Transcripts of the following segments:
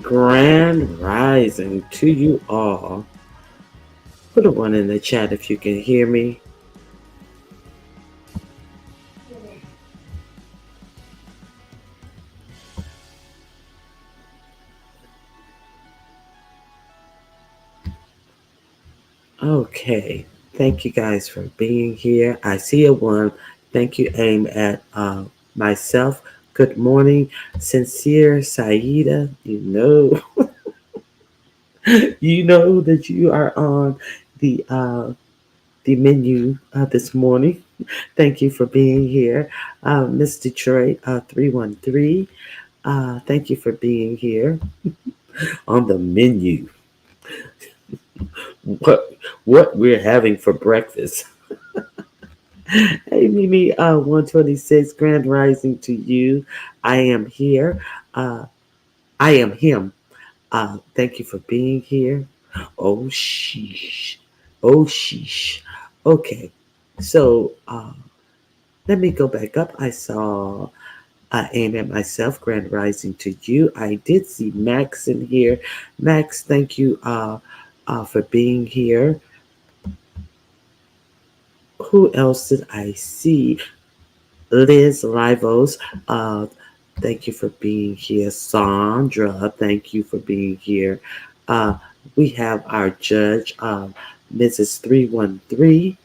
Grand rising to you all. Put a one in the chat if you can hear me. Okay. Thank you guys for being here. I see a one. Thank you, aim at myself. Good morning, sincere Saida. You know that you are on the uh, the menu this morning. Thank you for being here, Miss Detroit 313. Thank you for being here on the menu. What we're having for breakfast. Hey Mimi, 126 Grand Rising to you. I am here. Uh, I am him. Thank you for being here. Oh sheesh. Oh sheesh. Okay. So let me go back up. I saw aim at myself, Grand Rising to you. I did see Max in here. Max, thank you for being here. Who else did I see? Liz Livos, thank you for being here. Sandra, thank you for being here. Uh, we have our judge, Mrs. 313,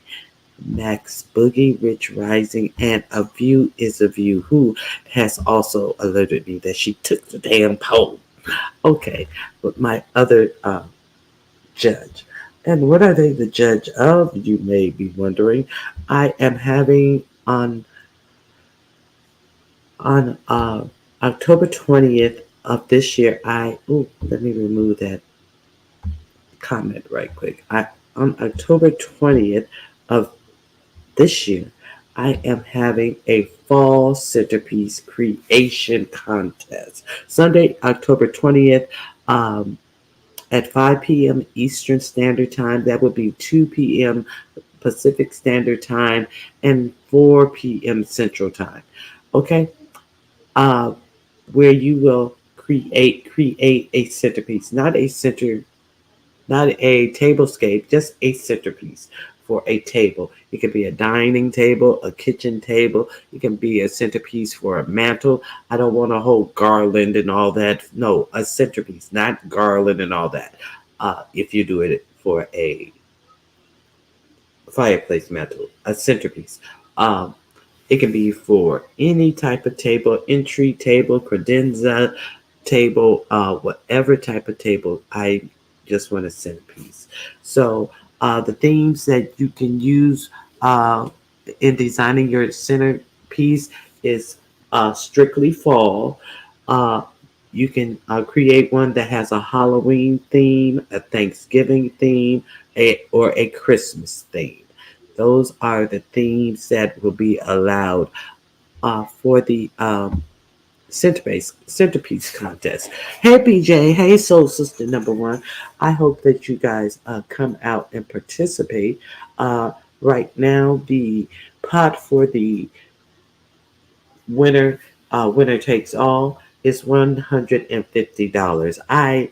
Max Boogie, Rich Rising, and A View is a View, who has also alerted me that she took the damn poll. Okay, but my other judge. And what are they the judge of? You may be wondering. I am having on October 20th of this year. Let me remove that comment right quick. On October 20th of this year, I am having a fall centerpiece creation contest. Sunday, October 20th, at 5 p.m. Eastern Standard Time. That will be 2 p.m. Pacific Standard Time and 4 p.m. Central Time. Okay? uh, where you will create a centerpiece, not a tablescape, just a centerpiece for a table. It could be a dining table, a kitchen table. It can be a centerpiece for a mantle. I don't want a whole garland and all that. No, a centerpiece, not garland and all that. If you do it for a fireplace mantle, a centerpiece. Um, it can be for any type of table, entry table, credenza table, whatever type of table. I just want a centerpiece. So the themes that you can use uh, in designing your centerpiece is strictly fall. Uh, you can create one that has a Halloween theme, a Thanksgiving theme, or a Christmas theme. Those are the themes that will be allowed for the centerpiece contest. Hey BJ, hey Soul Sister number one. I hope that you guys come out and participate. Uh, right now, the pot for the winner winner takes all is $150. I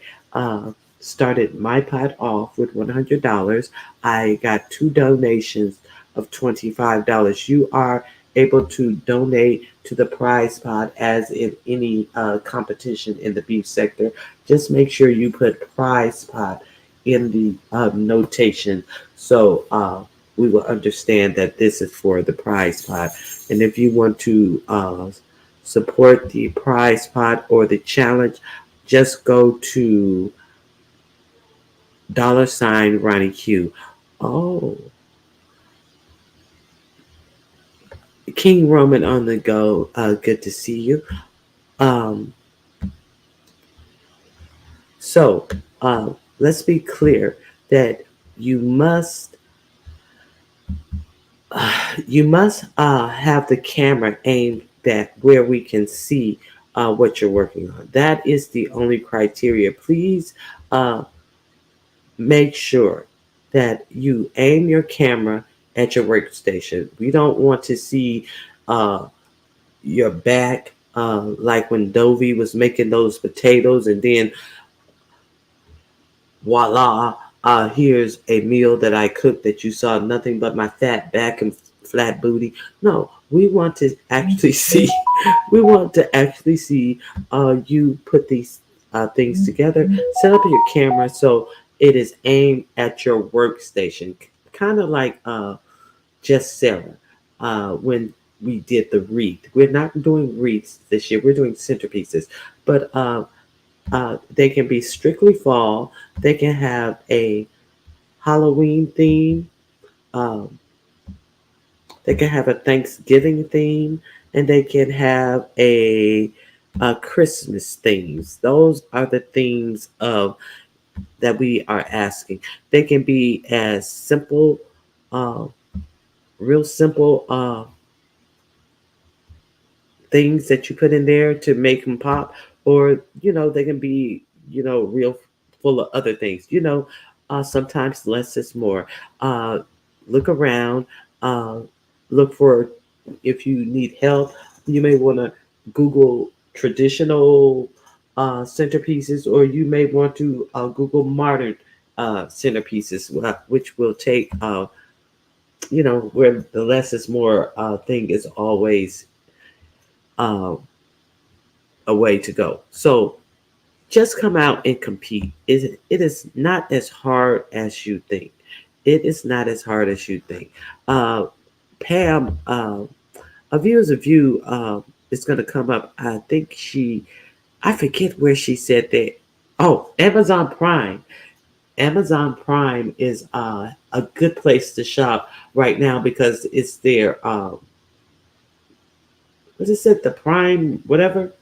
started my pot off with $100. I got two donations of $25. You are able to donate to the prize pot as in any competition in the beef sector. Just make sure you put prize pot in the notation so we will understand that this is for the prize pot. And if you want to support the prize pot or the challenge, just go to $ Ronnie Q. Oh, King Roman on the go. Good to see you. Um, so let's be clear that you must have the camera aimed at where we can see what you're working on. That is the only criteria. Please uh, make sure that you aim your camera at your workstation. We don't want to see uh, your back, like when Dovey was making those potatoes, and then voila, here's a meal that I cooked that you saw nothing but my fat back and flat booty. No, we want to actually see, we want to actually see you put these things together, set up your camera so it is aimed at your workstation, kind of like just Sarah when we did the wreath. We're not doing wreaths this year, we're doing centerpieces, but they can be strictly fall. They can have a Halloween theme. Um, they can have a Thanksgiving theme, and they can have a Christmas themes. Those are the themes of that we are asking. They can be as simple, uh, real simple things that you put in there to make them pop, or they can be real full of other things. Sometimes less is more. uh Look around. uh Look for, if you need help, you may want to Google traditional centerpieces, or you may want to Google modern centerpieces, which will take where the less is more thing is always uh, a way to go. So just come out and compete. It is not as hard as you think. It is not as hard as you think. Uh, Pam, A View is a View is going to come up. I forget where she said that. Oh, Amazon Prime. Amazon Prime is a good place to shop right now because it's their what is it? The Prime, whatever.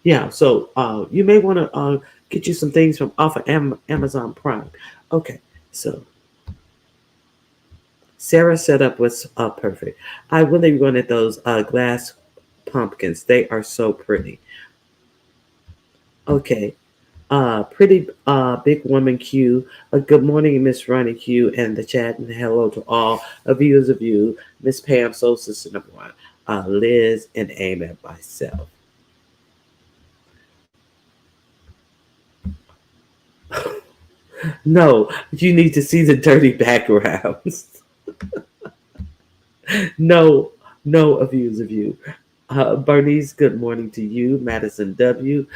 Yeah. So you may want to get you some things from off of Amazon Prime. Okay. So Sarah's setup was perfect. I really wanted those glass pumpkins. They are so pretty. Okay. Pretty big woman Q. Good morning, Miss Ronnie Q, and the chat, and hello to all of viewers of you, Miss Pam, Soul Sister number one, Liz, and Aim at myself. No, you need to see the dirty backgrounds. No, no abuse of you. Bernice, good morning to you. Madison W.,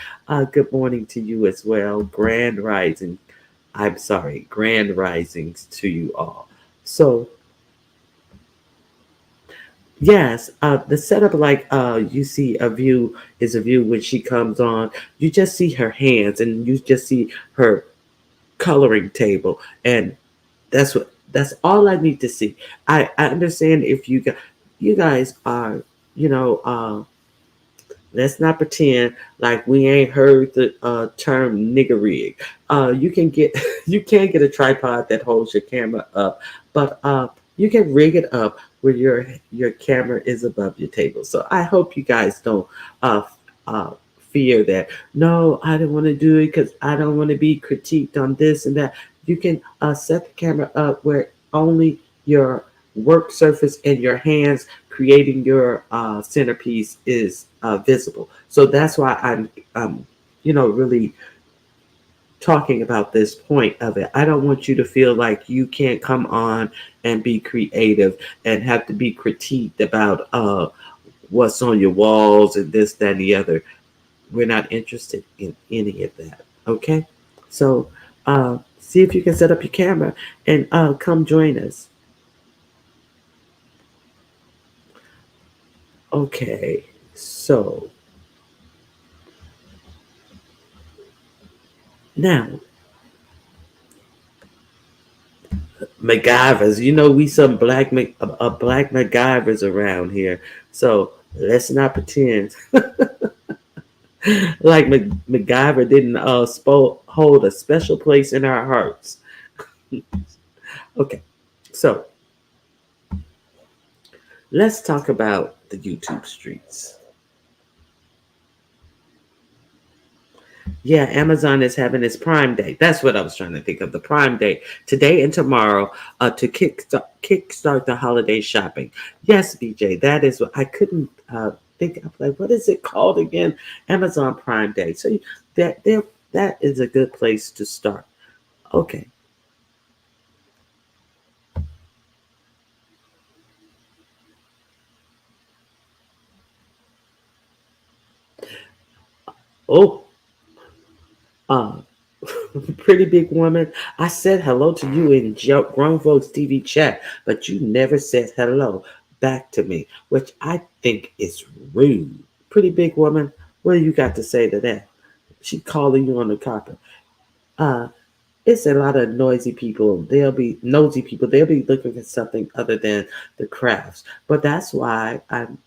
good morning to you as well. Grand rising. I'm sorry, grand risings to you all. So, yes, the setup, like you see a view is a view when she comes on. You just see her hands and you just see her coloring table, and that's all I need to see. I understand if you guys are, you know, let's not pretend like we ain't heard the term nigger rig. You can get you can get a tripod that holds your camera up, but you can rig it up where your camera is above your table. So I hope you guys don't uh, uh, fear that. No, I don't want to do it because I don't want to be critiqued on this and that. You can set the camera up where only your work surface and your hands creating your centerpiece is visible. So that's why I'm, really talking about this point of it. I don't want you to feel like you can't come on and be creative and have to be critiqued about what's on your walls and this, that, and the other. We're not interested in any of that. Okay? So see if you can set up your camera and come join us. Okay. So now, MacGyvers. We some black MacGyvers around here. So let's not pretend like MacGyver didn't hold a special place in our hearts. Okay, so let's talk about the YouTube streets. Yeah, Amazon is having its Prime Day. That's what I was trying to think of. The Prime Day today and tomorrow to kickstart the holiday shopping. Yes, BJ, that is what I couldn't think of. Like, what is it called again? Amazon Prime Day. So that is a good place to start. Okay. Oh, uh, pretty big woman. I said hello to you in grown folks TV chat, but you never said hello back to me, which I think is rude. Pretty big woman. What do you got to say to that? She calling you on the carpet. Uh, it's a lot of noisy people. They'll be nosy people. They'll be looking for something other than the crafts. But I'm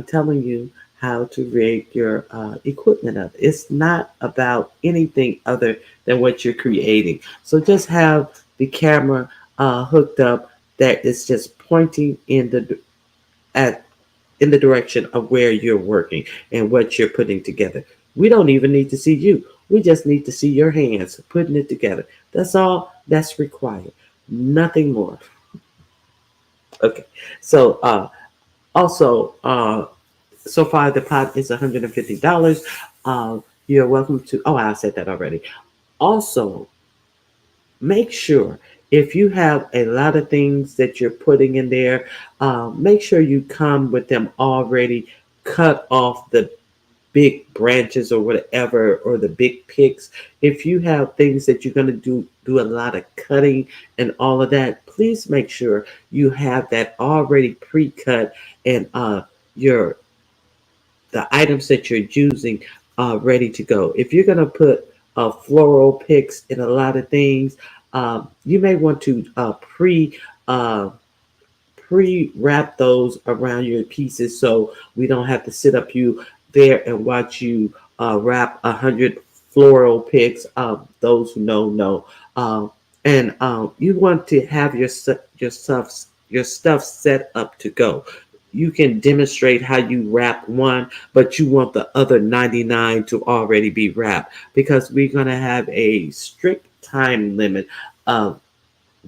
telling you how to rig your equipment up. It's not about anything other than what you're creating. So just have the camera hooked up that is just pointing at in the direction of where you're working and what you're putting together. We don't even need to see you. We just need to see your hands putting it together. That's all that's required. Nothing more. Okay. So also so far the pot is $150. You're welcome to I said that already. Also, make sure if you have a lot of things that you're putting in there, make sure you come with them already cut off the big branches or whatever, or the big picks. If you have things that you're going to do a lot of cutting and all of that, please make sure you have that already pre-cut, and your the items that you're using ready to go. If you're going to put floral picks in a lot of things, you may want to uh, pre-wrap those around your pieces, so we don't have to sit up you there and watch you wrap 100 floral picks. Those who know. And you want to have your stuff set up to go. You can demonstrate how you wrap one, but you want the other 99 to already be wrapped, because we're going to have a strict time limit of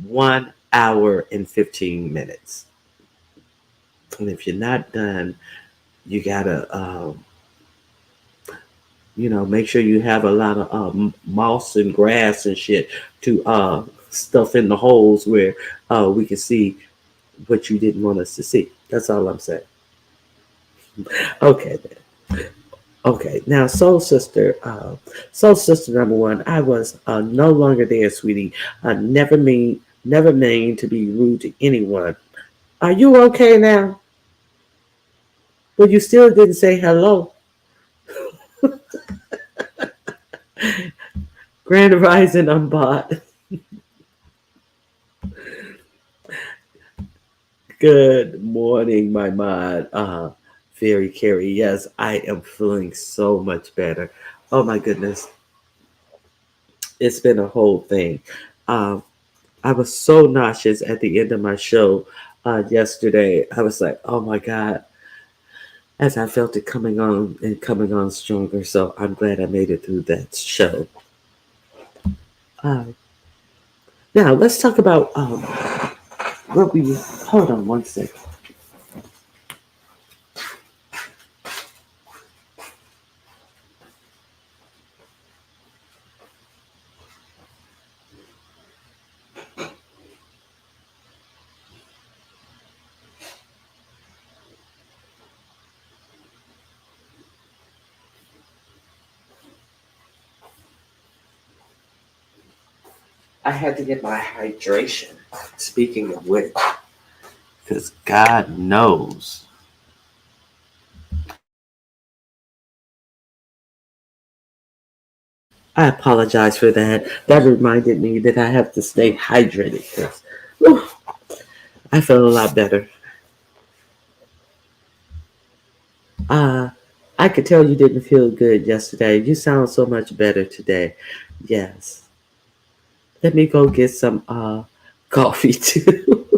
1 hour and 15 minutes. And if you're not done, you gotta, make sure you have a lot of moss and grass and shit to stuff in the holes where we can see what you didn't want us to see. That's all I'm saying. Okay, then. Okay. Now, Soul Sister number one. I was no longer there, sweetie. Never mean to be rude to anyone. Are you okay now? Well, you still didn't say hello. Grand Rising Unbought. Good morning, my mind. Very Carrie. Yes, I am feeling so much better. Oh my goodness, it's been a whole thing. Um, I was so nauseous at the end of my show yesterday. I was like, oh my god, as I felt it coming on and coming on stronger. So I'm glad I made it through that show. Uh, Now let's talk about what we. Hold on one second. I had to get my hydration. Speaking of which, because God knows. I apologize for that. That reminded me that I have to stay hydrated, because I feel a lot better. Uh, I could tell you didn't feel good yesterday. You sound so much better today. Yes. Let me go get some coffee too.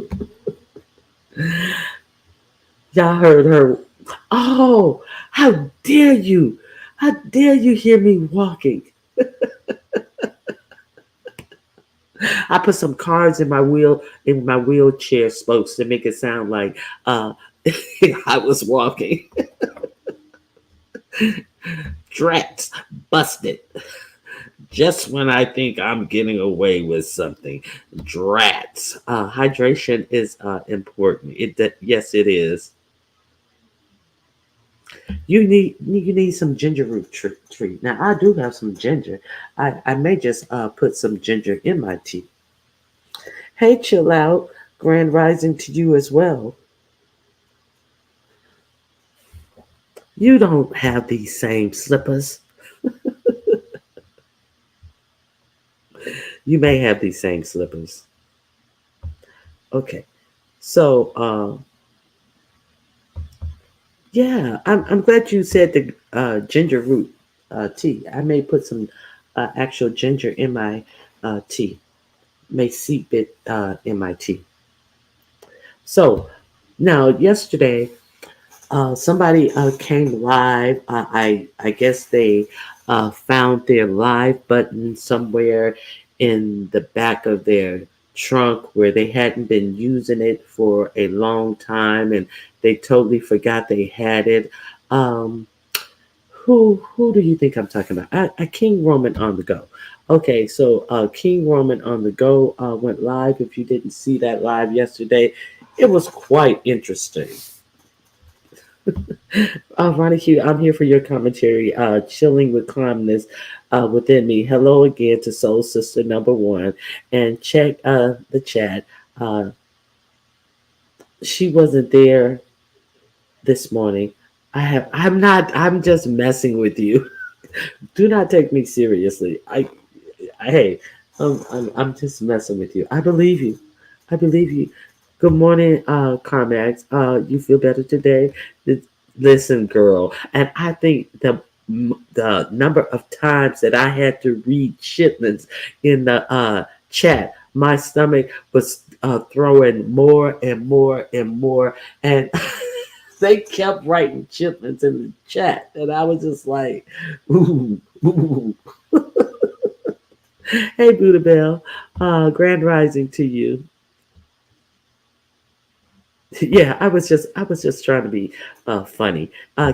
Y'all heard her. Oh, how dare you! How dare you hear me walking? I put some cards in my wheelchair spokes to make it sound like I was walking. Drats busted. Just when I think I'm getting away with something. Drats. Hydration is important. Yes, it is. You need some ginger root tree. Now I do have some ginger. I may just put some ginger in my tea. Hey, chill out. Grand rising to you as well. You don't have these same slippers. You may have these same slippers. Okay. So, yeah, I'm glad you said the ginger root tea. I may put some actual ginger in my tea. May seep it in my tea. So now, yesterday, somebody came live. I guess they found their live button somewhere in the back of their trunk where they hadn't been using it for a long time, and they totally forgot they had it. Um, who do you think I'm talking about? King Roman on the go. Okay, so King Roman on the go went live. If you didn't see that live yesterday, it was quite interesting. Ronnie Q, I'm here for your commentary. Chilling with calmness within me. Hello again to Soul Sister number one, and check the chat. Uh, she wasn't there this morning. I'm not. I'm just messing with you. Do not take me seriously. Hey, I'm just messing with you. I believe you. I believe you. Good morning, Carmax. You feel better today? Listen, girl, and I think the number of times that I had to read shipments in the chat, my stomach was throwing more and more and more, and they kept writing shipments in the chat, and I was just like, ooh, ooh. Hey, Buddha Bell. Grand rising to you. Yeah, I was just trying to be funny.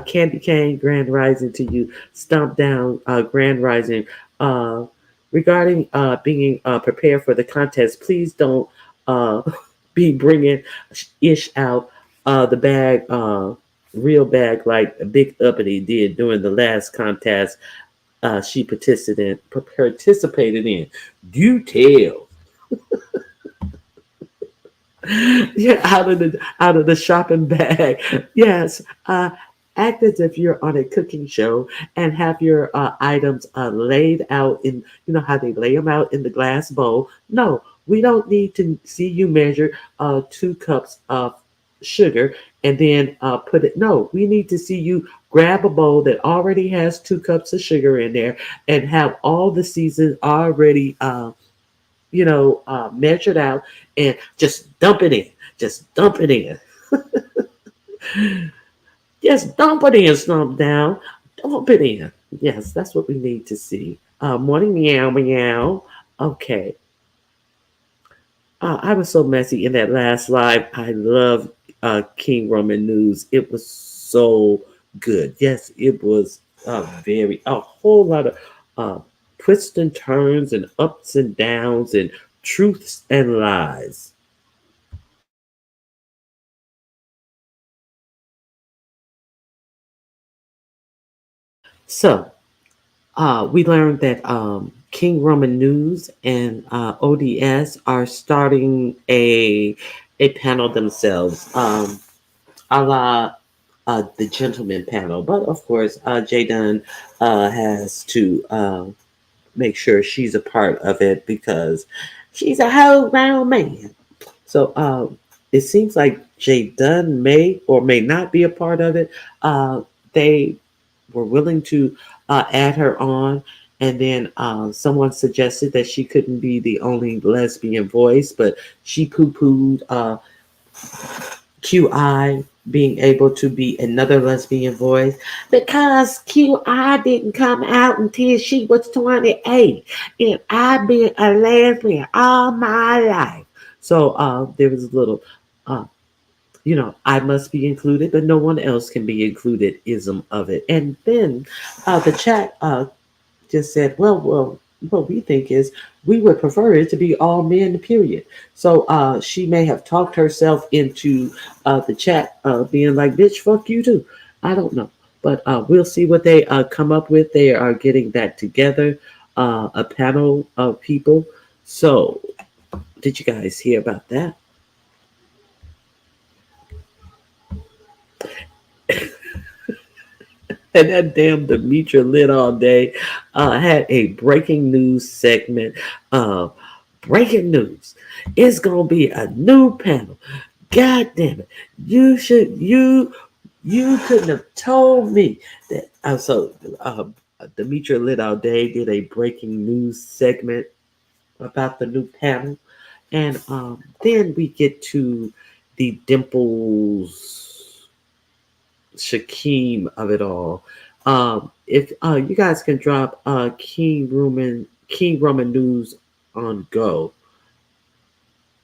Candy Cane, Grand Rising to you. Stomp Down, Grand Rising. Uh, Regarding being prepared for the contest, please don't uh, be bringing ish out the bag, real bag like Big Uppity did during the last contest she participated in. Do tell. Yeah, out of the shopping bag. Yes, act as if you're on a cooking show and have your items laid out in. You know how they lay them out in the glass bowl. No, we don't need to see you measure 2 cups of sugar and then put it. No, we need to see you grab a bowl that already has 2 cups of sugar in there and have all the seasons already. Measured out and just dump it in. Just dump it in. Just dump it in, Stomp Down. Dump it in. Yes, that's what we need to see. Morning meow meow. Okay. I was so messy in that last live. I love King Roman News. It was so good. Yes, it was a whole lot of uh, twists and turns and ups and downs and truths and lies. So, we learned that King Roman News and ODS are starting a panel themselves, a la the Gentleman panel. But of course, Jay Dunn has to make sure she's a part of it because she's a whole grown man. So it seems like Jay Dunn may or may not be a part of it. They were willing to add her on. And then someone suggested that she couldn't be the only lesbian voice, but she poo pooed QI being able to be another lesbian voice because QI didn't come out until she was 28. And I've been a lesbian all my life. So there was a little, uh, I must be included, but no one else can be included ism of it. And then the chat just said, well, what we think is we would prefer it to be all men, period. So she may have talked herself into the chat being like, bitch, fuck you too. I don't know. But we'll see what they come up with. They are getting that together, a panel of people. So, did you guys hear about that? And that damn Demetra lit all day had a breaking news segment. Uh, breaking news. It's gonna be a new panel. God damn it! You couldn't have told me that. Demetra lit all day did a breaking news segment about the new panel, and then we get to the Dimples Shakim of it all. If you guys can drop King Roman News on Go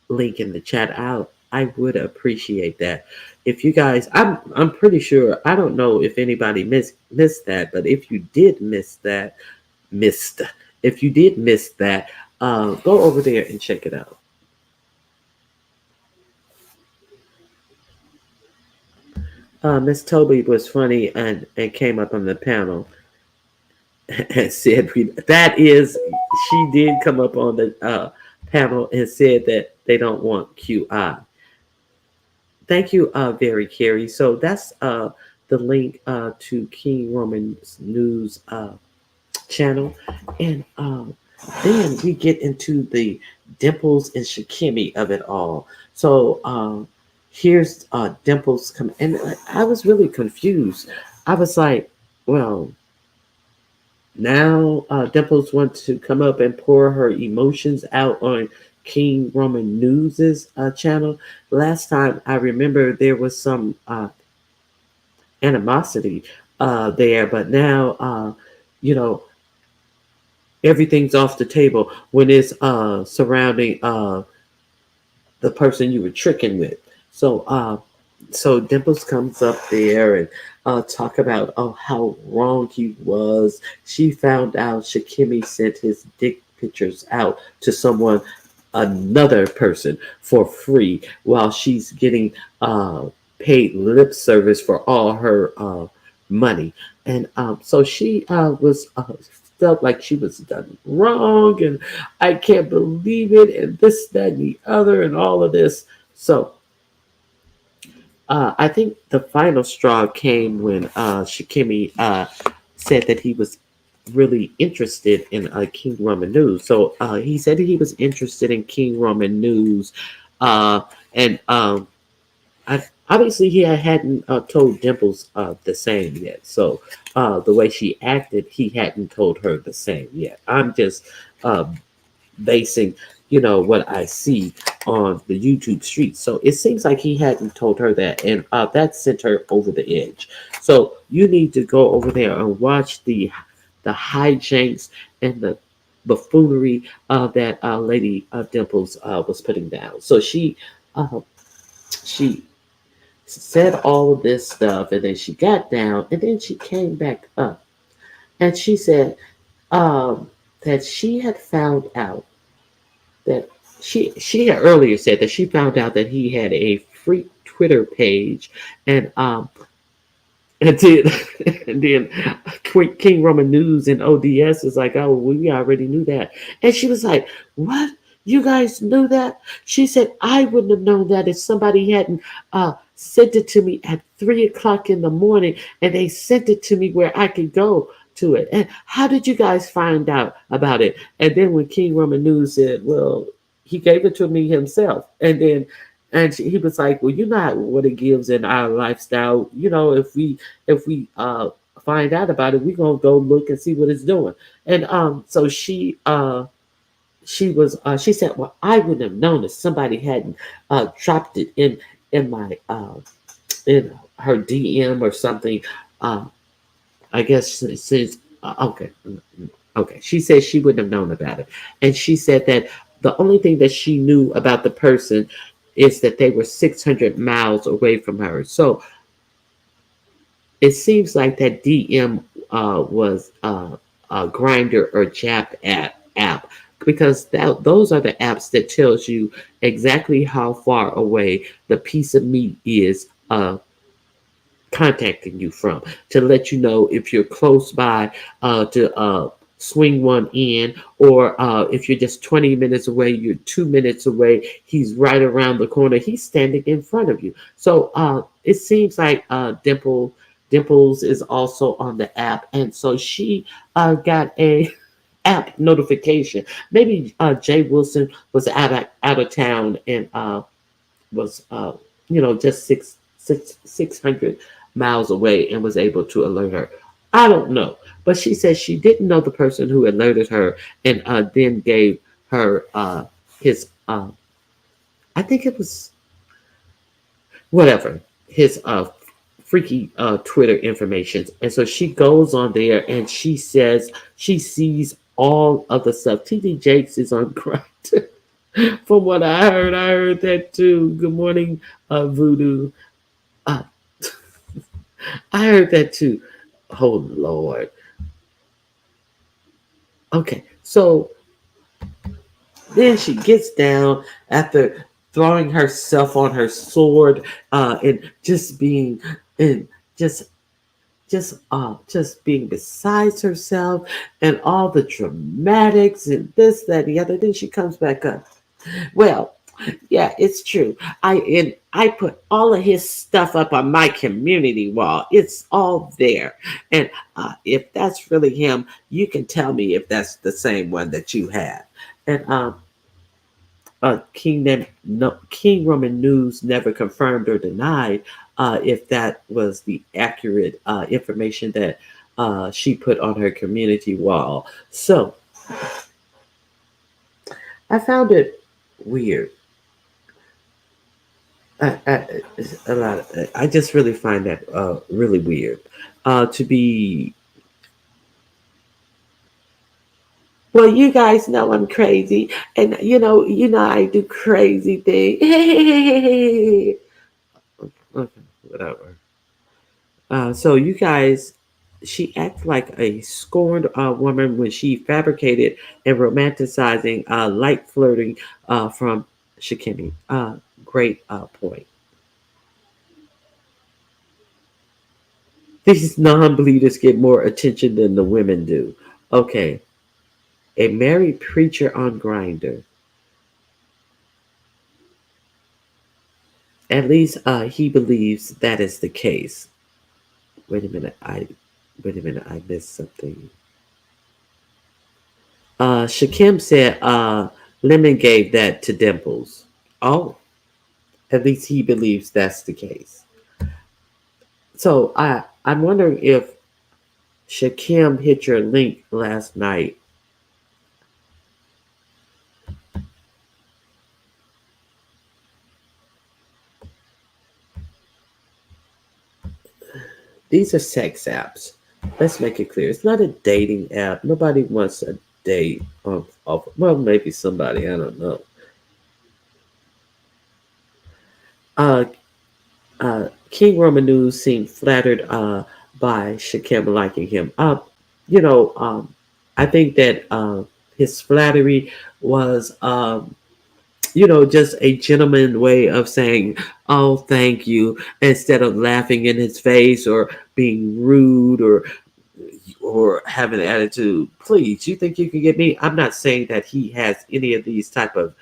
link in the chat out, I would appreciate that. If you guys, I'm pretty sure, I don't know if anybody missed that, but if you did miss that, missed if you did miss that, go over there and check it out. Miss Toby was funny and came up on the panel and said that is she did come up on the panel and said that they don't want QI. Thank you, very Carrie. So that's the link to King Roman's news channel, and then we get into the Dimples and Shakimi of it all. So here's Dimples come, and I was really confused. I was like, well, now Dimples wants to come up and pour her emotions out on King Roman News's channel. Last time I remember there was some animosity there, but now you know everything's off the table when it's surrounding the person you were tricking with. So so Dimples comes up there and talk about how wrong he was. She found out Shakimi sent his dick pictures out to someone, another person, for free while she's getting paid lip service for all her money. And so she was felt like she was done wrong, and I can't believe it, and this, that, and the other, and all of this. So I think the final straw came when Shakimi said that he was really interested in King Roman News. So he said he was interested in King Roman News, uh, and obviously he hadn't told Dimples the same yet. So the way she acted, he hadn't told her the same yet. I'm just uh, basing, what I see on the YouTube streets. So it seems like he hadn't told her that, and that sent her over the edge. So you need to go over there and watch the hijinks and the buffoonery that Lady Dimples was putting down. So she said all of this stuff, and then she got down, and then she came back up, and she said that she had found out that she had earlier said that she found out that he had a free Twitter page, and and then and then King Roman News and ODS is like, oh, we already knew that, and she was like, what? You guys knew that? She said, I wouldn't have known that if somebody hadn't sent it to me at 3 o'clock in the morning, and they sent it to me where I could go to it. And how did you guys find out about it? And then when King Roman News said, well, he gave it to me himself. He was like, well, you know what it gives in our lifestyle. If we find out about it, we're gonna go look and see what it's doing. And so she said, well, I wouldn't have known if somebody hadn't dropped it in my in her DM or something. Uh, I guess since okay, okay. She said she wouldn't have known about it, and she said that the only thing that she knew about the person is that they were 600 miles away from her. So it seems like that DM was a grinder or jab at app, because those are the apps that tells you exactly how far away the piece of meat is contacting you from, to let you know if you're close by, to swing one in, or if you're just 20 minutes away, you're 2 minutes away, he's right around the corner, he's standing in front of you. So it seems like Dimples is also on the app, and so she got a app notification. Maybe Jay Wilson was out of town, and was just 600 miles away, and was able to alert her. I don't know, but she said she didn't know the person who alerted her, and then gave her his I think it was whatever, his freaky Twitter information. And so she goes on there and she says she sees all of the stuff. TD Jakes is on Grind. From what I heard that too. Good morning, Voodoo. Uh, I heard that too. Oh Lord. Okay, so then she gets down after throwing herself on her sword, and just being, and just just being besides herself, and all the dramatics and this, that, and the other. Then she comes back up. Well, yeah, it's true. I put all of his stuff up on my community wall. It's all there. And if that's really him, you can tell me if that's the same one that you have. And King Roman News never confirmed or denied if that was the accurate information that she put on her community wall. So I found it weird. A lot. I just really find that really weird. To be, well, you guys know I'm crazy, and I do crazy things. Okay, whatever. So you guys, she acts like a scorned woman when she fabricated and romanticizing light flirting from Shakim. Great point. These non-believers get more attention than the women do. Okay, a married preacher on Grinder. At least he believes that is the case. Wait a minute, I missed something. Shakim said Lemon gave that to Dimples. Oh, at least he believes that's the case. So I'm wondering if Shakim hit your link last night. These are sex apps. Let's make it clear. It's not a dating app. Nobody wants a date of well, maybe somebody, I don't know. Uh, King Roman News seemed flattered by Shakim liking him. You know, I think that his flattery was, just a gentleman way of saying, "Oh, thank you," instead of laughing in his face or being rude or having an attitude. Please, you think you can get me? I'm not saying that he has any of these type of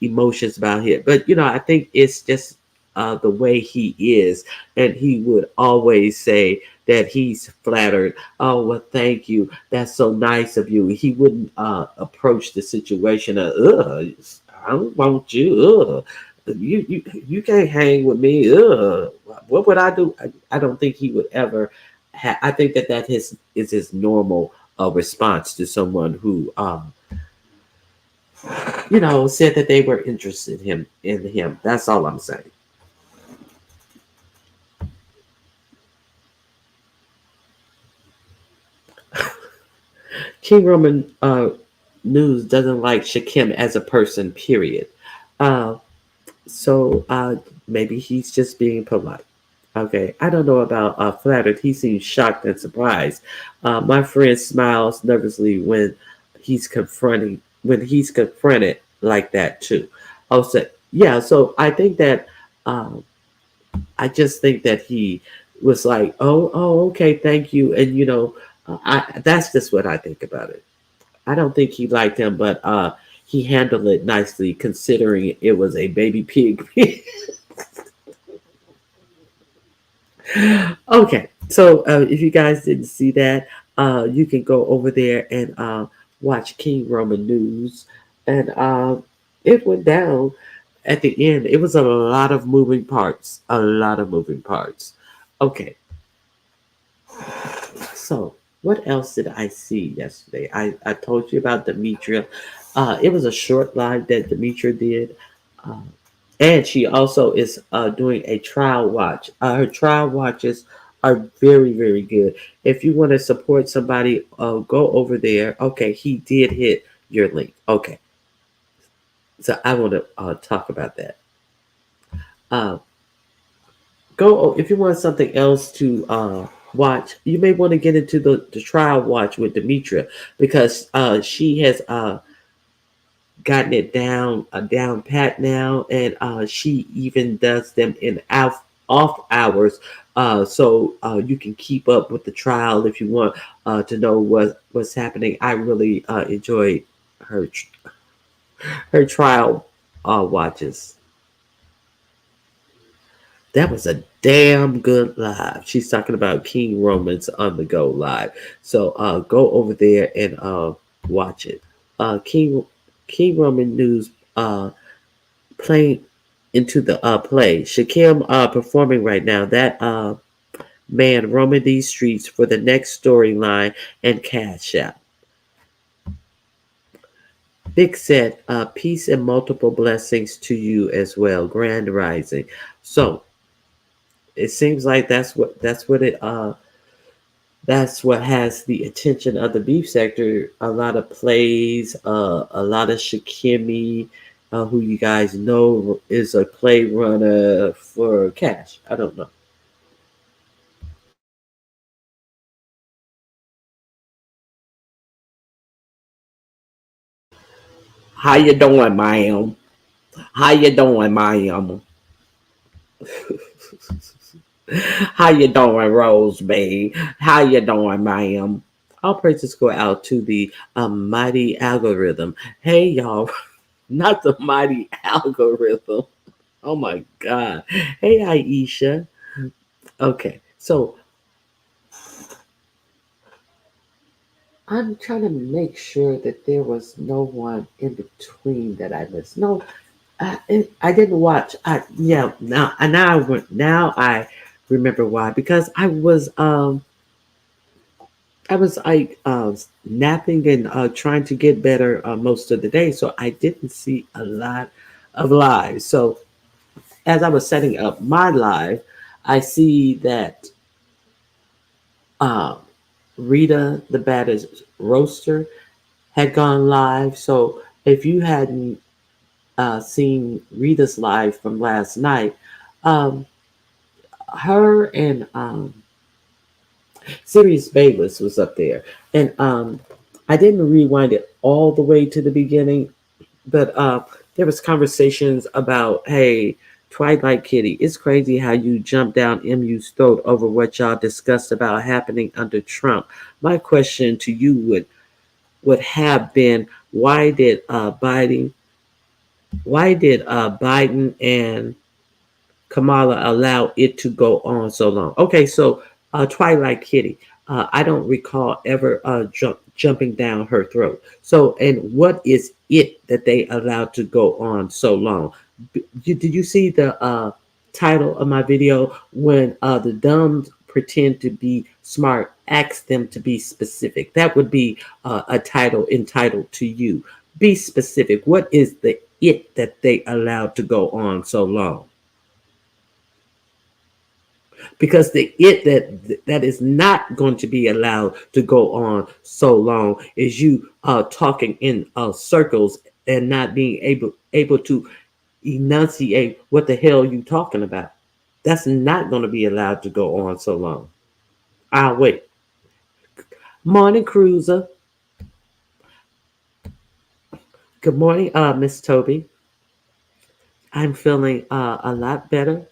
emotions about it. But I think it's just the way he is, and he would always say that he's flattered. Oh well, thank you. That's so nice of you. He wouldn't approach the situation of, ugh, I don't want you. Ugh. You can't hang with me. Ugh. What would I do? I don't think he would ever. I think that is his normal response to someone who said that they were interested in him. That's all I'm saying. King Roman News doesn't like Shakim as a person, period. Uh, so maybe he's just being polite. Okay, I don't know about flattered. He seems shocked and surprised. My friend smiles nervously when he's confronted like that too. Also, yeah. So I think that um, I just think that he was like, oh, okay, thank you, and I that's just what I think about it. I don't think he liked him, but he handled it nicely considering it was a baby pig. Okay, so if you guys didn't see that, you can go over there and watch King Roman News, and it went down at the end. It was a lot of moving parts, a lot of moving parts. Okay, so what else did I see yesterday? I told you about Demetria. It was a short live that Demetria did. Uh, and she also is doing a trial watch. Her trial watches are very, very good. If you want to support somebody, go over there. Okay, he did hit your link. Okay, so I want to talk about that. Uh, go if you want something else to watch. You may want to get into the trial watch with Demetria because she has gotten it down pat now, and she even does them in off hours, so you can keep up with the trial if you want to know what's happening. I really enjoyed her her trial watches. That was a damn good live. She's talking about King Romans on the go live, so go over there and watch it. King Roman News playing into the play. Shakim performing right now. That man roaming these streets for the next storyline and cash out. Big said, peace and multiple blessings to you as well. Grand rising. So it seems like that's what has the attention of the beef sector. A lot of plays, a lot of Shakimi, who you guys know is a play runner for cash. I don't know. How you doing, ma'am? How you doing, ma'am? How you doing, Rose Bay? How you doing, ma'am? All praises go out to the mighty algorithm. Hey, y'all, not the mighty algorithm. Oh my God. Hey, Aisha. Okay, so I'm trying to make sure that there was no one in between that I missed. No, I didn't watch. Yeah, now I remember why because I was like napping and trying to get better most of the day, so I didn't see a lot of lives. So as I was setting up my live, I see that uh, Rita the Baddest Roaster had gone live. So if you hadn't seen Rita's live from last night, um, her and Sirius Bayless was up there, and I didn't rewind it all the way to the beginning, but there was conversations about, hey, Twilight Kitty, it's crazy how you jumped down MU's throat over what y'all discussed about happening under Trump. My question to you would have been, why did Biden and Kamala allow it to go on so long? Okay, so Twilight Kitty, I don't recall ever jumping down her throat. So, and what is it that they allowed to go on so long? Did you see the title of my video when the dumb pretend to be smart? Ask them to be specific. That would be a title entitled to you. Be specific. What is the it that they allowed to go on so long? Because the it that is not going to be allowed to go on so long is you talking in circles and not being able to enunciate what the hell you talking about. That's not going to be allowed to go on so long. I'll wait. Morning, Cruiser. Good morning, Miss Toby. I'm feeling a lot better.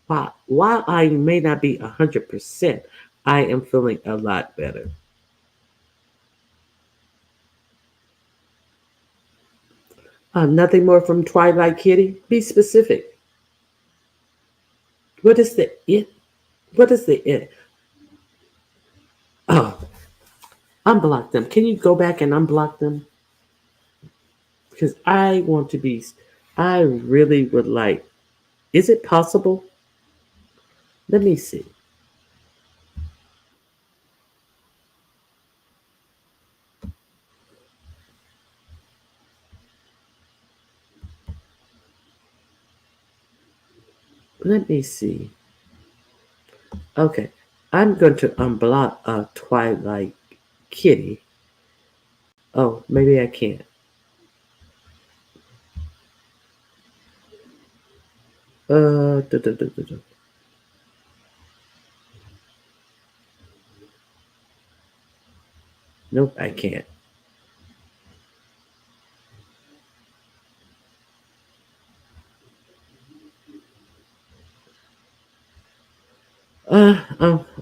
While I may not be 100%, I am feeling a lot better. Nothing more from Twilight Kitty. Be specific. What is the it? What is the it? Oh, unblock them. Can you go back and unblock them? Because I want to be. I really would like. Is it possible? Let me see. Let me see. Okay, I'm going to unblock Twilight Kitty. Oh, maybe I can't. Duh, duh, duh, duh, duh. Nope, I can't.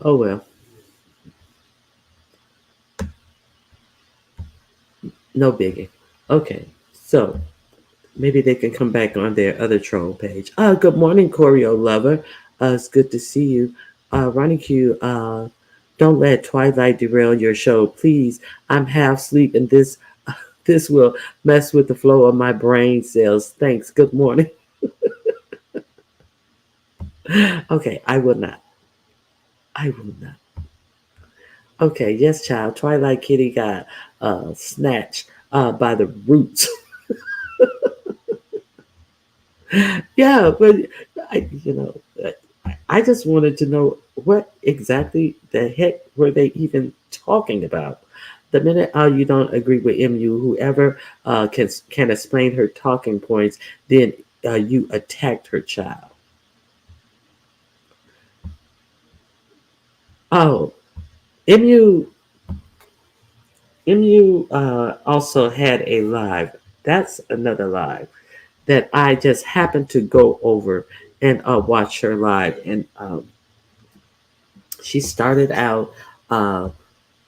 Oh well. No biggie. Okay, so maybe they can come back on their other troll page. Good morning, Choreo lover. It's good to see you. Ronnie Q, don't let Twilight derail your show, please. I'm half asleep, and this will mess with the flow of my brain cells. Thanks. Good morning. Okay, I will not. I will not. Okay, yes, child. Twilight Kitty got snatched by the roots. Yeah, but I just wanted to know what exactly the heck were they even talking about. The minute you don't agree with MU, whoever can explain her talking points, then you attacked her child. Oh, MU MU also had a live. That's another live that I just happened to go over and watch her live, and she started out uh,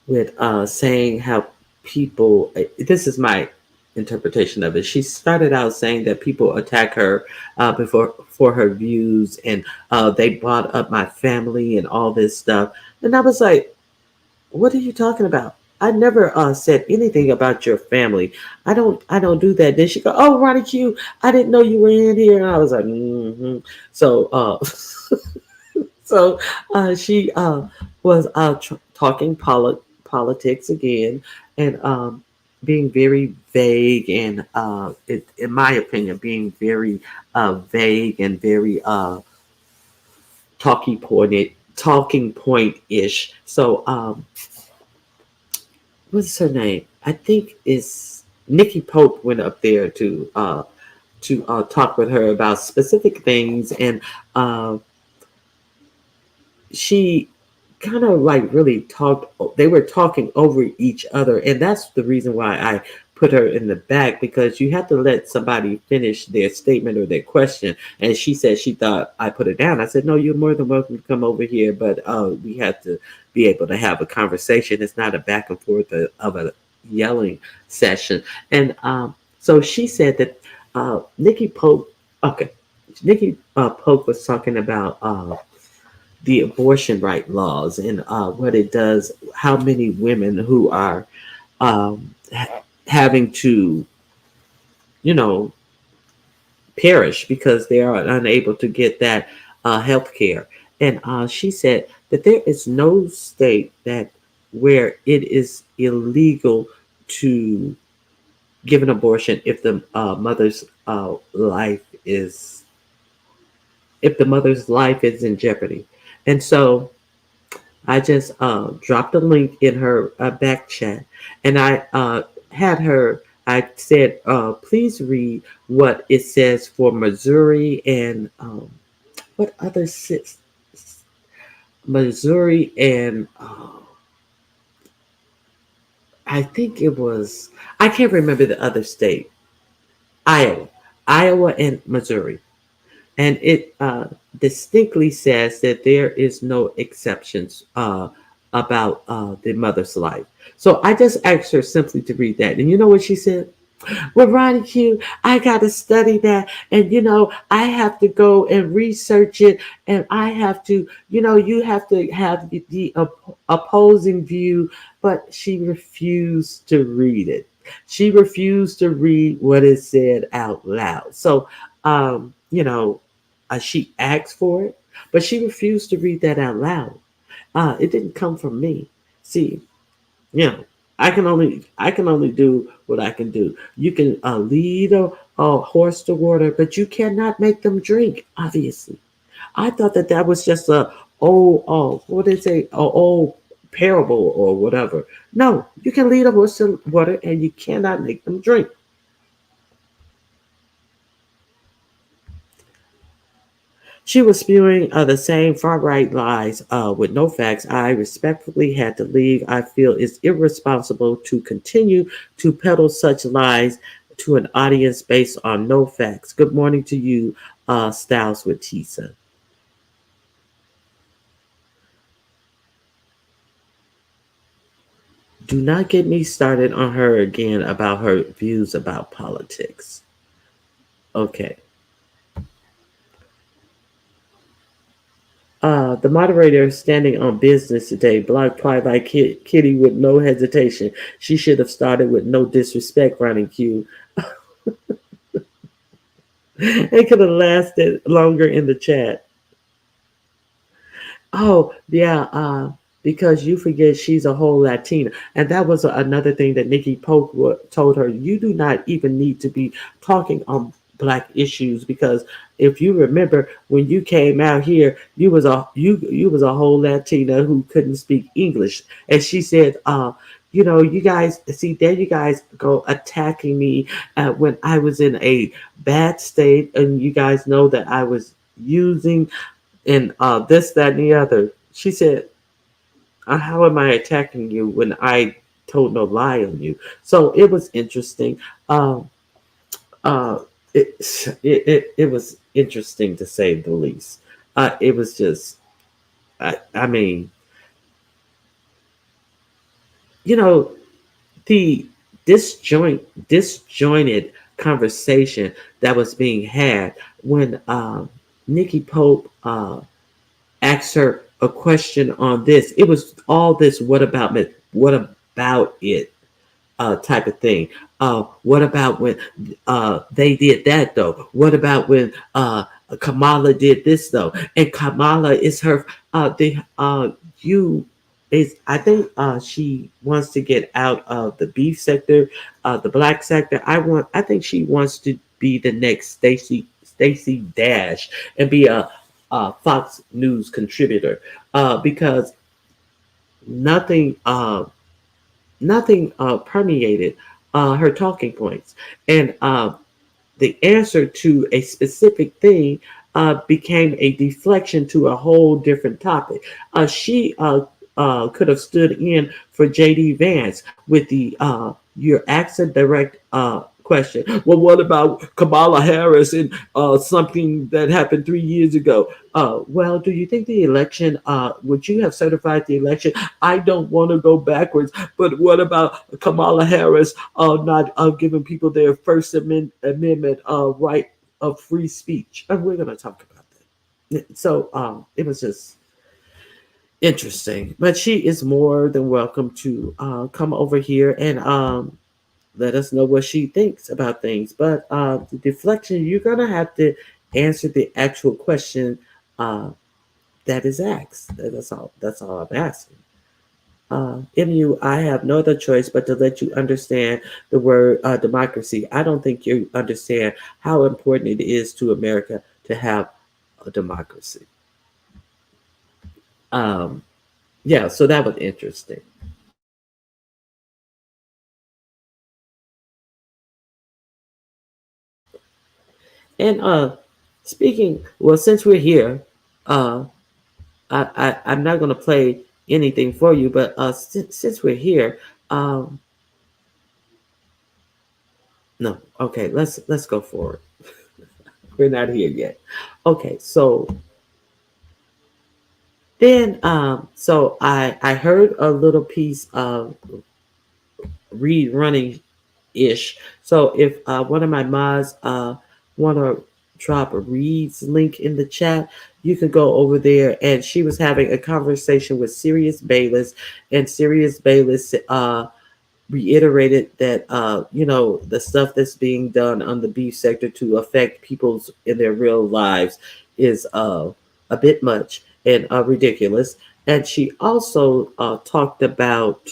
with saying how people. This is my interpretation of it. She started out saying that people attack her before for her views, and they brought up my family and all this stuff. And I was like, "What are you talking about? I never said anything about your family. I don't do that." Then she go, "Oh, Ronnie Q, I didn't know you were in here." And I was like, mm-hmm. So she was talking politics again, and being very vague, and in my opinion, being very vague and very talking point ish. So what's her name? I think is Nikki Pope went up there to talk with her about specific things, and uh, she kind of like really talked. They were talking over each other, and that's the reason why I put her in the back, because you have to let somebody finish their statement or their question. And she said she thought I put her down. I said, no, you're more than welcome to come over here, but we have to be able to have a conversation. It's not a back and forth of a yelling session. And so she said that Nikki Pope. Okay, Nikki Pope was talking about the abortion right laws, and what it does, how many women who are having to, you know, perish because they are unable to get that health care. And she said that there is no state that where it is illegal to give an abortion if the mother's life is if the mother's life is in jeopardy. And so I just dropped a link in her back chat, and I had her. I said, please read what it says for Missouri and what other six? Missouri and I think it was. I can't remember the other state. Iowa, Iowa and Missouri. And it distinctly says that there is no exceptions about the mother's life. So I just asked her simply to read that. And you know what she said? Well, Ronnie Q, I got to study that. And, I have to go and research it. And I have to, you have to have the opposing view. But she refused to read it. She refused to read what is said out loud. So, she asked for it, but she refused to read that out loud. It didn't come from me. See, you know, I can only do what I can do. You can lead a horse to water, but you cannot make them drink. Obviously, I thought that was just a old what did they say, a old parable or whatever. No, you can lead a horse to water, and you cannot make them drink. She was spewing the same far right lies with no facts. I respectfully had to leave. I feel it's irresponsible to continue to peddle such lies to an audience based on no facts. Good morning to you, Styles with Tisa. Do not get me started on her again about her views about politics. Okay. The moderator standing on business today blocked Twilight Kitty with no hesitation. She should have started with no disrespect, running Q. It could have lasted longer in the chat. Oh, yeah, because you forget she's a whole Latina. And that was another thing that Nikki Polk told her. You do not even need to be talking on black issues because if you remember when you came out here, you was a whole Latina who couldn't speak English. And she said, you guys see there you guys go attacking me when I was in a bad state, and you guys know that I was using and this, that, and the other. She said, how am I attacking you when I told no lie on you? So it was interesting. Um, uh, it was interesting to say the least. It was just, I mean, you know, the disjointed conversation that was being had when Nikki Pope asked her a question on this. It was all this what about it type of thing. What about when they did that though? What about when Kamala did this though? And Kamala is her the you is I think she wants to get out of the beef sector, the black sector. I think she wants to be the next Stacey Dash and be a Fox News contributor because nothing permeated her talking points. And the answer to a specific thing became a deflection to a whole different topic. She could have stood in for J.D. Vance with the your accent direct question. Well, what about Kamala Harris and something that happened 3 years ago? Well, do you think the election, would you have certified the election? I don't want to go backwards, but what about Kamala Harris not giving people their First Amendment right of free speech? And we're going to talk about that. So it was just interesting. But she is more than welcome to come over here and let us know what she thinks about things. But the deflection, you're going to have to answer the actual question uh, that is asked. That's all. That's all I'm asking. MU, I have no other choice but to let you understand the word democracy. I don't think you understand how important it is to America to have a democracy. Um, yeah, so that was interesting. And speaking, well, since we're here, uh, I'm not going to play anything for you, but since we're here, um, No. Okay, let's go forward. We're not here yet. Okay, so then so I heard a little piece of read running ish. So if one of my mods want to drop a reads link in the chat, you can go over there. And she was having a conversation with Sirius Bayless, and Sirius Bayless reiterated that the stuff that's being done on the beef sector to affect people's in their real lives is a bit much and ridiculous. And she also talked about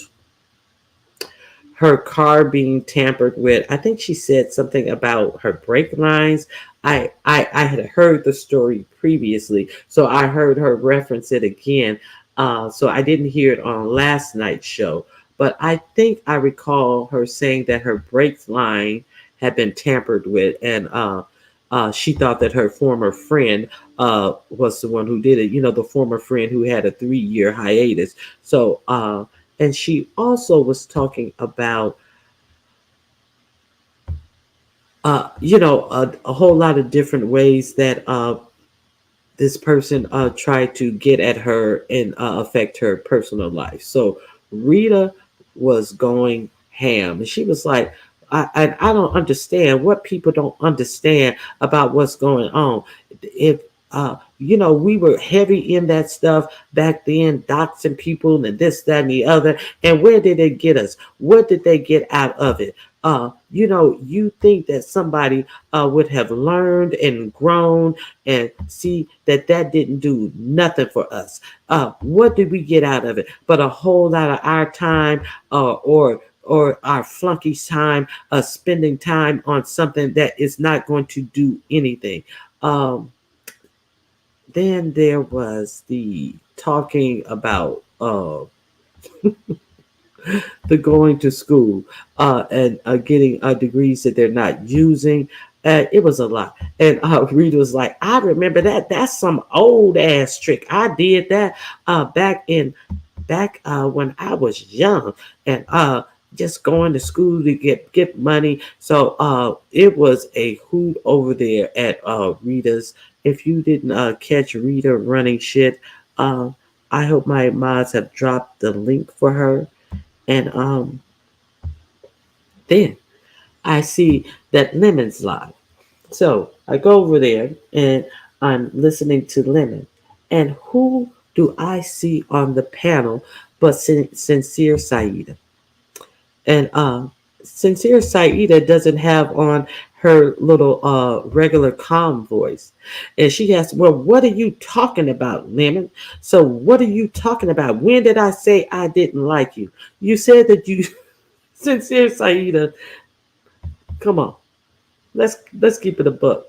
her car being tampered with. I think she said something about her brake lines. I had heard the story previously, so I heard her reference it again. So I didn't hear it on last night's show, but I think I recall her saying that her brake line had been tampered with, and she thought that her former friend was the one who did it. You know, the former friend who had a 3-year hiatus. So and she also was talking about a whole lot of different ways that this person tried to get at her and affect her personal life. So Rita was going ham, and she was like, I don't understand what people don't understand about what's going on. If we were heavy in that stuff back then, doxing people and this, that, and the other. And where did it get us? What did they get out of it? You think that somebody would have learned and grown and see that that didn't do nothing for us. What did we get out of it? But a whole lot of our time, or our flunky's time, spending time on something that is not going to do anything. Um, then there was the talking about the going to school and getting degrees that they're not using. It was a lot. And Rita was like, I remember that. That's some old ass trick. I did that back when I was young and just going to school to get money. So it was a hoot over there at Rita's. If you didn't catch Rita running shit, uh, I hope my mods have dropped the link for her. And then I see that Lemon's live. So I go over there and I'm listening to Lemon. And who do I see on the panel but Sincere Saida? And Sincere Saida doesn't have on her little regular calm voice. And she asks, well, what are you talking about, Lemon? So what are you talking about? When did I say I didn't like you? You said that you Sincere Saida, come on. Let's keep it a book.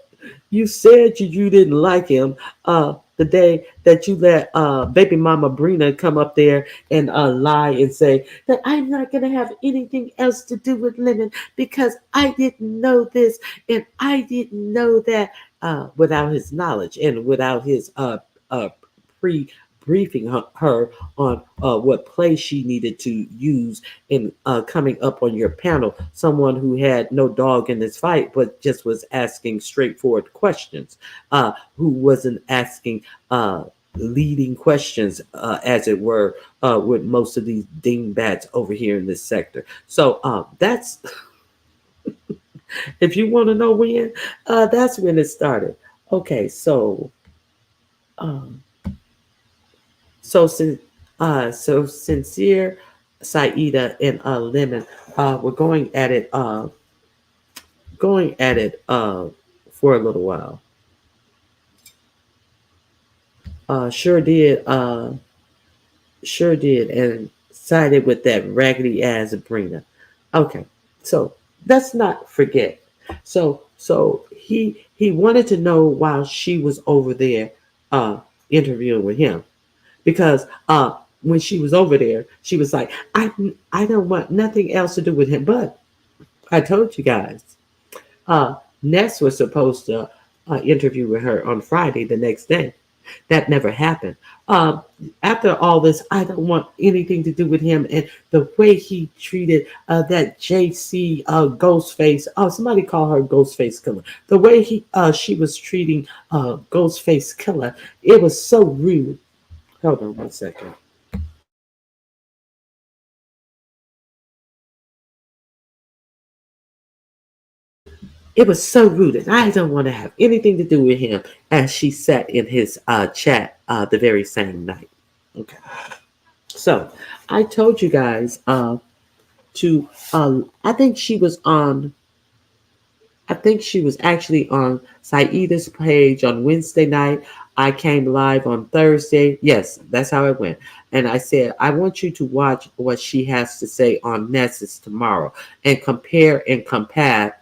You said you didn't like him the day that you let baby mama Brina come up there and lie and say that I'm not gonna have anything else to do with Lemon because I didn't know this and I didn't know that without his knowledge and without his pre briefing her on what play she needed to use in coming up on your panel. Someone who had no dog in this fight, but just was asking straightforward questions, who wasn't asking leading questions, as it were, with most of these dingbats over here in this sector. So that's, if you want to know when, that's when it started. Okay, um, so Sincere, Saida, and Lemon were going at it for a little while. Sure did, and sided with that raggedy ass Brina. Okay, so let's not forget. So he wanted to know while she was over there interviewing with him because when she was over there, she was like, I don't want nothing else to do with him. But I told you guys, Ness was supposed to interview with her on Friday the next day. That never happened. Uh, After all this, I don't want anything to do with him and the way he treated that JC Ghostface. Oh, somebody call her Ghostface Killer. The way she was treating Ghostface Killer, it was so rude. Hold on 1 second. It was so rude, and I don't want to have anything to do with him. As she sat in his chat the very same night. Okay, so I told you guys to. I think she was on. I think she was actually on Saida's page on Wednesday night. I came live on Thursday. Yes, that's how it went. And I said, I want you to watch what she has to say on Nessus tomorrow and compare and contrast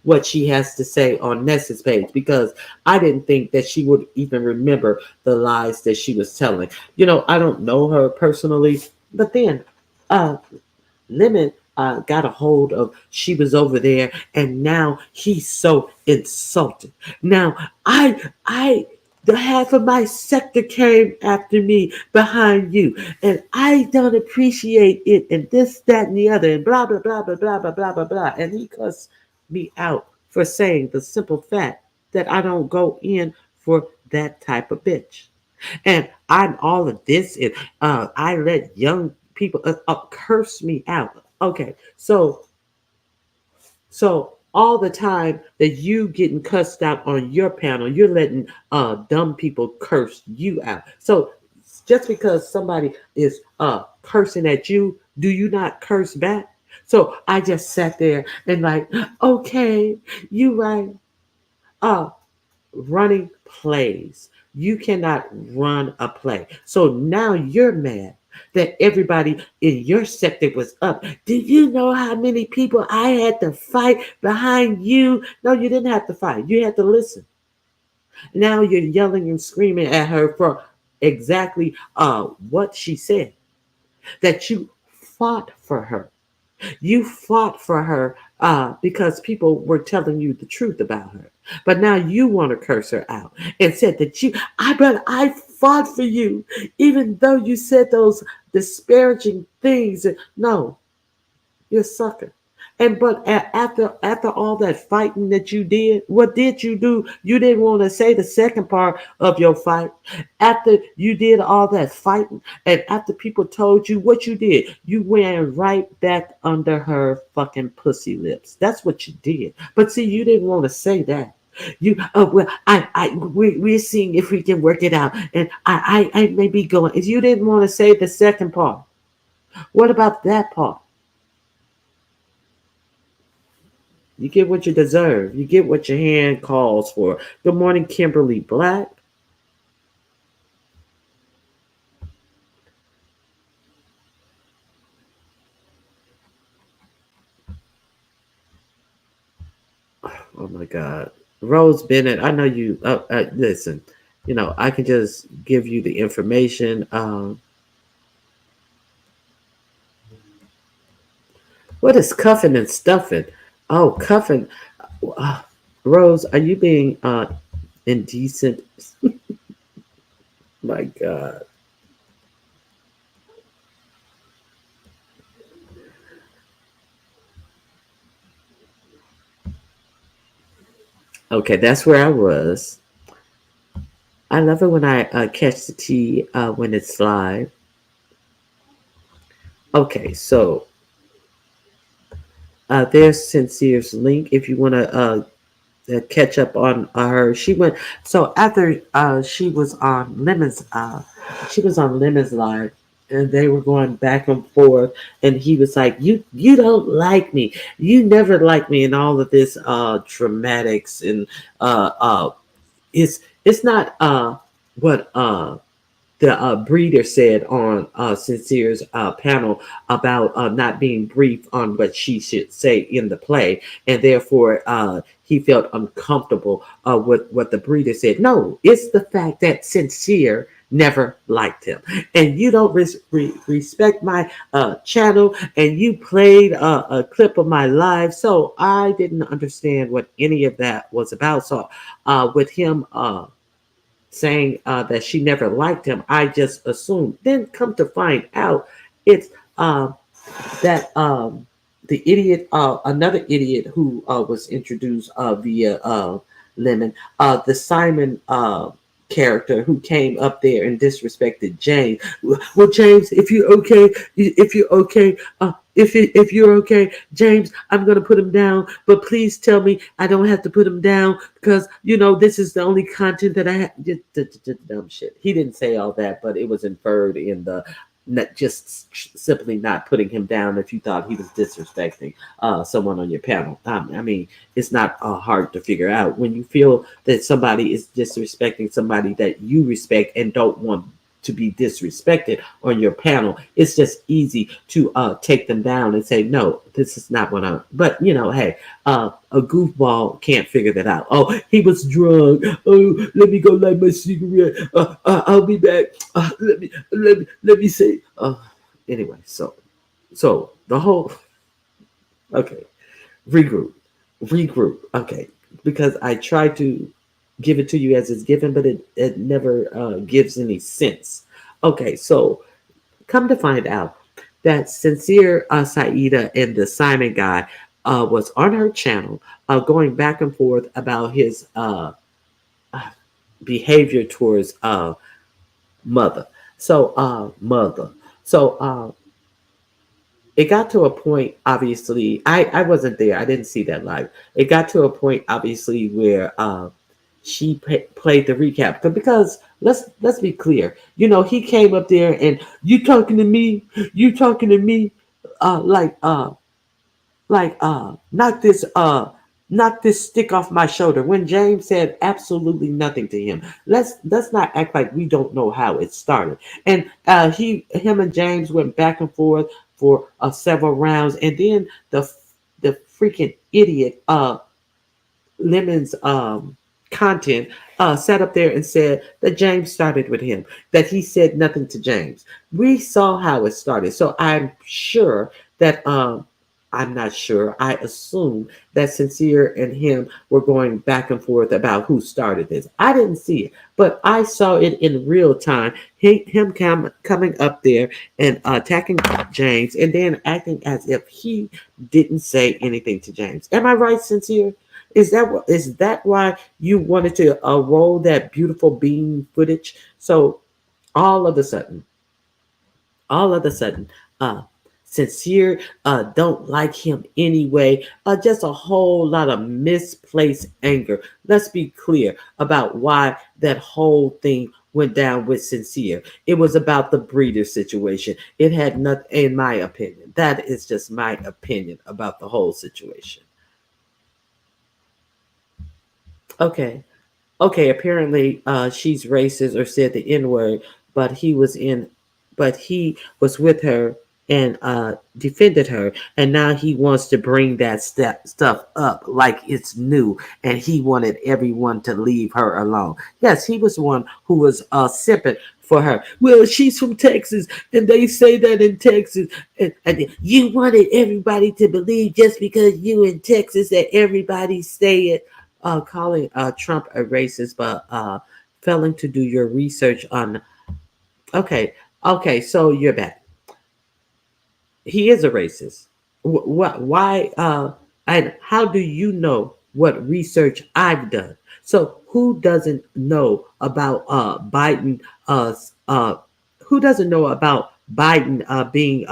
what she has to say on Nessus page because I didn't think that she would even remember the lies that she was telling. I don't know her personally, but then uh Lemon got a hold of she was over there and now he's so insulted. Now I the half of my sector came after me behind you and I don't appreciate it and this, that, and the other and blah blah blah blah blah blah blah blah blah. And he cussed me out for saying the simple fact that I don't go in for that type of bitch. And I'm all of this, and I let young people curse me out. Okay, so all the time that you getting cussed out on your panel, you're letting dumb people curse you out. So just because somebody is cursing at you, do you not curse back? So I just sat there and like, okay, you right. Uh, Running plays. You cannot run a play. So now you're mad that everybody in your sector was up. Did you know how many people I had to fight behind you? No, you didn't have to fight. You had to listen. Now you're yelling and screaming at her for exactly what she said. That you fought for her. You fought for her because people were telling you the truth about her. But now you want to curse her out and said that I fought for you, even though you said those disparaging things. No, you're a sucker. And but after all that fighting that you did, what did you do? You didn't want to say the second part of your fight. After you did all that fighting, and after people told you what you did, you went right back under her fucking pussy lips. That's what you did. But see, you didn't want to say that. You well, we're seeing if we can work it out, and I may be going. If you didn't want to say the second part, what about that part? You get what you deserve. You get what your hand calls for. Good morning, Kimberly Black. Oh my God. Rose Bennett, I know you. Listen, I can just give you the information. What is cuffing and stuffing? Oh, cuffing. Uh, Rose, are you being indecent? My God. Okay, that's where I was. I love it when I catch the tea when it's live. Okay, so there's Sincere's link if you want to catch up on her. She went so after she was on Lemon's live, and they were going back and forth, and he was like, "You don't like me. You never like me," and all of this dramatics and uh uh it's not what the breeder said on Sincere's panel about not being brief on what she should say in the play, and therefore he felt uncomfortable with what the breeder said. No, it's the fact that Sincere never liked him. And you don't respect my channel, and you played a clip of my live. So I didn't understand what any of that was about. So with him saying that she never liked him, I just assumed. Then come to find out, it's uh, that the idiot, another idiot who was introduced via Lemon, the Simon character who came up there and disrespected James. Well, James, if you're okay, if you're okay, James, I'm gonna put him down. But please tell me I don't have to put him down because this is the only content that I have. Just dumb shit. He didn't say all that, but it was inferred in the not just simply not putting him down if you thought he was disrespecting someone on your panel. I mean, it's not hard to figure out when you feel that somebody is disrespecting somebody that you respect and don't want to be disrespected on your panel. It's just easy to take them down and say, no, this is not what I'm. But hey, a goofball can't figure that out. Oh, he was drunk. Oh, let me go light my cigarette. I'll be back. Let me say. Anyway, so the whole. Okay, regroup, regroup. Okay, because I try to give it to you as it's given, but it never gives any sense. Okay, so come to find out that Sincere Saida and the Simon guy was on her channel going back and forth about his behavior towards mother. Mother. So it got to a point, obviously, I wasn't there. I didn't see that live. It got to a point, obviously, where she played the recap. Because let's be clear. He came up there and you talking to me, like knock this stick off my shoulder, when James said absolutely nothing to him. Let's not act like we don't know how it started. And him and James went back and forth for several rounds, and then the freaking idiot Lemon's content sat up there and said that James started with him, that he said nothing to James. We saw how it started. So I'm sure that I'm not sure. I assume that Sincere and him were going back and forth about who started this. I didn't see it, but I saw it in real time. Him coming up there and attacking James, and then acting as if he didn't say anything to James. Am I right, Sincere? Is that why you wanted to roll that beautiful bean footage? So all of a sudden, all of a sudden, uh, Sincere don't like him anyway. Just a whole lot of misplaced anger. Let's be clear about why that whole thing went down with Sincere. It was about the breeder situation. It had nothing, in my opinion. That is just my opinion about the whole situation. Okay. Okay, apparently she's racist or said the N word, but he was in, but he was with her and defended her, and now he wants to bring that stuff up like it's new, and he wanted everyone to leave her alone. Yes, he was one who was sipping for her. Well, she's from Texas, and they say that in Texas, and you wanted everybody to believe just because you in Texas that everybody say it, calling Trump a racist, but failing to do your research on. Okay, okay, so you're back. He is a racist. What? Why? And how do you know what research I've done? So who doesn't know about Biden? Who doesn't know about Biden being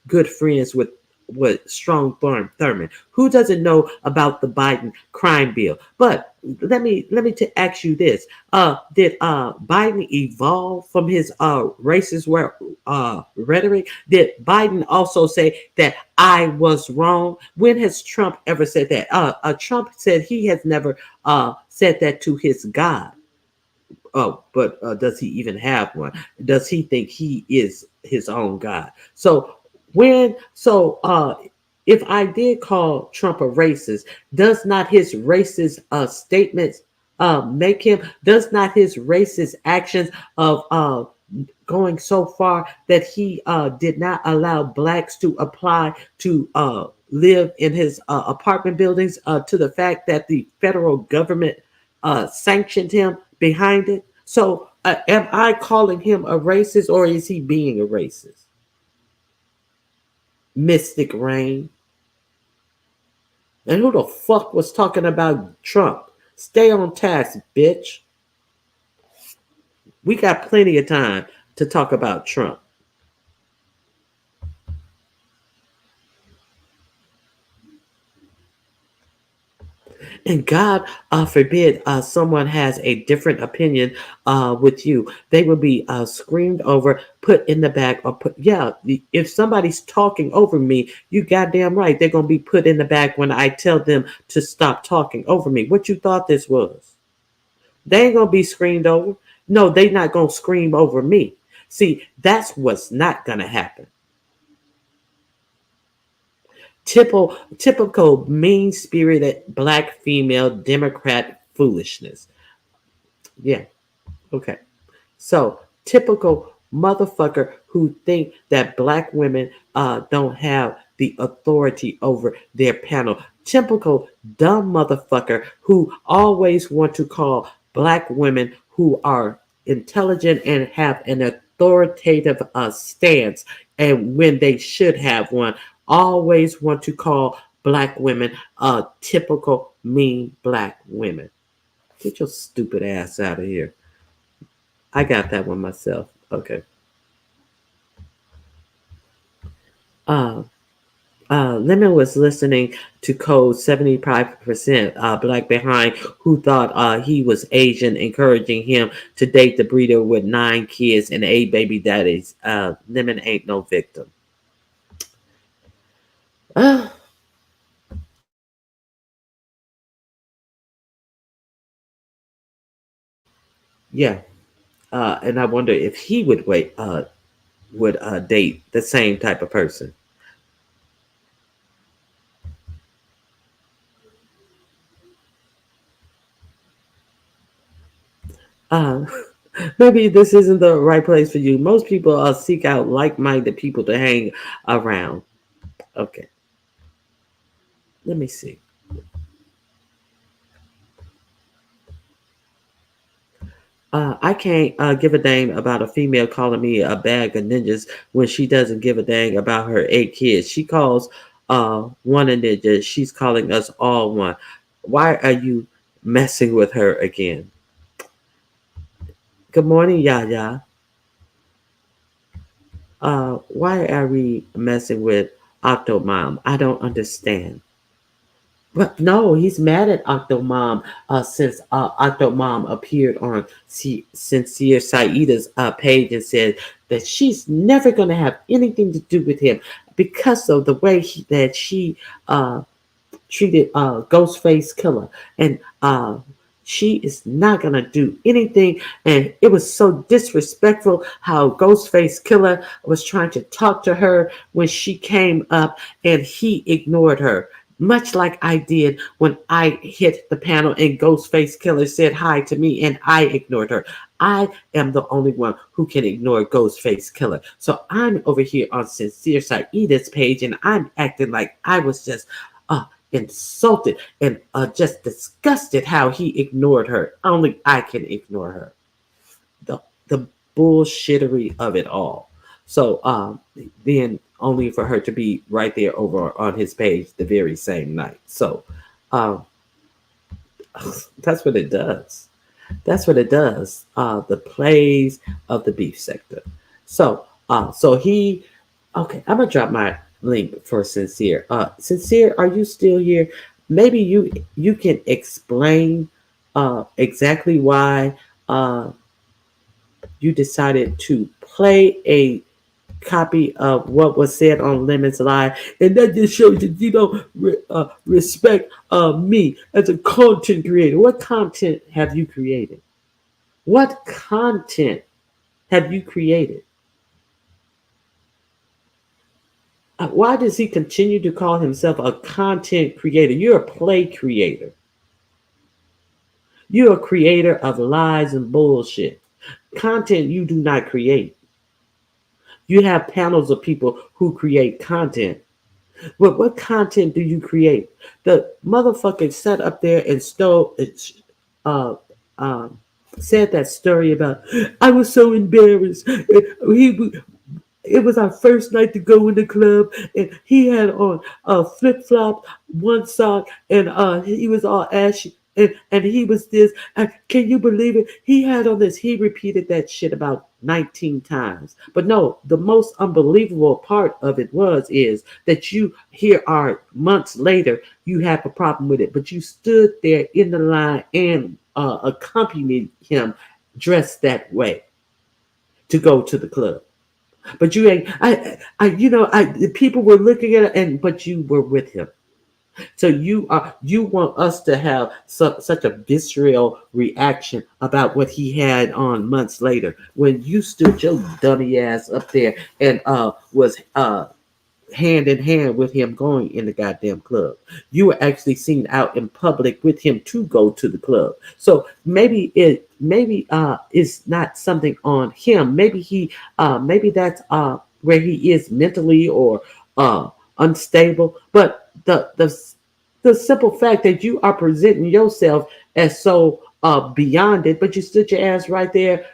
good friends with Strong Thurman? Who doesn't know about the Biden crime bill? But let me ask you this: did Biden evolve from his racist rhetoric? Did Biden also say that I was wrong? When has Trump ever said that? Trump said he has never said that to his God. Oh, but does he even have one? Does he think he is his own God? If I did call Trump a racist, does not his racist statements make him? Does not his racist actions of going so far that he did not allow blacks to apply to live in his apartment buildings, to the fact that the federal government sanctioned him behind it? So, am I calling him a racist, or is he being a racist? Mystic Rain. And who the fuck was talking about Trump? Stay on task, bitch. We got plenty of time to talk about Trump. And God forbid someone has a different opinion with you. They will be screamed over, put in the back, or put, yeah, if somebody's talking over me, you goddamn right, they're going to be put in the back when I tell them to stop talking over me. What you thought this was? They ain't going to be screamed over. No, they not going to scream over me. See, that's what's not going to happen. Typical mean spirited black female Democrat foolishness. Yeah, okay. So typical motherfucker who think that black women don't have the authority over their panel. Typical dumb motherfucker who always want to call black women who are intelligent and have an authoritative stance, and when they should have one, always want to call black women typical mean black women. Get your stupid ass out of here. I got that one myself. Okay. Uh, Lemon was listening to Code 75% Black Behind, who thought he was Asian, encouraging him to date the breeder with 9 kids and 8 baby daddies. Lemon ain't no victim. Uh, yeah. And I wonder if he would date the same type of person. Uh, Maybe this isn't the right place for you. Most people seek out like-minded people to hang around. Okay, let me see. I can't give a dang about a female calling me a bag of ninjas when she doesn't give a dang about her 8 kids. She calls one a ninja. She's calling us all one. Why are you messing with her again? Good morning, Yaya. Why are we messing with Octomom? I don't understand. But no, he's mad at Octomom since Octomom appeared on Sincere Saida's page and said that she's never going to have anything to do with him because of the way that she treated Ghostface Killer, and she is not gonna do anything. And it was so disrespectful how Ghostface Killer was trying to talk to her when she came up, and he ignored her. Much like I did when I hit the panel and Ghostface Killer said hi to me and I ignored her. I am the only one who can ignore Ghostface Killer. So I'm over here on Sincere Saida's page and I'm acting like I was just insulted and just disgusted how he ignored her. Only I can ignore her. The bullshittery of it all. So then only for her to be right there over on his page the very same night. So um, that's what it does. That's what it does. The plays of the beef sector. So he, okay, I'm gonna drop my link for Sincere. Sincere, are you still here? Maybe you can explain exactly why you decided to play a copy of what was said on Lemon's Live, and that just shows that you don't respect me as a content creator. What content have you created? What content have you created? Why does he continue to call himself a content creator? You're a play creator. You're a creator of lies and bullshit. Content you do not create. You have panels of people who create content. But what content do you create? The motherfucker sat up there and uh, um, said that story about I was so embarrassed. He it was our first night to go in the club, and he had on a flip flop, one sock, and he was all ashy. And he was this. And can you believe it? He had on this. He repeated that shit about 19 times. But no, the most unbelievable part of it is that you here are months later, you have a problem with it, but you stood there in the line and accompanied him dressed that way to go to the club. But you ain't. The people were looking at it, and but you were with him. So you want us to have such a visceral reaction about what he had on months later when you stood your dummy ass up there and was hand in hand with him going in the goddamn club. You were actually seen out in public with him to go to the club. So maybe it's not something on him. Maybe that's where he is mentally or unstable. But the simple fact that you are presenting yourself as so beyond it, but you stood your ass right there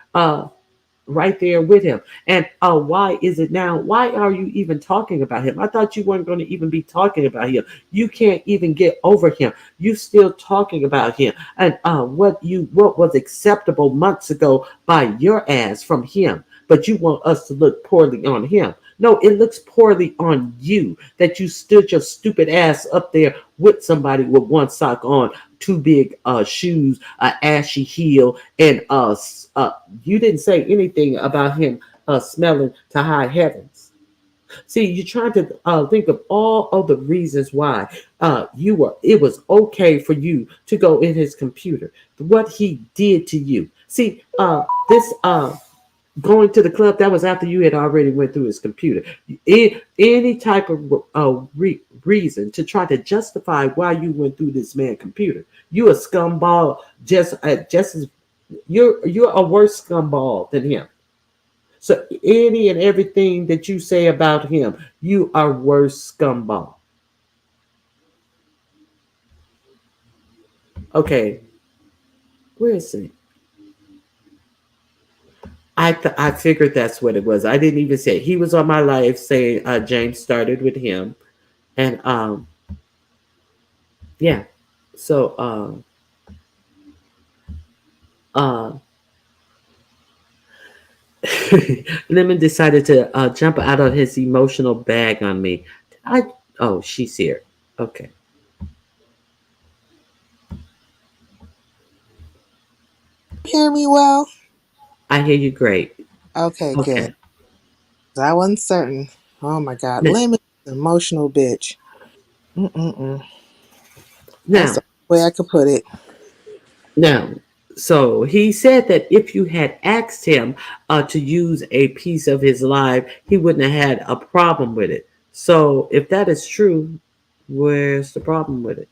with him. And why is it now? Why are you even talking about him? I thought you weren't going to even be talking about him. You can't even get over him. You still talking about him. And what was acceptable months ago by your ass from him, but you want us to look poorly on him. No, it looks poorly on you that you stood your stupid ass up there with somebody with one sock on, two big shoes, an ashy heel, and you didn't say anything about him smelling to high heavens. See, you're trying to think of all of the reasons why it was okay for you to go in his computer. What he did to you. See, this going to the club, that was after you had already went through his computer. Any type of reason to try to justify why you went through this man's computer. You a scumball, just as you're a worse scumball than him. So any and everything that you say about him, you are worse scumball. Okay, where is it? I figured that's what it was. I didn't even say it. He was on my live saying James started with him, and yeah. So uh, Lemon decided to jump out of his emotional bag on me. I Oh, she's here. Okay, Hear me well? I hear you great. Okay, good. Okay, I wasn't certain. Oh my God, now, Lemon is an emotional bitch. Mm-mm-mm. That's now, the only way I could put it. now. So he said that if you had asked him to use a piece of his life, he wouldn't have had a problem with it. So if that is true, where's the problem with it?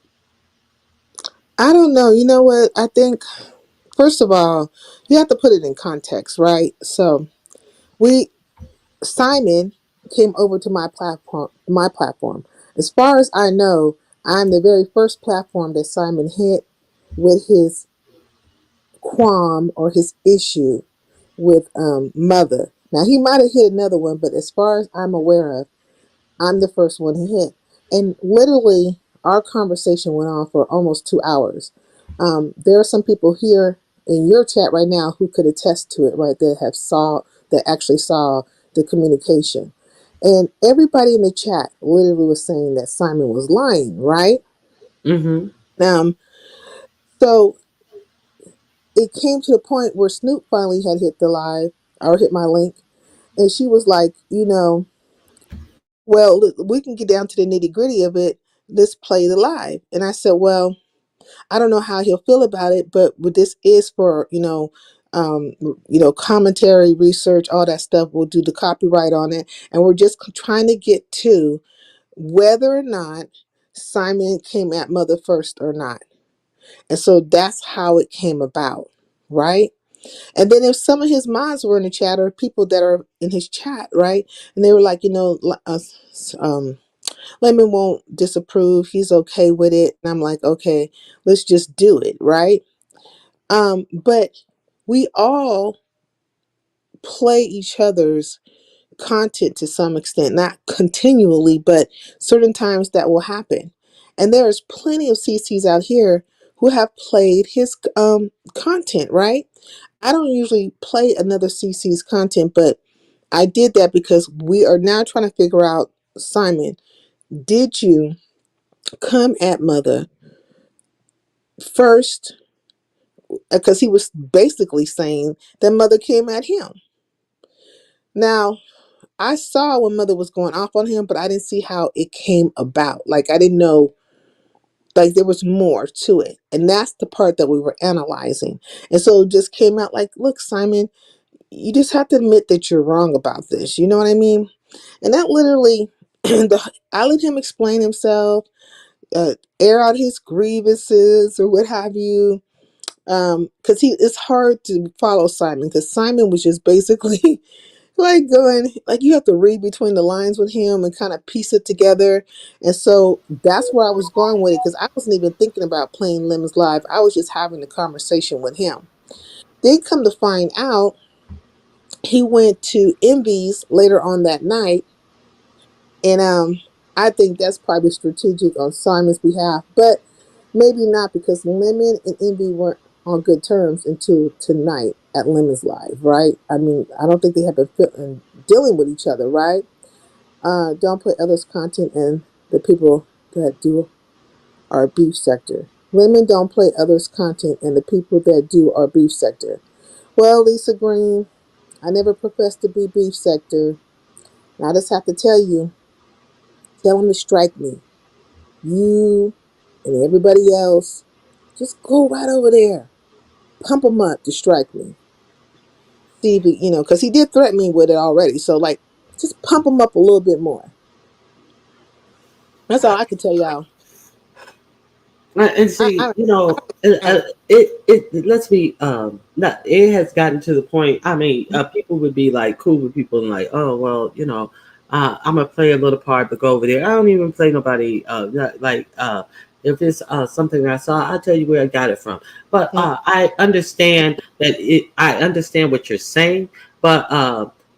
I don't know. You know what? I think first of all, you have to put it in context, right? So we Simon came over to my platform. My platform. As far as I know, I'm the very first platform that Simon hit with his qualm or his issue with mother. Now he might have hit another one, but as far as I'm aware of, I'm the first one he hit. And literally, our conversation went on for almost 2 hours. There are some people here in your chat right now who could attest to it, right? That actually saw the communication. And everybody in the chat literally was saying that Simon was lying, right? Mm-hmm. Um, so it came to a point where Snoop finally had hit the live or hit my link, and she was like, well, look, we can get down to the nitty gritty of it. Let's play the live. And I said, well, I don't know how he'll feel about it, but what this is for, commentary, research, all that stuff. We'll do the copyright on it, and we're just trying to get to whether or not Simon came at Mother first or not. And so that's how it came about, right? And then if some of his mods were in the chat, or people that are in his chat, right? And they were like, um, Lemon won't disapprove. He's okay with it. And I'm like, okay, let's just do it, right? But we all play each other's content to some extent, not continually, but certain times that will happen. And there's plenty of CCs out here who have played his content, right? I don't usually play another CC's content, but I did that because we are now trying to figure out, Simon, did you come at Mother first? Because he was basically saying that Mother came at him. Now, I saw when Mother was going off on him, but I didn't see how it came about. Like, I didn't know, like, there was more to it. And that's the part that we were analyzing. And so it just came out like, look, Simon, you just have to admit that you're wrong about this. You know what I mean? And that literally, I let him explain himself, air out his grievances or what have you. Because it's hard to follow Simon, because Simon was just basically like going, like, you have to read between the lines with him and kind of piece it together. And so that's where I was going with it, because I wasn't even thinking about playing Lemons Live. I was just having a conversation with him. Then come to find out, he went to Envy's later on that night, and I think that's probably strategic on Simon's behalf, but maybe not, because Lemon and Envy weren't on good terms until tonight at Lemon's Live, right? I mean, I don't think they have been dealing with each other, right? Don't put others' content in the people that do our beef sector. Women don't play others' content in the people that do our beef sector. Well, Lisa Green, I never professed to be beef sector. And I just have to tell you, tell them to strike me. You and everybody else, just go right over there. Pump them up to strike me. See if because he did threaten me with it already. So, like, just pump them up a little bit more. That's all I can tell y'all. And I, see, I, I it lets me not it has gotten to the point. I mean, people would be like cool with people and like, oh well, I'm gonna play a little part, but go over there. I don't even play nobody. If it's something I saw, I'll tell you where I got it from. But mm, I understand that it. I understand what you're saying, but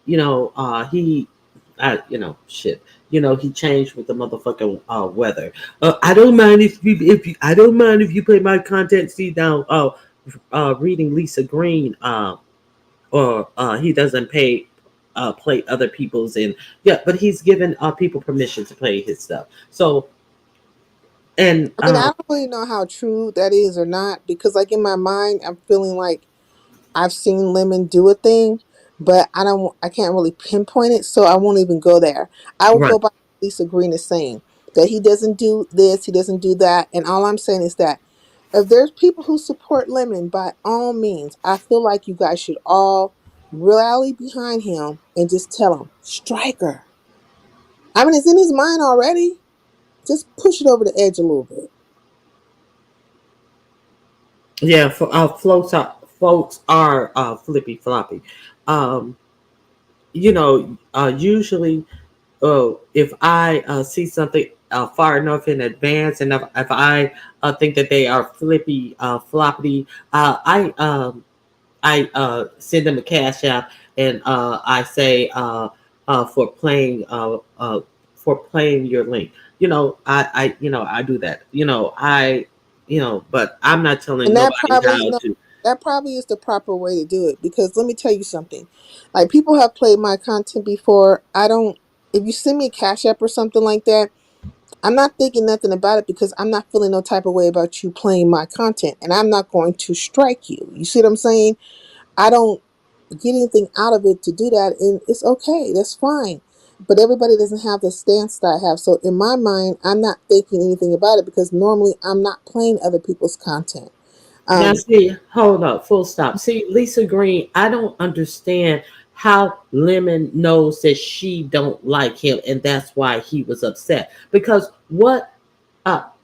he, shit. He changed with the motherfucking weather. I don't mind I don't mind if you play my content. See down. Reading Lisa Green. Or he doesn't play other people's, and yeah, but he's given people permission to play his stuff. So and I mean, I don't really know how true that is or not, because, like, in my mind, I'm feeling like I've seen Lemon do a thing, but I can't really pinpoint it, so I won't even go there. I will right. go by what Lisa Green is saying, that he doesn't do this, he doesn't do that, and all I'm saying is that if there's people who support Lemon, by all means, I feel like you guys should all rally behind him and just tell him, strike her. I mean, it's in his mind already. Just push it over the edge a little bit. Yeah, for folks are flippy floppy. Um, usually, if I see something far enough in advance, and if I think that they are flippy floppy, I send them a cash app, and I say for playing your link. I do that. But I'm not telling And that nobody probably how no, to. that probably is the proper way to do it, because let me tell you something. Like, people have played my content before. I don't If you send me a cash app or something like that, I'm not thinking nothing about it, because I'm not feeling no type of way about you playing my content, and I'm not going to strike you. You see what I'm saying? I don't get anything out of it to do that, and it's okay. That's fine. But everybody doesn't have the stance that I have. So in my mind, I'm not thinking anything about it, because normally I'm not playing other people's content. Now, Um, see, hold up, full stop. See, Lisa Green, I don't understand how Lemon knows that she don't like him, and that's why he was upset. Because what?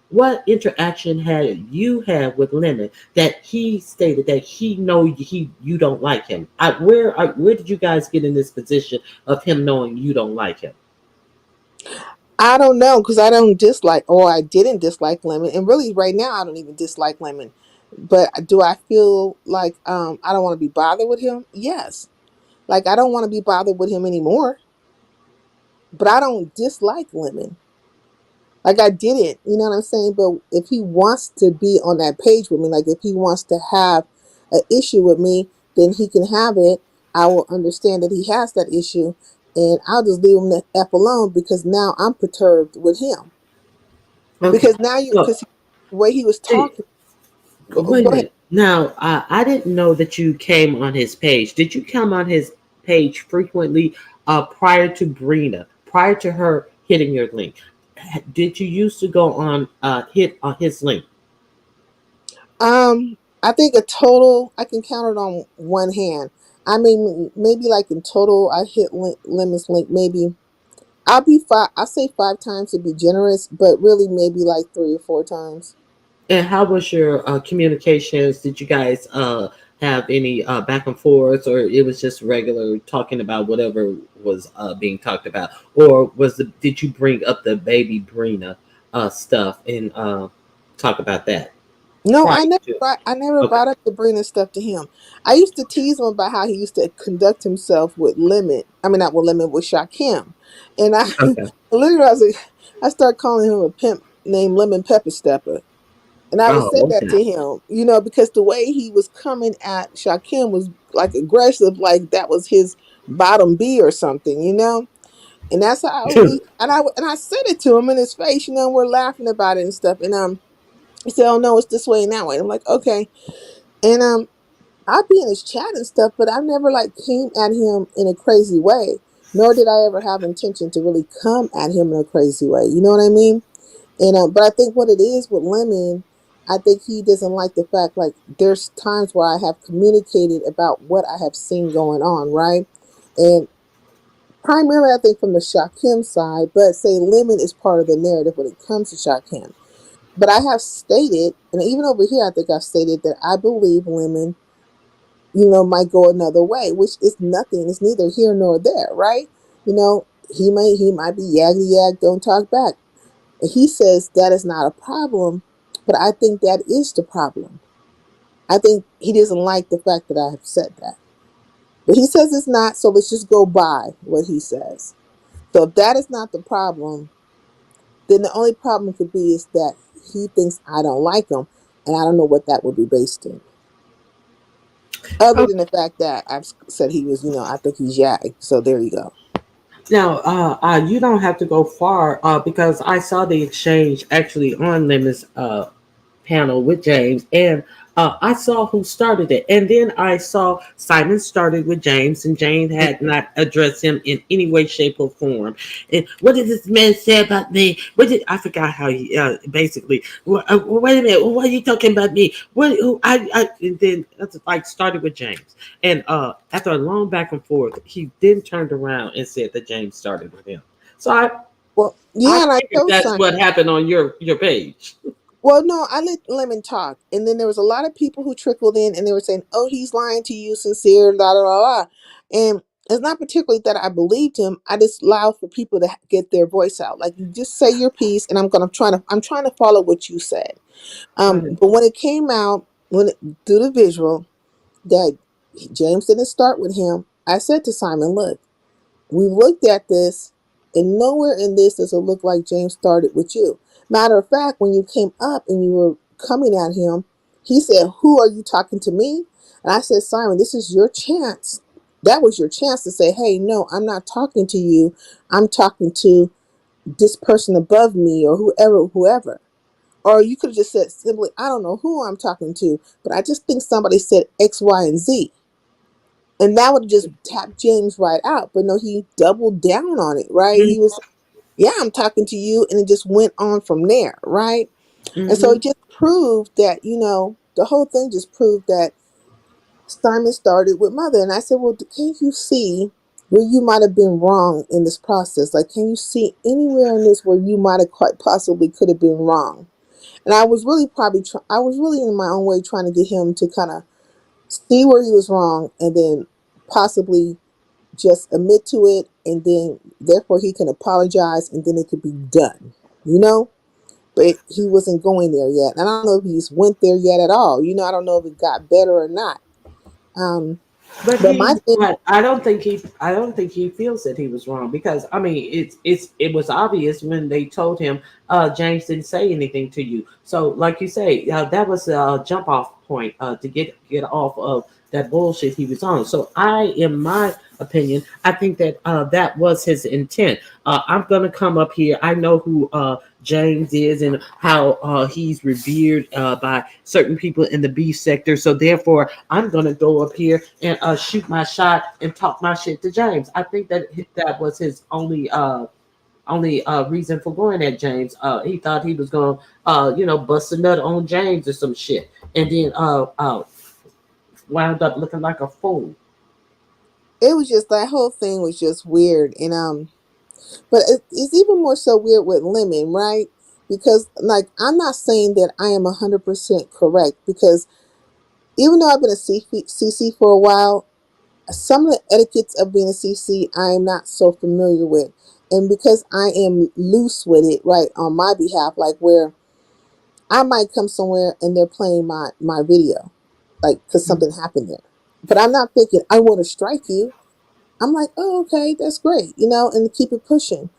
What interaction had you had with Lemon that he stated that he know he you don't like him? Where did you guys get in this position of him knowing you don't like him? I don't know because I don't dislike, or I didn't dislike Lemon, and really right now I don't even dislike Lemon. But do I feel like I don't want to be bothered with him? Yes. Like I don't want to be bothered with him anymore. But I don't dislike Lemon. Like I didn't, you know what I'm saying? But if he wants to be on that page with me, like if he wants to have an issue with me, then he can have it. I will understand that he has that issue, and I'll just leave him the f alone because now I'm perturbed with him. Okay, Because now you, so because the way he was see, talking. wait a Go ahead. minute. Now, I didn't know that you came on his page. Did you come on his page frequently prior to Brina, prior to her hitting your link? Did you used to go on hit on his link? I think a total I can count it on one hand. I mean, maybe like in total, I hit Lemon's link maybe. I'll be five. I'll say 5 times to be generous, but really maybe like 3 or 4 times. And how was your communications? Did you guys have any back and forth, or it was just regular talking about whatever was being talked about, or did you bring up the baby Brina stuff and talk about that No, prior I never. to? I never Okay. brought up the Brina stuff to him. I used to tease him about how he used to conduct himself with Lemon. I mean, not with Lemon, with Shakim. And I Okay. literally, I was like, I started calling him a pimp named Lemon Pepper Stepper. And I would say Oh, that okay. to him, because the way he was coming at Shakim was like aggressive, like that was his bottom B or something. And that's how I would be. And I said it to him in his face, and we're laughing about it and stuff. And he said, "Oh no, it's this way and that way." And I'm like, "Okay." And I'd be in his chat and stuff, but I never like came at him in a crazy way. Nor did I ever have intention to really come at him in a crazy way. You know what I mean? And but I think what it is with Lemon, I think he doesn't like the fact like there's times where I have communicated about what I have seen going on, right? And primarily I think from the Shakim side, but say Lemon is part of the narrative when it comes to Shakim. But I have stated, and even over here I think I've stated that I believe Lemon, might go another way, which is nothing. It's neither here nor there, right? He might be yaggy yag, don't talk back. He says that is not a problem, but I think that is the problem. I think he doesn't like the fact that I have said that. But he says it's not, so let's just go by what he says. So if that is not the problem, then the only problem could be is that he thinks I don't like him, and I don't know what that would be based in. Other than the fact that I've said he was, I think he's yag. So there you go. Now, you don't have to go far because I saw the exchange actually on Lemon's panel with James, and I saw who started it, and then I saw Simon started with James, and James had not addressed him in any way, shape, or form. And what did this man say about me? What did I forgot how he basically? Wait a minute, what are you talking about me? What? And then like started with James, and after a long back and forth, he then turned around and said that James started with him. So Well, I yeah, and I figured told that's Simon. what happened on your page. Well, no, I let Lemon talk, and then there was a lot of people who trickled in, and they were saying, "Oh, he's lying to you, sincere, la la la la," and it's not particularly that I believed him. I just allowed for people to get their voice out. Like you just say your piece, and I'm trying to follow what you said. Right. But when it came out, through the visual that James didn't start with him, I said to Simon, "Look, we looked at this, and nowhere in this does it look like James started with you. Matter of fact, when you came up and you were coming at him, he said, 'Who are you talking to me?' And I said, 'Simon, this is your chance. That was your chance to say, 'Hey, no, I'm not talking to you. I'm talking to this person above me or whoever.'" Or you could have just said simply, "I don't know who I'm talking to, but I just think somebody said X, Y, and Z." And that would have just tapped James right out. But no, he doubled down on it, right? He was, "Yeah, I'm talking to you." And it just went on from there, right? And so Mm-hmm. it just proved that, the whole thing just proved that Simon started with Mother. And I said, "Well, can't you see where you might have been wrong in this process? Like, can you see anywhere in this where you might have quite possibly could have been wrong?" And I was really I was really in my own way trying to get him to kind of see where he was wrong, and then possibly just admit to it, and then therefore he can apologize, and then it could be done, you know. But he wasn't going there yet, and I don't know if he's went there yet at all. You know, I don't know if it got better or not. Um, But but my thing, but I don't think he feels that he was wrong because I mean it was obvious when they told him James didn't say anything to you. So like you say, that was a jump off point to get off of that bullshit he was on. So in my opinion, I think that that was his intent. I'm gonna come up here. I know who James is and how he's revered by certain people in the B sector. So therefore, I'm gonna go up here and shoot my shot and talk my shit to James. I think that that was his only reason for going at James. He thought he was gonna bust a nut on James or some shit, and then wound up looking like a fool. it was just that whole thing was just weird, and but it's even more so weird with Lemon, right? Because like I'm not saying that I am 100% correct, because even though I've been a CC for a while, some of the etiquettes of being a CC I am not so familiar with. And because I am loose with it, right, on my behalf, like where I might come somewhere and they're playing my video, like because something happened there. But I'm not thinking I want to strike you. I'm like, oh, okay, that's great, you know, and keep it pushing.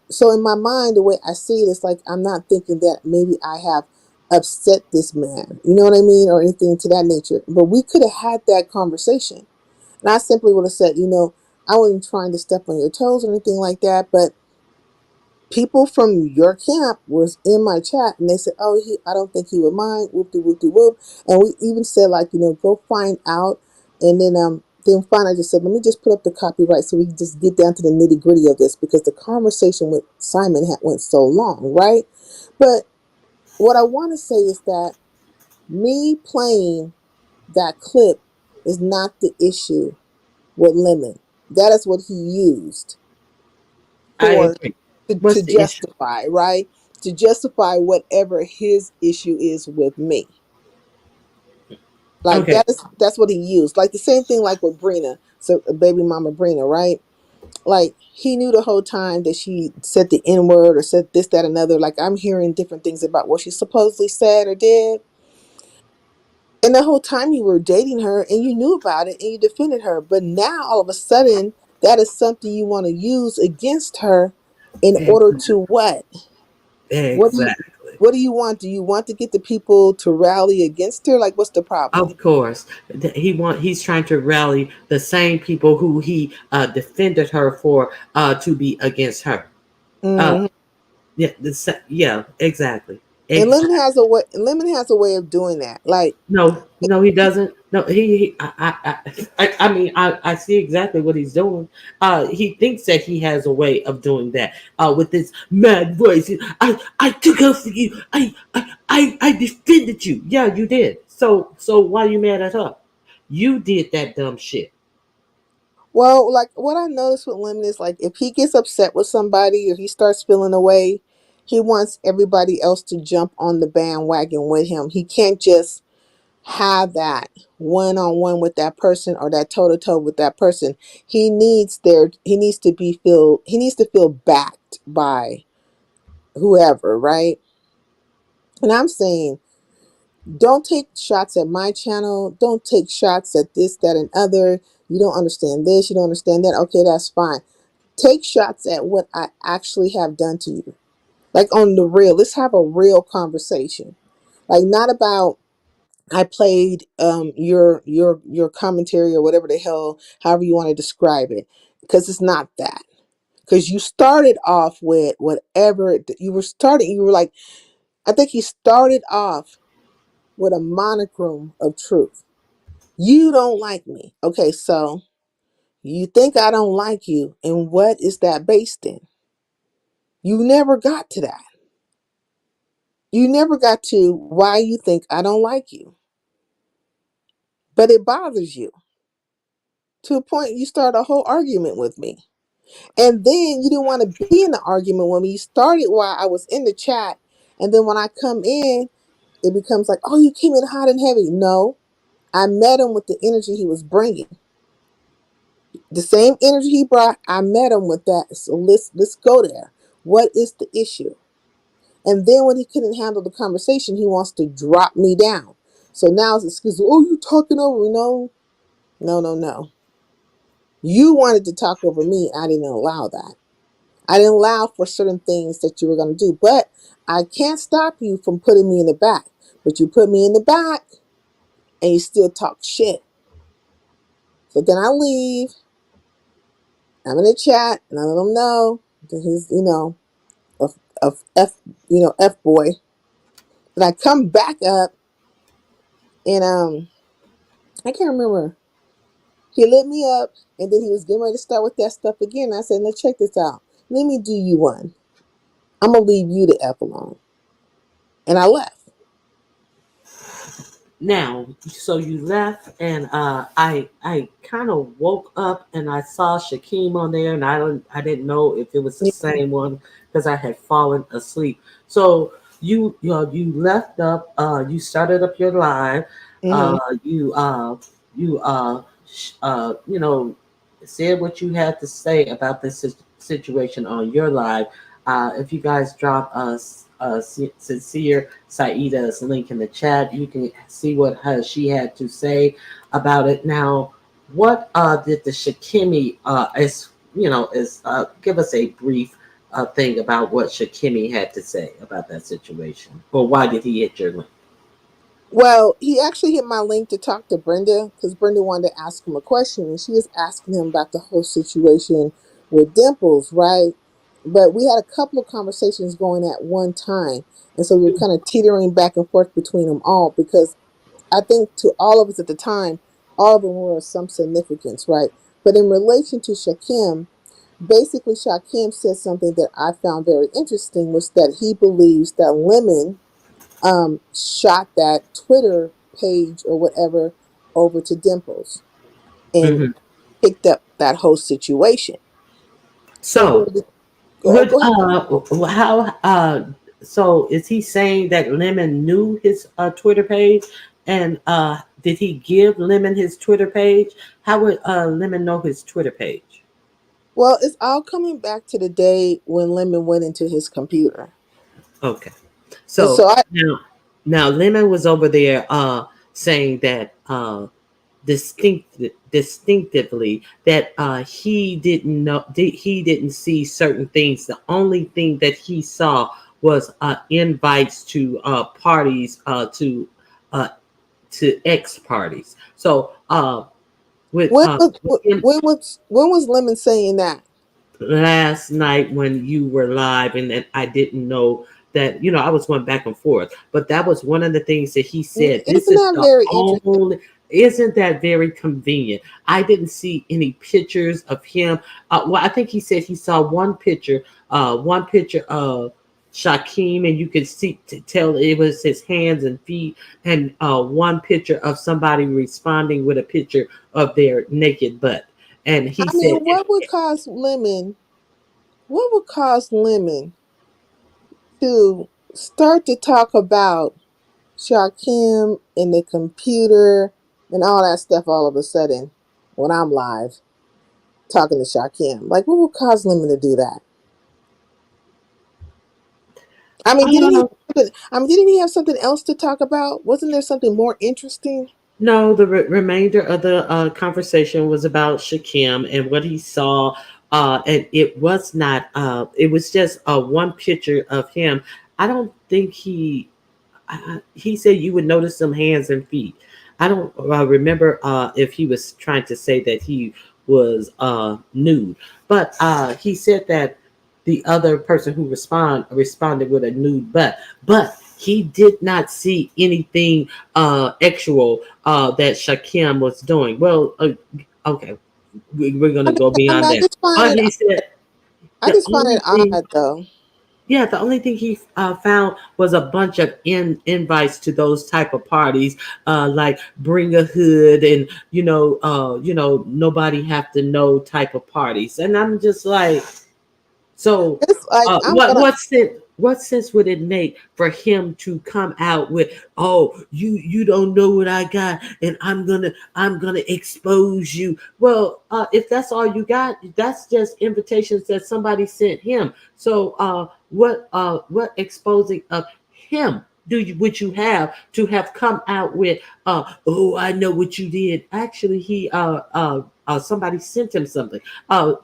So in my mind, the way I see it is like I'm not thinking that maybe I have upset this man, you know what I mean, or anything to that nature. But we could have had that conversation. And I simply would have said, you know, I wasn't trying to step on your toes or anything like that, but people from your camp was in my chat and they said, oh, I don't think he would mind, whoop de whoop de whoop. And we even said, like, you know, go find out. And then finally I just said, let me just put up the copyright so we can just get down to the nitty gritty of this, because the conversation with Simon had went so long, right? But what I want to say is that me playing that clip is not the issue with Lemon. That is what he used I for agree. to What's the issue? justify, right? To justify whatever his issue is with me. Like Okay, that's what he used. Like the same thing like with Brina, so baby mama Brina, right? Like he knew the whole time that she said the N word or said this, that, another. Like I'm hearing different things about what she supposedly said or did. And the whole time you were dating her and you knew about it and you defended her. But now all of a sudden that is something you want to use against her in order exactly. to what? What do you Exactly. what do you want? Do you want to get the people to rally against her? Like what's the problem? Of course, he's trying to rally the same people who he defended her for to be against her. Uh, Hmm. yeah, yeah, exactly. And Exactly. Lemon has a way of doing that. Like No, no, he doesn't. No, I mean, I see exactly what he's doing. He thinks that he has a way of doing that. With this mad voice, I took up for you. I defended you. Yeah, you did. So why are you mad at her? You did that dumb shit. well, like what I noticed with Lemon is like if he gets upset with somebody or he starts feeling away, he wants everybody else to jump on the bandwagon with him. He can't just have that one on one with that person or that toe to toe with that person. He needs to feel backed by whoever, right? And I'm saying, don't take shots at my channel. Don't take shots at this, that, and other. You don't understand this. You don't understand that. Okay, that's fine. Take shots at what I actually have done to you. Like on the real. Let's have a real conversation. Like not about I played your commentary or whatever the hell, however you want to describe it, because it's not that. Because you started off with whatever you were starting. You were like, I think you started off with a monochrome of truth. You don't like me. Okay, so you think I don't like you, and what is that based in? You never got to that. You never got to why you think I don't like you. But it bothers you to a point you start a whole argument with me. And then you didn't want to be in the argument with me. You started while I was in the chat, And then when I come in, it becomes like, oh, you came in hot and heavy. No, I met him with the energy he was bringing. The same energy he brought, I met him with that. So let's go there. What is the issue? And then when he couldn't handle the conversation, he wants to drop me down. So now it's excuse. Oh, you talking over me? No, no, no, no. You wanted to talk over me. I didn't allow that. I didn't allow for certain things that you were going to do. But I can't stop you from putting me in the back. But you put me in the back and you still talk shit. So then I leave. I'm in the chat and I let him know that he's, of F, F boy. And I come back up and I can't remember. He lit me up and then he was getting ready to start with that stuff again. I said, now check this out. Let me do you one. I'm gonna leave you the F alone. And I left. Now, so you left, and I kind of woke up and I saw Shakim on there, and I didn't know if it was the same one because I had fallen asleep. So you left up, you started up your live, Mm-hmm. you you you know, said what you had to say about this situation on your live. If you guys drop us sincere Saida's link in the chat, you can see what she had to say about it. Now, what did the Shakimi is give us a brief thing about what Shakimi had to say about that situation, or why did he hit your link? Well, he actually hit my link to talk to Brenda because Brenda wanted to ask him a question and she was asking him about the whole situation with Dimples, right? But we had a couple of conversations going at one time. And so we were kind of teetering back and forth between them all because I think to all of us at the time, all of them were of some significance, right? But in relation to Shakim, basically Shakim said something that I found very interesting was that he believes that Lemon shot that Twitter page or whatever over to Dimples and Hmm. picked up that whole situation. So So, go, what? go ahead. How? So, is he saying that Lemon knew his Twitter page, and did he give Lemon his Twitter page? How would Lemon know his Twitter page? Well, it's all coming back to the day when Lemon went into his computer. Okay. And So so I, now Lemon was over there saying that distinctively that he didn't see certain things. The only thing that he saw was invites to parties uh, to X parties. So when was with him when was Lemon saying that? last night when you were live, and then I didn't know that, I was going back and forth, but that was one of the things that he said. This Isn't is that the very interesting? only, isn't that very convenient? I didn't see any pictures of him. Well, I think he said he saw one picture of Shakim, and you could see to tell it was his hands and feet, and one picture of somebody responding with a picture of their naked butt. And he I mean, said, what would cause Lemon to start to talk about Shakim and the computer and all that stuff all of a sudden when I'm live talking to Shakim? Like, what would cause Lemon to do that? I mean, uh, didn't he have something else to talk about? Wasn't there something more interesting? no, the remainder of the conversation was about Shakim and what he saw. And it was not, it was just one picture of him. I don't think he said you would notice some hands and feet. I don't remember if he was trying to say that he was nude, but he said that the other person who responded with a nude butt, but he did not see anything actual that Shakim was doing. Well, okay, we're gonna go I mean, beyond that. But he said I the just find only it thing odd though. the only thing he found was a bunch of invites to those type of parties, like bring a hood and nobody have to know type of parties. And I'm just like, so It's like I'm what gonna what's it? What sense would it make for him to come out with, "Oh, you don't know what I got, and I'm gonna expose you"? Well, if that's all you got, that's just invitations that somebody sent him. So, what exposing of him do you would you have to have come out with? Oh, I know what you did. Actually, somebody sent him something.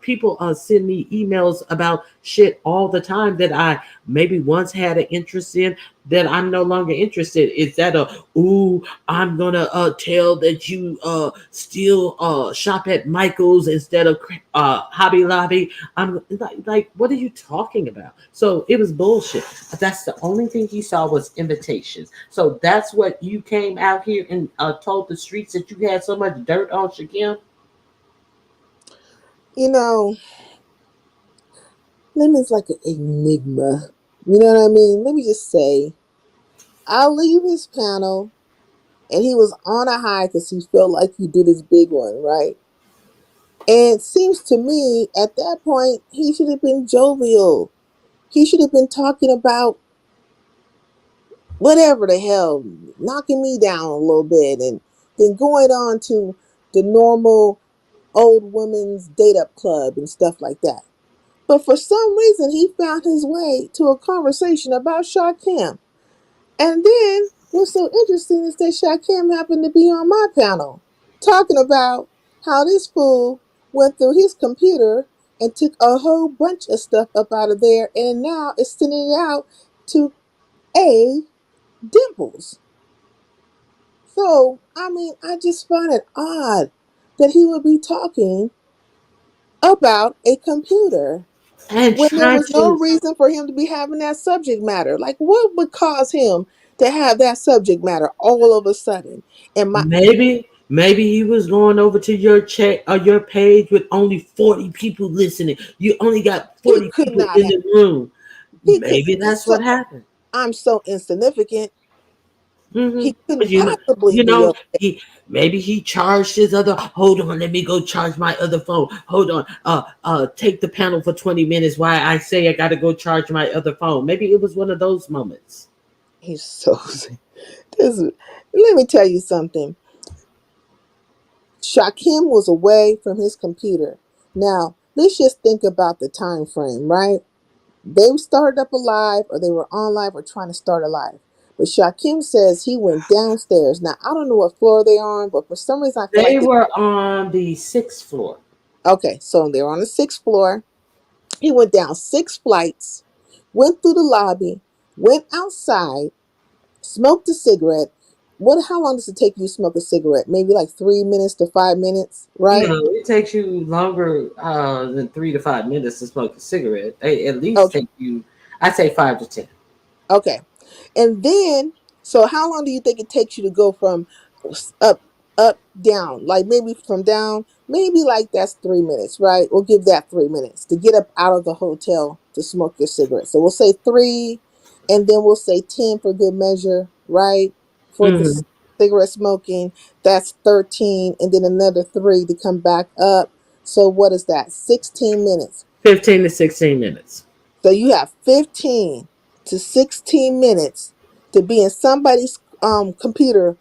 People send me emails about shit all the time that I maybe once had an interest in that I'm no longer interested. Is that a, ooh, I'm gonna tell that you still shop at Michael's instead of Hobby Lobby? I'm like, what are you talking about? So it was bullshit. That's the only thing he saw was invitations. So that's what you came out here and told the streets that you had so much dirt on Shakim. You know, Lemon's like an enigma. You know what I mean? Let me just say, I'll leave his panel, and he was on a high because he felt like he did his big one, right? And it seems to me at that point he should have been jovial. He should have been talking about whatever the hell, knocking me down a little bit, and then going on to the normal old women's date up club and stuff like that. But for some reason, he found his way to a conversation about Shakim. And then what's so interesting is that Shakim happened to be on my panel talking about how this fool went through his computer and took a whole bunch of stuff up out of there and now is sending it out to a Dimples. So, I mean, I just find it odd that he would be talking about a computer And when there trying was no to, reason for him to be having that subject matter. Like, what would cause him to have that subject matter all of a sudden? And my maybe he was going over to your chat or your page with only 40 people listening. You only got he 40 could people not in have. the room. He could. Maybe that's So what happened. I'm so insignificant. Hmm. He couldn't You know, possibly you be know, okay. maybe he charged his other. Hold on, let me go charge my other phone. Hold on, take the panel for 20 minutes. Why I say I gotta go charge my other phone? Maybe it was one of those moments. He's so. This, let me tell you something. Shakim was away from his computer. Now let's just think about the time frame, right? They started up a live, or they were on live, or trying to start a live. But Shakim says he went downstairs. Now I don't know what floor they're on, but for some reason I feel like They they. were on the sixth floor. Okay, so they were on the sixth floor. He went down 6 flights, went through the lobby, went outside, smoked a cigarette. What? How long does it take you to smoke a cigarette? Maybe like 3 minutes to 5 minutes, right? No, it takes you longer than 3 to 5 minutes to smoke a cigarette. They at least Okay, take you, I say 5 to 10. okay. And then, so how long do you think it takes you to go from up, up, down? Like maybe from down, maybe like that's 3 minutes, right? We'll give that 3 minutes to get up out of the hotel to smoke your cigarette. So we'll say three, and then we'll say 10 for good measure, right? For the Mm-hmm. cigarette smoking, that's 13, and then another three to come back up. So what is that? 16 minutes. 15 to 16 minutes. So you have 15 to 16 minutes to be in somebody's computer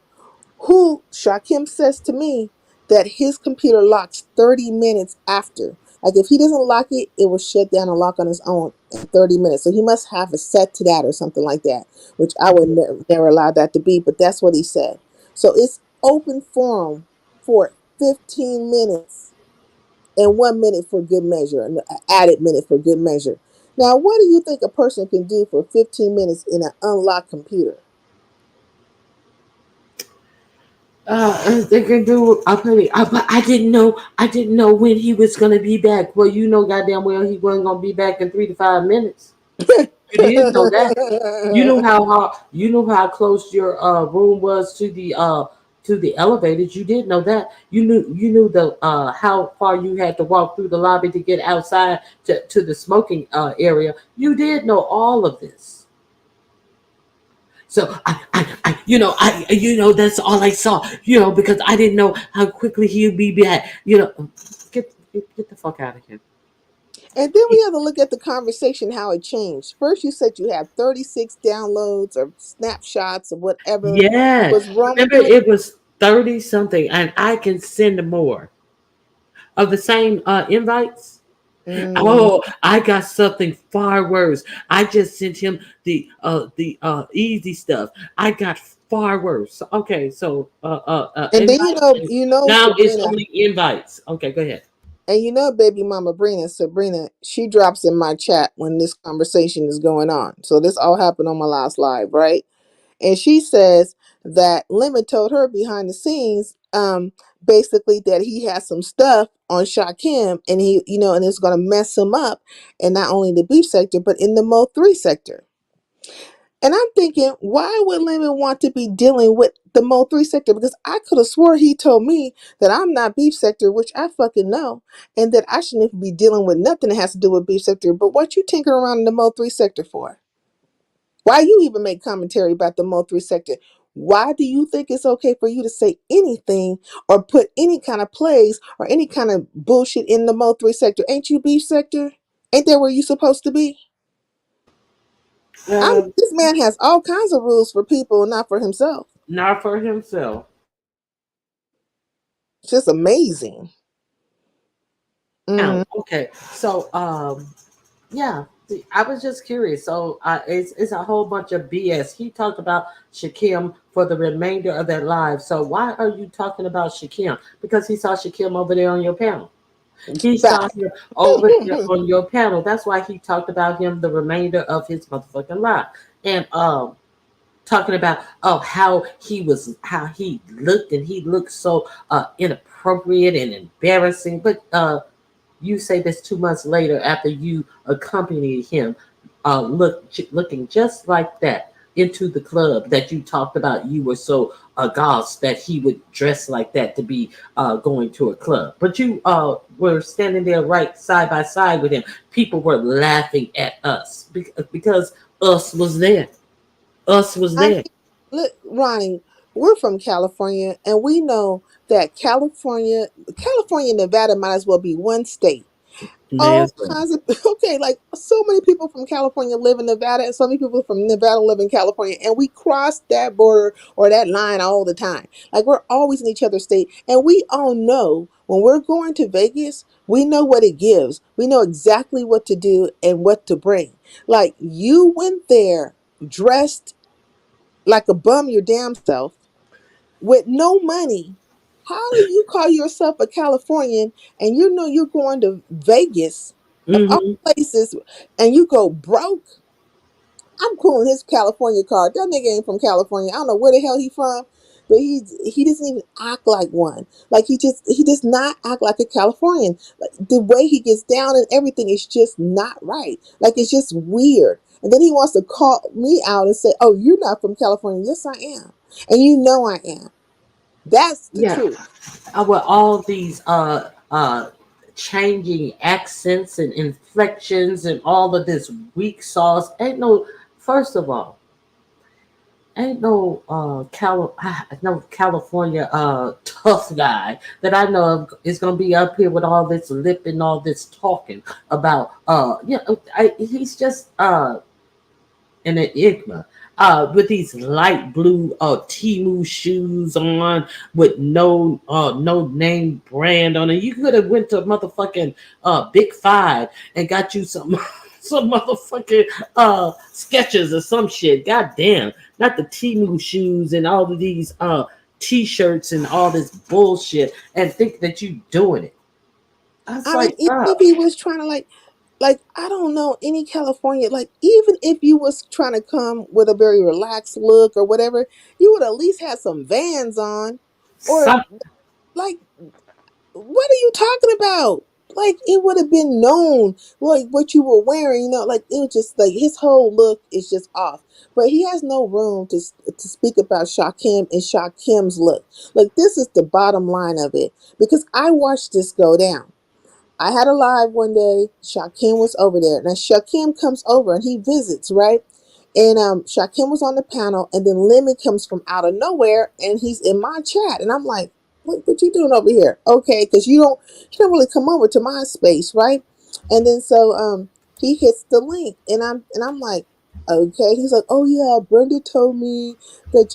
who Shakim says to me that his computer locks 30 minutes after. Like if he doesn't lock it, it will shut down and lock on its own in 30 minutes. So he must have a set to that or something like that, which I would never allow that to be, but that's what he said. So it's open forum for 15 minutes and 1 minute for good measure, an added minute for good measure. Now, what do you think a person can do for 15 minutes in an unlocked computer? They can do. I plenty. But I didn't know. I didn't know when he was gonna be back. Well, you know, goddamn well, he wasn't gonna be back in 3 to 5 minutes. You did know that. You knew how hard. You knew how close your room was to the elevators. You did know that. You knew. You knew the how far you had to walk through the lobby to get outside to the smoking area. You did know all of this. So that's all I saw. Because I didn't know how quickly he'd be back. Get the fuck out of here. And then we have to look at the conversation, how it changed. First, you said you had 36 downloads or snapshots of whatever Yeah. was roaming Remember, through it. it was 30 something, and I can send more of the same invites. Mm. Oh, I got something far worse. I just sent him the easy stuff. I got far worse. Okay, so And then invites. And now it's Sabrina, only invites. Okay, go ahead. and baby mama Sabrina, she drops in my chat when this conversation is going on. So this all happened on my last live, right? And she says that Lemon told her behind the scenes, basically that he has some stuff on Shakim, and and it's going to mess him up, and not only the beef sector, but in the Mo 3 sector. And I'm thinking, why would Lemon want to be dealing with the Mo 3 sector? Because I could have swore he told me that I'm not beef sector, which I fucking know, and that I shouldn't be dealing with nothing that has to do with beef sector. But what you tinkering around in the Mo 3 sector for? Why you even make commentary about the Mo 3 sector? Why do you think it's okay for you to say anything or put any kind of plays or any kind of bullshit in the Mo 3 sector? Ain't you beef sector? Ain't that where you supposed to be? Um, This man has all kinds of rules for people, not for himself. Not for himself. It's just amazing. Now, Mm. okay, so yeah, I was just curious. So it's a whole bunch of BS. He talked about Shakim for the remainder of that live. So why are you talking about Shakim? Because he saw Shakim over there on your panel. He saw Fact. him over there on your panel. That's why he talked about him the remainder of his motherfucking life. And talking about how he looked, and he looked so inappropriate and embarrassing. But you say this 2 months later after you accompanied him, looking just like that into the club that you talked about. You were so aghast that he would dress like that to be going to a club. But you were standing there right side by side with him. People were laughing at us because us was there. Us was I mean, there. look, Ronnie, we're from California, and we know that California, and Nevada might as well be one state. May All as well. kinds of okay, like so many people from California live in Nevada, and so many people from Nevada live in California, and we cross that border or that line all the time. Like we're always in each other's state, and we all know when we're going to Vegas, we know what it gives. We know exactly what to do and what to bring. Like you went there dressed like a bum your damn self with no money. How do you call yourself a Californian and you know you're going to Vegas of all Hmm. places and you go broke? I'm calling his California card. That nigga ain't from California. I don't know where the hell he from, but he doesn't even act like one. Like he does not act like a Californian. Like the way he gets down and everything is just not right. Like it's just weird. And then he wants to call me out and say, "Oh, you're not from California." Yes, I am, and you know I am. That's the Yeah. truth. With all these changing accents and inflections and all of this weak sauce, ain't no. First of all, ain't no no California tough guy that I know of is gonna be up here with all this lip and all this talking about he's just an enigma. With these light blue Timu shoes on, with no name brand on it. You could have went to motherfucking Big Five and got you some some motherfucking sketches or some shit. God damn, not the Timu shoes and all of these t-shirts and all this bullshit, and think that you doing it. I was I mean, like, even if he was trying to like I don't know any California, like even if you was trying to come with a very relaxed look or whatever, you would at least have some Vans on, or some like what are you talking about? Like it would have been known like what you were wearing, like it was just like his whole look is just off. But he has no room to speak about Shakim and Shakim's look. Like this is the bottom line of it because I watched this go down. I had a live one day. Shakim was over there. Now Shakim comes over and he visits, right? And Shakim was on the panel, and then Lemon comes from out of nowhere, and he's in my chat, and I'm like, what you doing over here? Okay, because you don't really come over to my space, right? And then so he hits the link, and I'm like, okay. He's like, oh yeah, Brenda told me that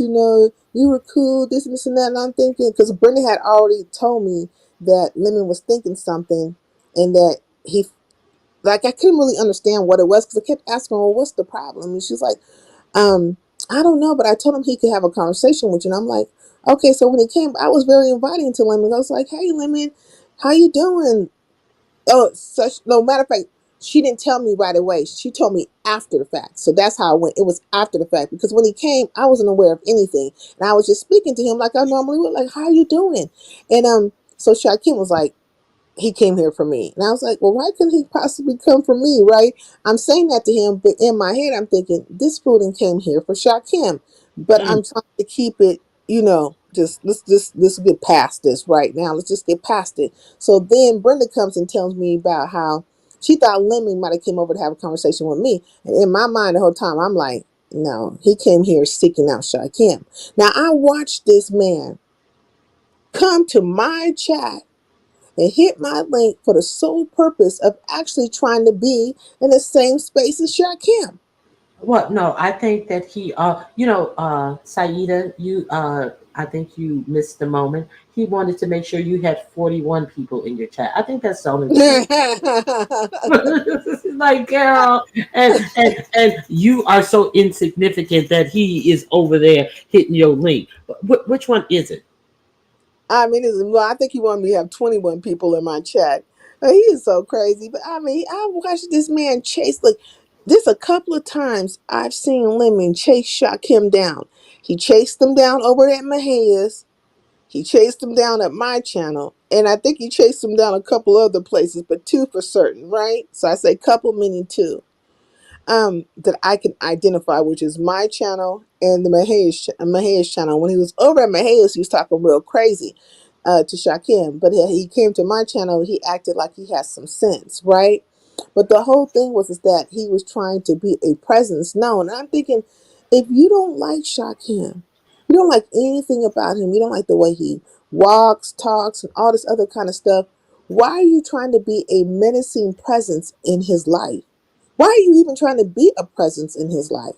you were cool, this and that. And I'm thinking, because Brenda had already told me that Lemon was thinking something, and that he, like, I couldn't really understand what it was because I kept asking, well, what's the problem? And she's like, um, I don't know, but I told him he could have a conversation with you. And I'm like, okay. So when he came, I was very inviting to Lemon. I was like, hey, Lemon, how you doing? Oh, such no matter of fact, she didn't tell me right away. She told me after the fact. So that's how I went. It was after the fact because when he came, I wasn't aware of anything, and I was just speaking to him like I normally would, like, "How you doing?" And so Shakim was like, he came here for me. And I was like, well, why couldn't he possibly come for me, right? I'm saying that to him, but in my head, I'm thinking, this fooding came here for Shakim. But Mm. I'm trying to keep it, just let's get past this right now. Let's just get past it. So then Brenda comes and tells me about how she thought Lemon might have came over to have a conversation with me. And in my mind the whole time, I'm like, no, he came here seeking out Shakim. Now I watched this man come to my chat and hit my link for the sole purpose of actually trying to be in the same space as Shakim. Well, no, I think that Saida, I think you missed the moment. He wanted to make sure you had 41 people in your chat. I think that's the only reason. Like, girl, and you are so insignificant that he is over there hitting your link. Which one is it? I mean, well, I think he wanted me to have 21 people in my chat. He is so crazy. But I mean, I watched this man chase. Look, this a couple of times I've seen Lemon chase Shakim down. He chased him down over at Mahia's. He chased him down at my channel. And I think he chased him down a couple other places, but two for certain, right? So I say couple meaning two. That I can identify, which is my channel and the Mahesh channel. When he was over at Mahesh, he was talking real crazy to Shakim, but he came to my channel. He acted like he has some sense, right? But the whole thing was is that he was trying to be a presence known. And I'm thinking, if you don't like Shakim, you don't like anything about him, you don't like the way he walks, talks, and all this other kind of stuff. Why are you trying to be a menacing presence in his life? Why are you even trying to be a presence in his life?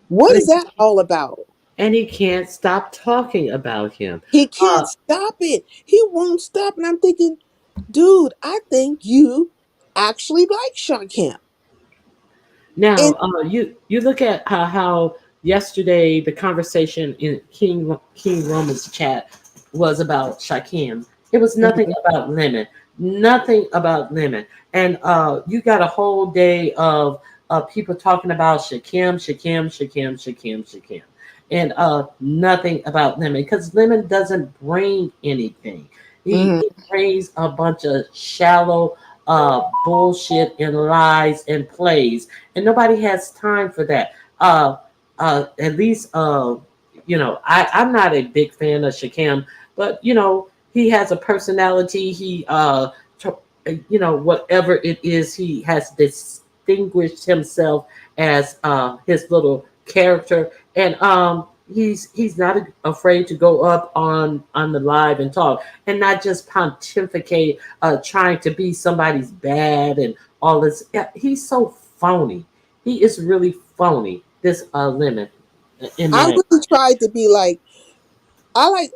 What But is that all about? and he can't stop talking about him. He can't Uh, stop it. He won't stop. And I'm thinking, dude, I think you actually like Shakim. Now, And you look at how yesterday the conversation in King Roman's chat was about Shakim. It was nothing Mhm, about Lemon, nothing about Lemon, and you got a whole day of people talking about Shakim, and nothing about Lemon because Lemon doesn't bring anything. mhm. He brings a bunch of shallow bullshit and lies and plays, and nobody has time for that. At least, I'm not a big fan of Shakim, but he has a personality. Whatever it is, he has distinguished himself as his little character, and he's not afraid to go up on the live and talk, and not just pontificate, trying to be somebody's bad and all this. Yeah, he's so phony. He is really phony. This Lemon, in I my really tried to be like,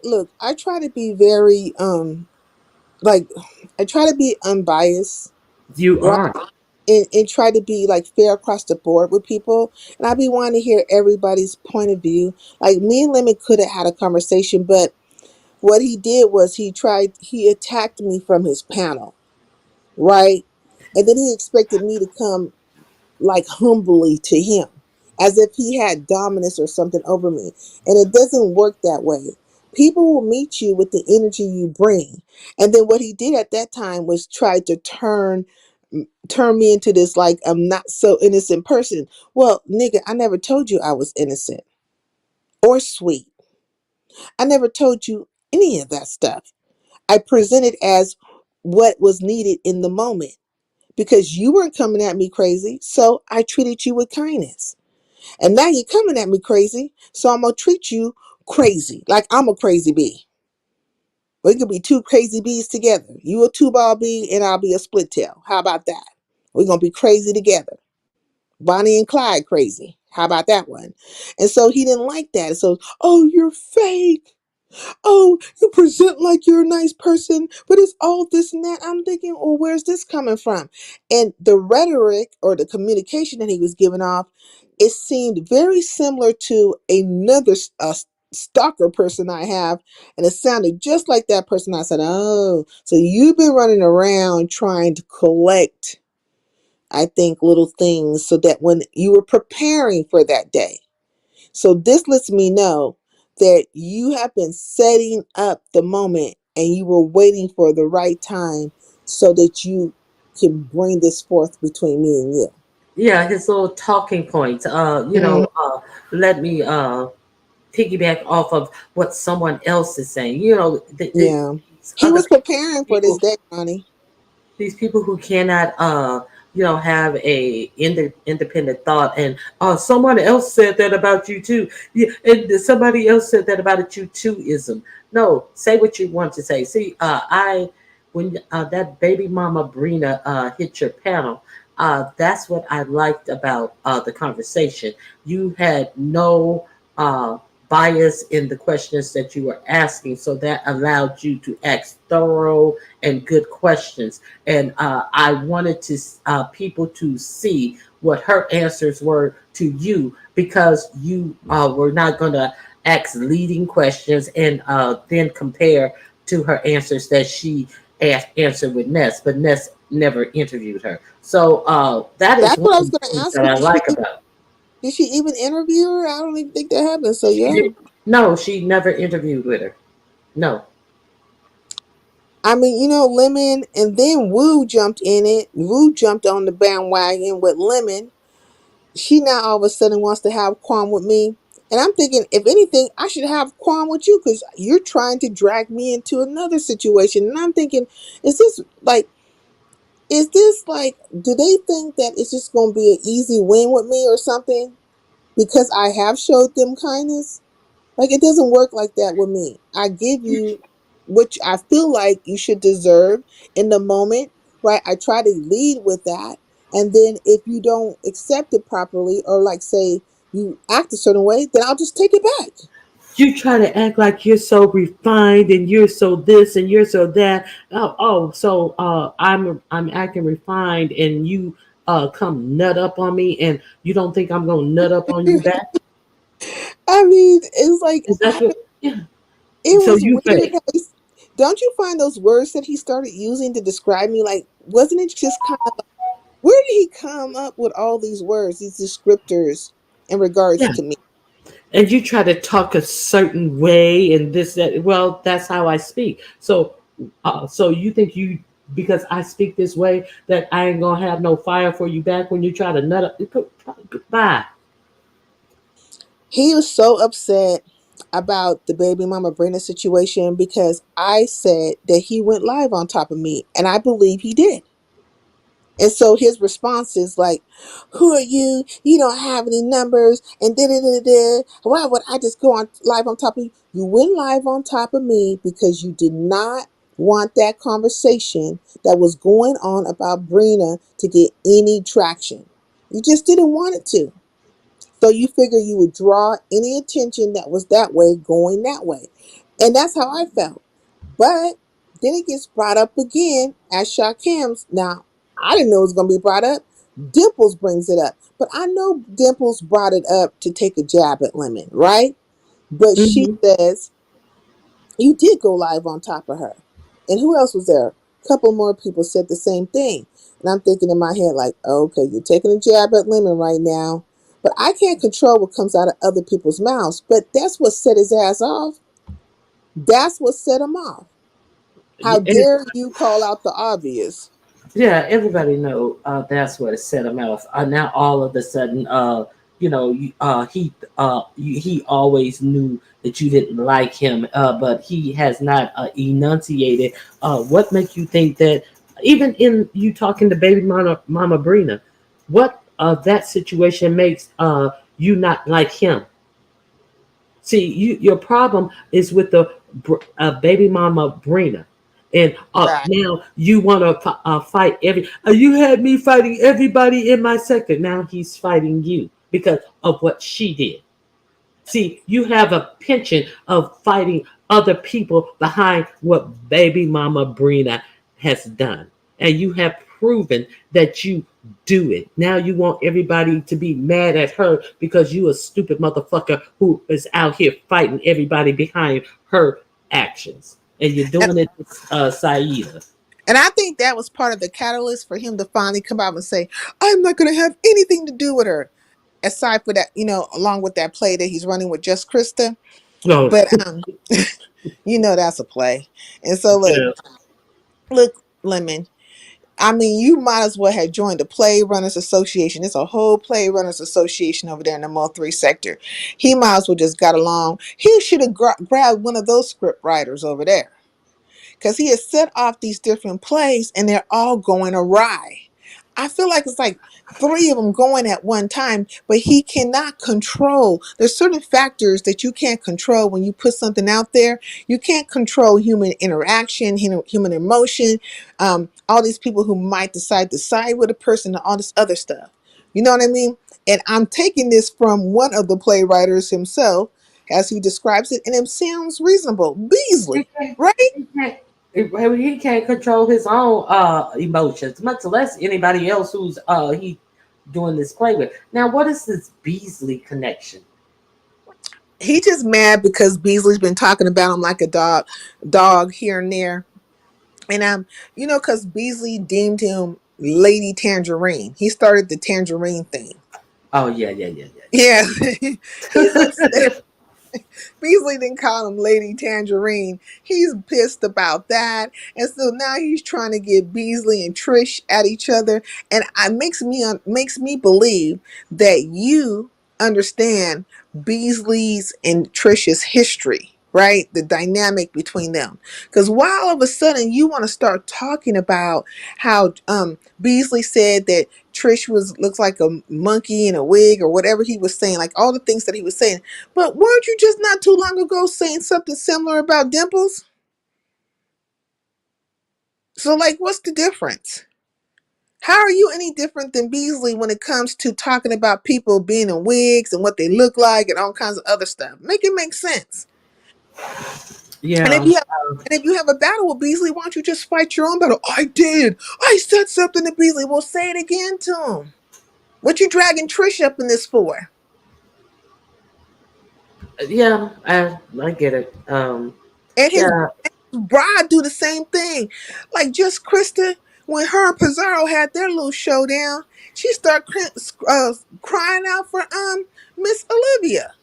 look, I try to be very, like, I try to be unbiased, you right? are. And try to be like fair across the board with people. And I be wanting to hear everybody's point of view. Like me and Lemon could have had a conversation, but what he did was he attacked me from his panel, right? And then he expected me to come like humbly to him as if he had dominance or something over me. And it doesn't work that way. People will meet you with the energy you bring. And then what he did at that time was try to turn me into this like I'm not so innocent person. Well, nigga, I never told you I was innocent or sweet. I never told you any of that stuff. I presented as what was needed in the moment because you weren't coming at me crazy. So I treated you with kindness. And now you're coming at me crazy. So I'm going to treat you crazy, like I'm a crazy bee. We could be two crazy bees together. You a two ball bee and I'll be a split tail. How about that? We're gonna be crazy together. Bonnie and Clyde crazy. How about that one? And so he didn't like that. So, oh, you're fake. Oh, you present like you're a nice person, but it's all this and that. I'm thinking, well, where's this coming from? And the rhetoric or the communication that he was giving off, it seemed very similar to another stalker person I have, and it sounded just like that person. I said, oh, so you've been running around trying to collect, I think, little things so that when you were preparing for that day. So this lets me know that you have been setting up the moment and you were waiting for the right time so that you can bring this forth between me and you. Yeah, his little talking points. Mhm. Let me piggyback off of what someone else is saying. Yeah. These He other was preparing for this people, day, Ronnie. these people who cannot have a independent thought, and someone else said that about you too. Yeah, and somebody else said that about you too ism. No, say what you want to say. See, I when that baby mama Brina hit your panel, that's what I liked about the conversation. You had no bias in the questions that you were asking, so that allowed you to ask thorough and good questions. And I wanted to people to see what her answers were to you, because you were not going to ask leading questions and then compare to her answers that she answered with Ness, but Ness never interviewed her. So that is That's one what I of was the going to things ask that you. I like about it. Did she even interview her? I don't even think that happened. So She yeah. did, no, she never interviewed with her. No. I mean, Lemon, and then Wu jumped in it. Wu jumped on the bandwagon with Lemon. She now all of a sudden wants to have qualm with me. And I'm thinking, if anything, I should have qualm with you because you're trying to drag me into another situation. And I'm thinking, is this like, do they think that it's just going to be an easy win with me or something? Because I have showed them kindness. Like, it doesn't work like that with me. I give you what I feel like you should deserve in the moment, right? I try to lead with that. And then if you don't accept it properly, or like say you act a certain way, then I'll just take it back. You try to act like you're so refined and you're so this and you're so that. So I'm acting refined and you come nut up on me, and you don't think I'm gonna nut up on you back? I mean, it's like, Is that what? Yeah. it So was you weird. fake. Don't you find those words that he started using to describe me, like, wasn't it just kind of, where did he come up with all these words, these descriptors in regards Yeah. to me? And you try to talk a certain way and this that. Well, that's how I speak. So you think you, because I speak this way, that I ain't gonna have no fire for you back when you try to nut up? Bye. He was so upset about the baby mama Brenda situation because I said that he went live on top of me, and I believe he did. And so his response is like, "Who are you? You don't have any numbers." And da da da da. Why would I just go on live on top of you? You went live on top of me because you did not want that conversation that was going on about Brina to get any traction. You just didn't want it to. So you figure you would draw any attention that was that way going that way. And that's how I felt. But then it gets brought up again as Shakim's. Now, I didn't know it was going to be brought up. Dimples brings it up. But I know Dimples brought it up to take a jab at Lemon, right? But she Hmm. says, you did go live on top of her. And who else was there? A couple more people said the same thing. And I'm thinking in my head, like, okay, you're taking a jab at Lemon right now. But I can't control what comes out of other people's mouths. But that's what set his ass off. That's what set him off. How dare you call out the obvious? Yeah, everybody know that's what set him off. Now all of a sudden, he always knew that you didn't like him, but he has not enunciated. What makes you think that even in you talking to baby mama Brina, what that situation makes you not like him? See, your problem is with the baby mama Brina, and Right. now you want to fight every. You had me fighting everybody in my sector. Now he's fighting you because of what she did. See, you have a penchant of fighting other people behind what baby mama Brina has done. And you have proven that you do it. Now you want everybody to be mad at her because you a stupid motherfucker who is out here fighting everybody behind her actions. And you're And, doing it to Saida. and I think that was part of the catalyst for him to finally come out and say, I'm not going to have anything to do with her. Aside for that, along with that play that he's running with Just Krista. No, But that's a play. And so yeah. look, Lemon. I mean, you might as well have joined the Play Runners Association. It's a whole Play Runners Association over there in the Mo 3 sector. He might as well just got along. He should have grabbed one of those script writers over there because he has set off these different plays and they're all going awry. I feel like it's like three of them going at one time, but he cannot control. There's certain factors that you can't control when you put something out there. You can't control human interaction, human emotion, all these people who might decide to side with a person, and all this other stuff. You know what I mean? And I'm taking this from one of the playwriters himself, as he describes it, and it sounds reasonable. He Beasley, can't, right? he can't, he can't control his own emotions, much less anybody else who's he doing this play with. Now, what is this Beasley connection? He just mad because Beasley's been talking about him like a dog here and there. And because Beasley deemed him Lady Tangerine. He started the tangerine thing. Oh yeah, yeah, yeah, Yeah. He's upset. yeah. Beasley didn't call him Lady Tangerine. He's pissed about that. And so now he's trying to get Beasley and Trish at each other. And it makes me believe that you understand Beasley's and Trish's history, right? The dynamic between them. Because why all of a sudden you want to start talking about how Beasley said that Trish looks like a monkey in a wig or whatever he was saying, like all the things that he was saying. But weren't you just not too long ago saying something similar about Dimples? So, like, what's the difference? How are you any different than Beasley when it comes to talking about people being in wigs and what they look like and all kinds of other stuff? Make it make sense. And if Yeah. you have and if you have a battle with Beasley, why don't you just fight your own battle? I did. I said something to Beasley. Well, say it again to him. What you dragging Trish up in this for? Yeah, I get it. And his Yeah. bride do the same thing. Like just Krista, when her and Pizarro had their little showdown, she started crying out for Miss Olivia.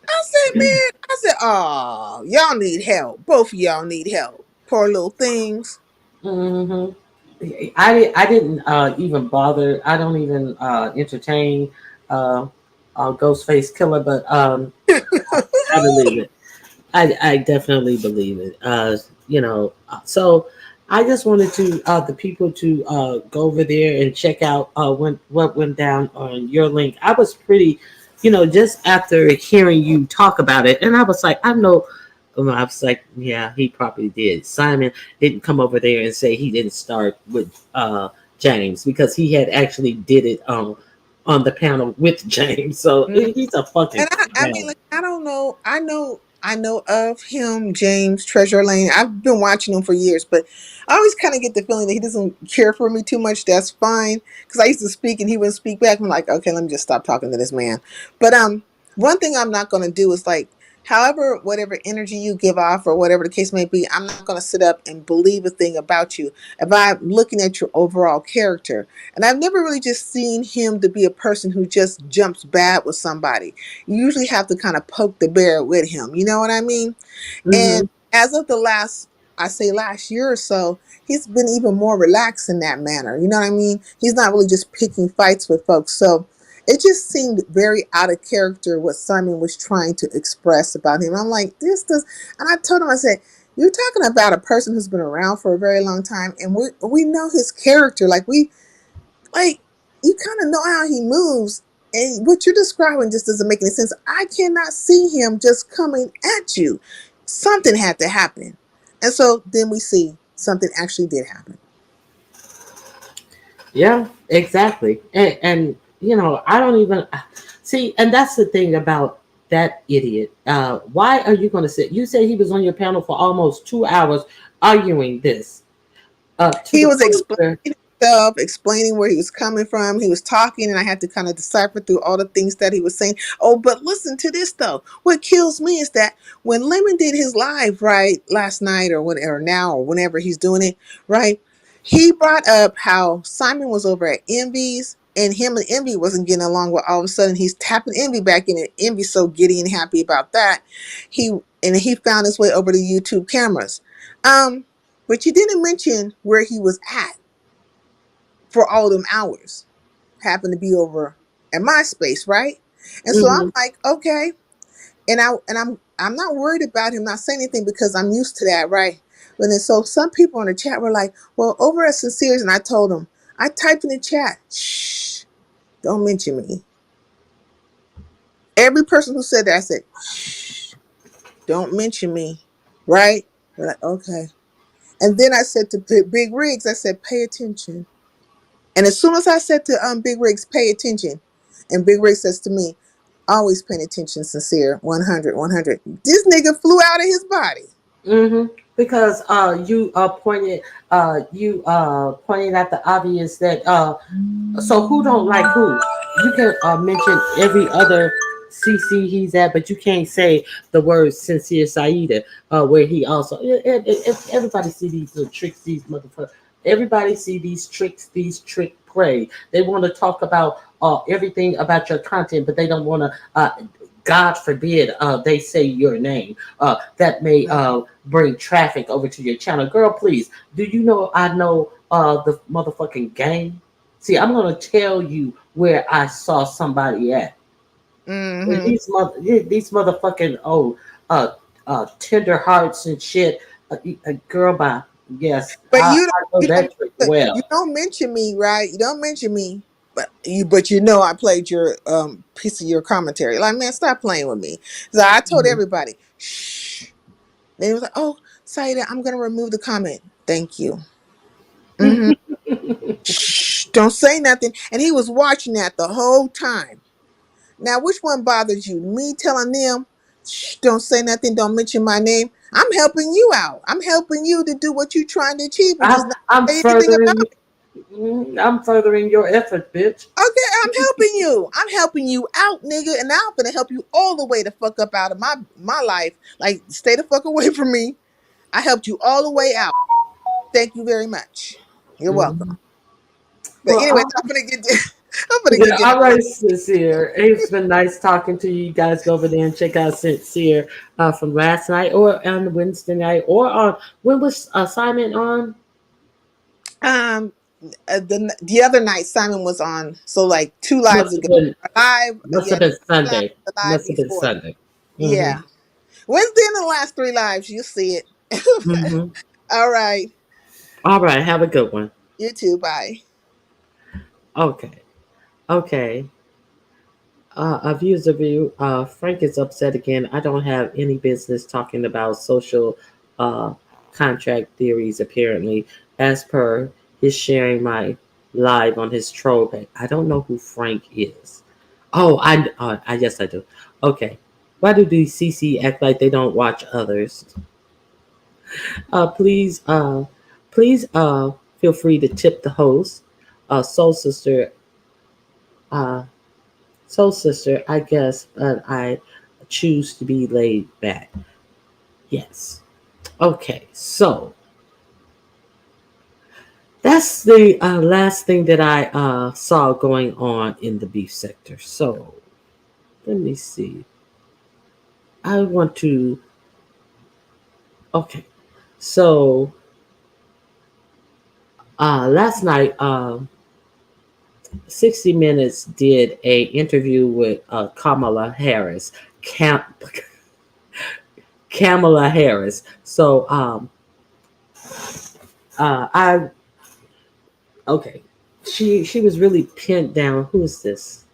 I said, man, oh, y'all need help. Both of y'all need help. Poor little things. hmm I didn't even bother. I don't even entertain uh, Ghostface Killer, but I believe it. I definitely believe it. So I just wanted to the people to go over there and check out what went down on your link. I was pretty, just after hearing you talk about it, and I was like, I was like, yeah, he probably did. Simon didn't come over there and say he didn't start with James because he had actually did it on the panel with James. So he's a fucking And I mean, clown. like, I don't know. I know of him, James Treasure Lane. I've been watching him for years, but I always kind of get the feeling that he doesn't care for me too much. That's fine, because I used to speak and he wouldn't speak back. I'm like, okay, let me just stop talking to this man. But one thing I'm not going to do is like, however, whatever energy you give off or whatever the case may be, I'm not going to sit up and believe a thing about you if I'm looking at your overall character. And I've never really just seen him to be a person who just jumps bad with somebody. You usually have to kind of poke the bear with him. You know what I mean? And Hmm as of the last year or so, he's been even more relaxed in that manner. You know what I mean? He's not really just picking fights with folks. So it just seemed very out of character what Simon was trying to express about him. I'm like, this does, and I told him, I said, you're talking about a person who's been around for a very long time, and we know his character. Like you kind of know how he moves, And what you're describing just doesn't make any sense. I cannot see him just coming at you. Something had to happen. And so then we see something actually did happen. Yeah, exactly. And I don't even see. And that's the thing about that idiot. Why are you going to sit? You say he was on your panel for almost 2 hours arguing this to He the was point explaining where. himself, explaining where he was coming from. He was talking, and I had to kind of decipher through all the things that he was saying. Oh, but listen to this though. What kills me is that when Lemon did his live right last night, or whenever now, or whenever he's doing it, right, he brought up how Simon was over at Envy's. And him and Envy wasn't getting along. Well, all of a sudden he's tapping Envy back in, and Envy's so giddy and happy about that. He and he found his way over to YouTube cameras. Um, but you didn't mention where he was at for all them hours. Happened to be over at my space, right? And so I'm Mhm. like, okay. And I'm not worried about him not saying anything because I'm used to that, right? But then so some people in the chat were like, well, over at Sincere's, and I told them, I typed in the chat, shh, don't mention me. Every person who said that, I said, shh, don't mention me. Right? They're like, okay. And then I said to Big Rigs, I said, pay attention. And as soon as I said to Big Rigs, pay attention, and Big Rigs says to me, always paying attention, Sincere, 100, 100. This nigga flew out of his body. Because you pointed at the obvious that so who don't like who? You can mention every other CC he's at, but you can't say the word sincere Saida, where he also. Everybody see these little tricks, these motherfuckers. Everybody see these tricks, these trick play. They want to talk about everything about your content, but they don't want to. God forbid they say your name. That may bring traffic over to your channel. Girl, please. Do you know I know the motherfucking game? See, I'm gonna tell you where I saw somebody at. Mm-hmm. These motherfucking tender hearts and shit. Girl, by yes, But I know you don't that trick you well. don't mention me, right? You don't mention me. But you know I played your piece of your commentary. Like, man, stop playing with me. So I told Mhm. everybody, shh. Then he was like, oh, Saida, I'm gonna remove the comment. Thank you. Mm-hmm. Shh, don't say nothing. And he was watching that the whole time. Now, which one bothers you? Me telling them, shh, don't say nothing, don't mention my name. I'm helping you out. I'm helping you to do what you're trying to achieve, which is not I'm say anything about furthering. I'm furthering your effort, bitch. it. Okay, I'm helping you. I'm helping you out, nigga. And now I'm gonna help you all the way the fuck up out of my life. Like, stay the fuck away from me. I helped you all the way out. Thank you very much. You're welcome. Mhm. But Well, anyways, I'm gonna get I'm gonna yeah, get this. all right, Sincere. It's been nice talking to you. You guys go over there and check out Sincere from last night or on Wednesday night or on when was Simon on? Um, the other night Simon was on, so like two lives Must have ago. been Live, must yeah, have been live, Sunday. the live Must have been before. Sunday. Yeah, Mhm. Wednesday in the last three lives, you'll see it. Mhm. All right, All right. Have a good one. you too. Bye. Okay. Okay. A views of you. Frank is upset again. I don't have any business talking about social uh, contract theories, apparently, as per his sharing my live on his troll page. I don't know who Frank is. Oh, I yes, I do. Okay. Why do these CC act like they don't watch others? Please, feel free to tip the host, Soul Sister, uh, Soul Sister, I guess, but I choose to be laid back. Yes. Okay, so that's the last thing that I saw going on in the beef sector. So let me see. I want to. Okay, so last night, 60 Minutes did a interview with Kamala Harris. Kamala Harris. So I okay. She was really pinned down. Who is this?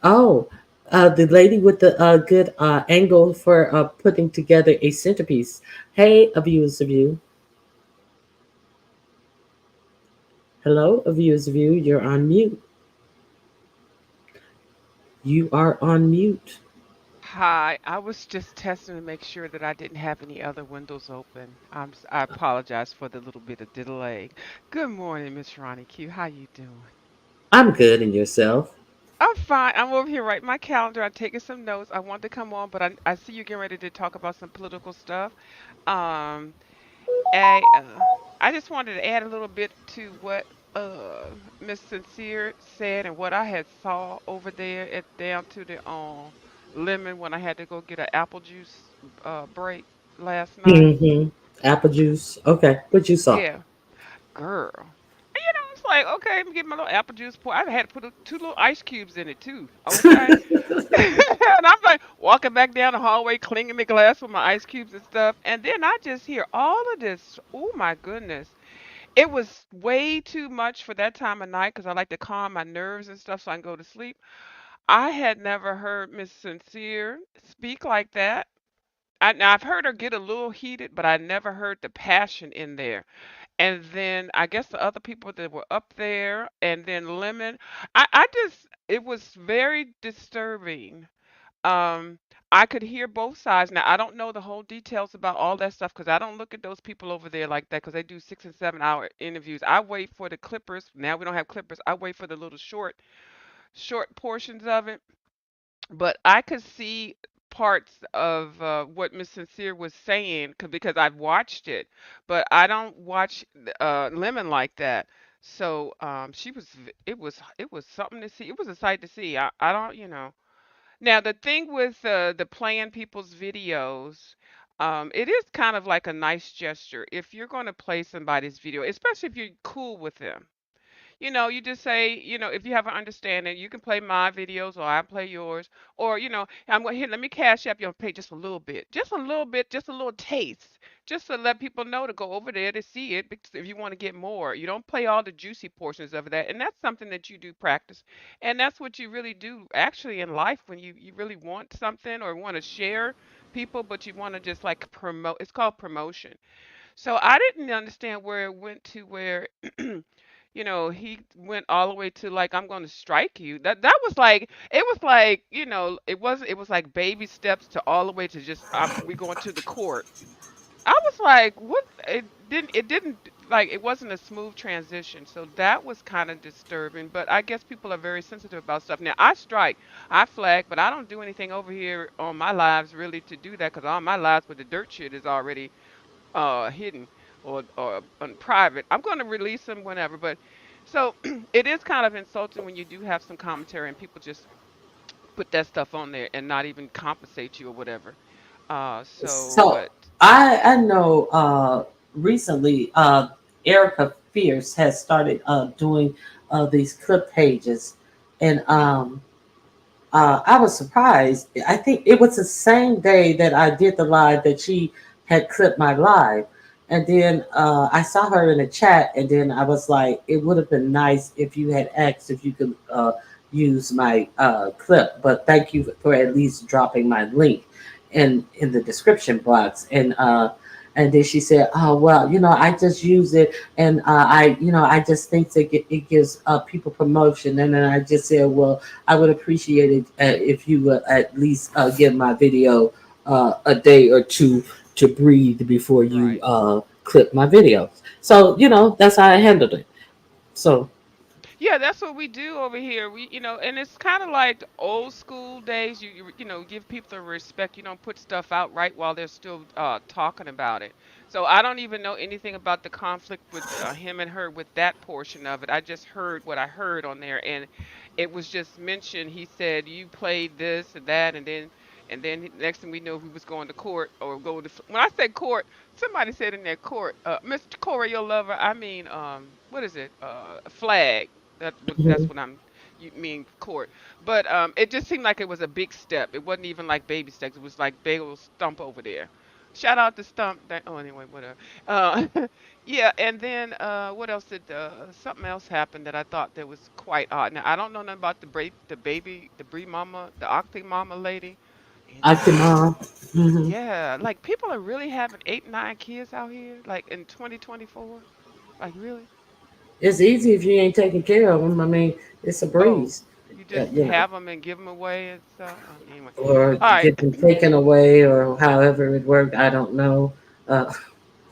Oh, the lady with the good angle for putting together a centerpiece. Hey, viewers of you. Hello, viewers of you. You're on mute. You are on mute. Hi, I was just testing to make sure that I didn't have any other windows open. I apologize for the little bit of delay. Good morning, Miss Ronnie Q. How you doing? I'm good, and yourself? I'm fine. I'm over here writing my calendar. I'm taking some notes. I want to come on, but I see you getting ready to talk about some political stuff. Um, I uh, I just wanted to add a little bit to what Miss Sincere said and what I had saw over there at down to the Lemon when I had to go get an apple juice break last night. Mm-hmm. Apple juice. Okay, what you saw? Yeah, girl. And, it's like, okay, I'm getting my little apple juice pour. I had to put two little ice cubes in it too. Okay. And I'm like walking back down the hallway, cleaning the glass with my ice cubes and stuff. And then I just hear all of this. Oh my goodness. It was way too much for that time of night because I like to calm my nerves and stuff so I can go to sleep. I had never heard Miss Sincere speak like that. Now I've heard her get a little heated, but I never heard the passion in there. And then I guess the other people that were up there, and then Lemon. I just, it was very disturbing. um, I could hear both sides. Now, I don't know the whole details about all that stuff because I don't look at those people over there like that because they do 6 and 7 hour interviews. I wait for the clippers. Now we don't have clippers. I wait for the little short portions of it. But I could see parts of what Miss Sincere was saying because I've watched it, but I don't watch Lemon like that. So it was something to see. It was a sight to see. I don't, now, the thing with the playing people's videos, it is kind of like a nice gesture. If you're going to play somebody's video, especially if you're cool with them, you just say, if you have an understanding, you can play my videos or I play yours, or I'm going here. Let me cash up your pay just a little bit, just a little taste, just to let people know to go over there to see it. Because if you want to get more, you don't play all the juicy portions of that, and that's something that you do practice, and that's what you really do actually in life when you really want something or want to share people, but you want to just like promote. It's called promotion. So I didn't understand where it went to where he went all the way to like I'm going to strike you. That was like it was like, it was like baby steps to all the way to just we going to the court. I was like, what? It didn't like it wasn't a smooth transition. So that was kind of disturbing, but I guess people are very sensitive about stuff. Now, I strike, I flag, but I don't do anything over here on my lives really to do that cuz all my lives with the dirt shit is already hidden or on private. I'm going to release them whenever, but so it is kind of insulting when you do have some commentary and people just put that stuff on there and not even compensate you or whatever. So, So but I know recently Erica Fierce has started doing these clip pages, and mm, I was surprised. I think it was the same day that I did the live that she had clipped my live. And then I saw her in the chat, and then I was like, it would have been nice if you had asked if you could use my clip, but thank you for at least dropping my link in the description box. And then she said, "Oh well, I just use it, and I just think that it gives people promotion." And then I just said, "Well, I would appreciate it if you would at least give my video a day or two to breathe before you right. clip my videos." So that's how I handled it. So Yeah, that's what we do over here. And it's kind of like the old school days. Give people the respect. You don't put stuff out right while they're still talking about it. So I don't even know anything about the conflict with him and her with that portion of it. I just heard what I heard on there, and it was just mentioned. He said you played this and that, and then next thing we know, he was going to court or go to. When I say court, somebody said in their court, Mr. Corey, your lover. I mean, what is it? Flag. That's mhm. what you mean court. But it just seemed like it was a big step. It wasn't even like baby steps. It was like big old stump over there. Shout out to Stump. Oh, anyway, whatever. Uh, yeah, and then what else did something else happened that I thought that was quite odd. Now I don't know nothing about the baby, the Brie mama, the Octi mama lady. You know, Akimara. Hmm. yeah, like people are really having 8, 9 kids out here, like in 2024. Like really? It's easy if you ain't taking care of them. I mean, it's a Oh, breeze. you just You know, have them and give them away and stuff. Anyway, or all right. get them taken away, or however it worked. I don't know. Uh,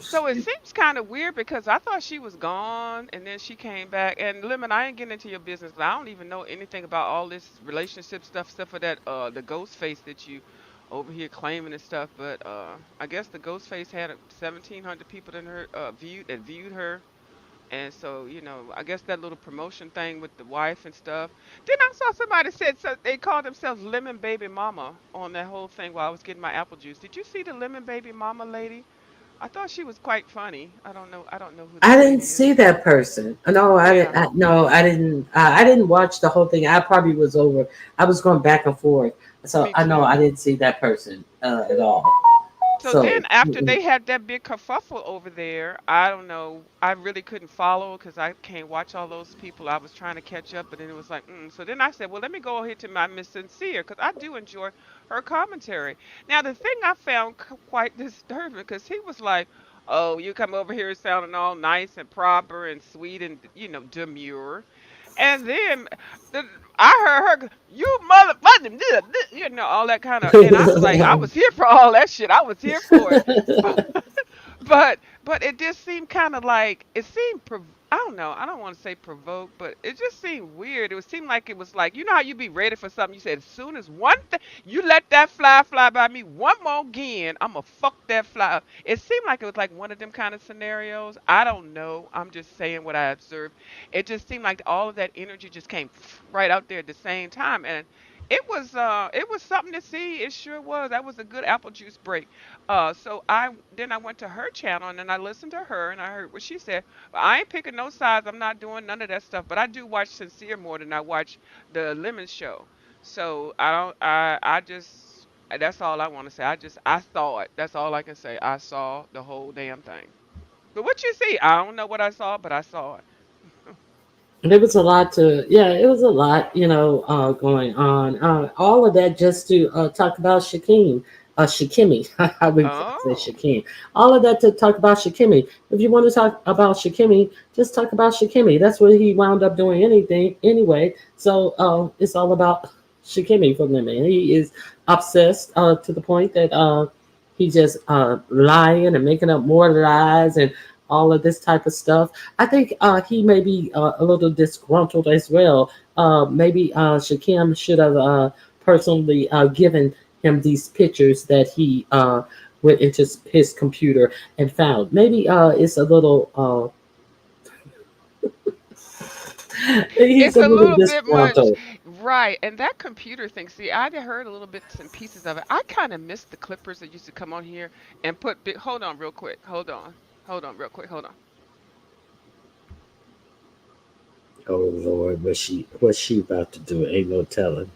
So it seems kind of weird because I thought she was gone and then she came back. And Lemon, I ain't getting into your business, but I don't even know anything about all this relationship stuff, except for that the ghost face that you over here claiming and stuff. But I guess the ghost face had 1,700 people in her viewed her. And so, I guess that little promotion thing with the wife and stuff. Then I saw somebody said so they called themselves Lemon Baby Mama on that whole thing while I was getting my apple juice. Did you see the Lemon Baby Mama lady? I thought she was quite funny. I don't know who I that didn't lady see is. that person. No, I didn't. Yeah, No, I didn't. I didn't watch the whole thing. I probably was over. I was going back and forth. So me I know I too. didn't see that person at all. So So then after mm-mm. they had that big kerfuffle over there, I don't know. I really couldn't follow because I can't watch all those people. I was trying to catch up, but then it was like, So then I said, well, let me go ahead to my Miss Sincere because I do enjoy her commentary. Now the thing I found quite disturbing because he was like, oh, you come over here sounding all nice and proper and sweet and demure. And then the, I heard her, you motherfucking, all that kind of, and I was like, I was here for all that shit. I was here for it. But it just seemed kind of like it seemed I don't know. I don't want to say provoked, but it just seemed weird. It would seem like it was like you know how you be ready for something. You said as soon as one thing you let that fly by me one more again, I'ma fuck that fly up. It seemed like it was like one of them kind of scenarios. I don't know. I'm just saying what I observed. It just seemed like all of that energy just came right out there at the same time, and it was something to see. It sure was. That was a good apple juice break. So I went to her channel and then I listened to her and I heard what she said. But I ain't picking no sides. I'm not doing none of that stuff. But I do watch Sincere more than I watch the Lemon Show. So I don't. I just. That's all I want to say. I saw it. That's all I can say. I saw the whole damn thing. But what you see? I don't know what I saw, but I saw it. there was a lot to, yeah, it was a lot, going on. All of that just to talk about Shakimi. I would say Oh. Shakim. All of that to talk about Shakimi. If you want to talk about Shakimi, just talk about Shakimi. That's what he wound up doing anything anyway. So it's all about Shakimi for them. And he is obsessed to the point that he just lying and making up more lies and all of this type of stuff. I think he may be a little disgruntled as well. Maybe Shakim should have personally given him these pictures that he went into his computer and found. Maybe it's a little, he's It's a a little little bit much, disgruntled. right? And that computer thing. See, I heard a little bits and pieces of it. I kind of miss the clippers that used to come on here and put big. Hold on, real quick. Hold on, real quick. Hold on. Oh Lord, what's she about to do? Ain't no telling.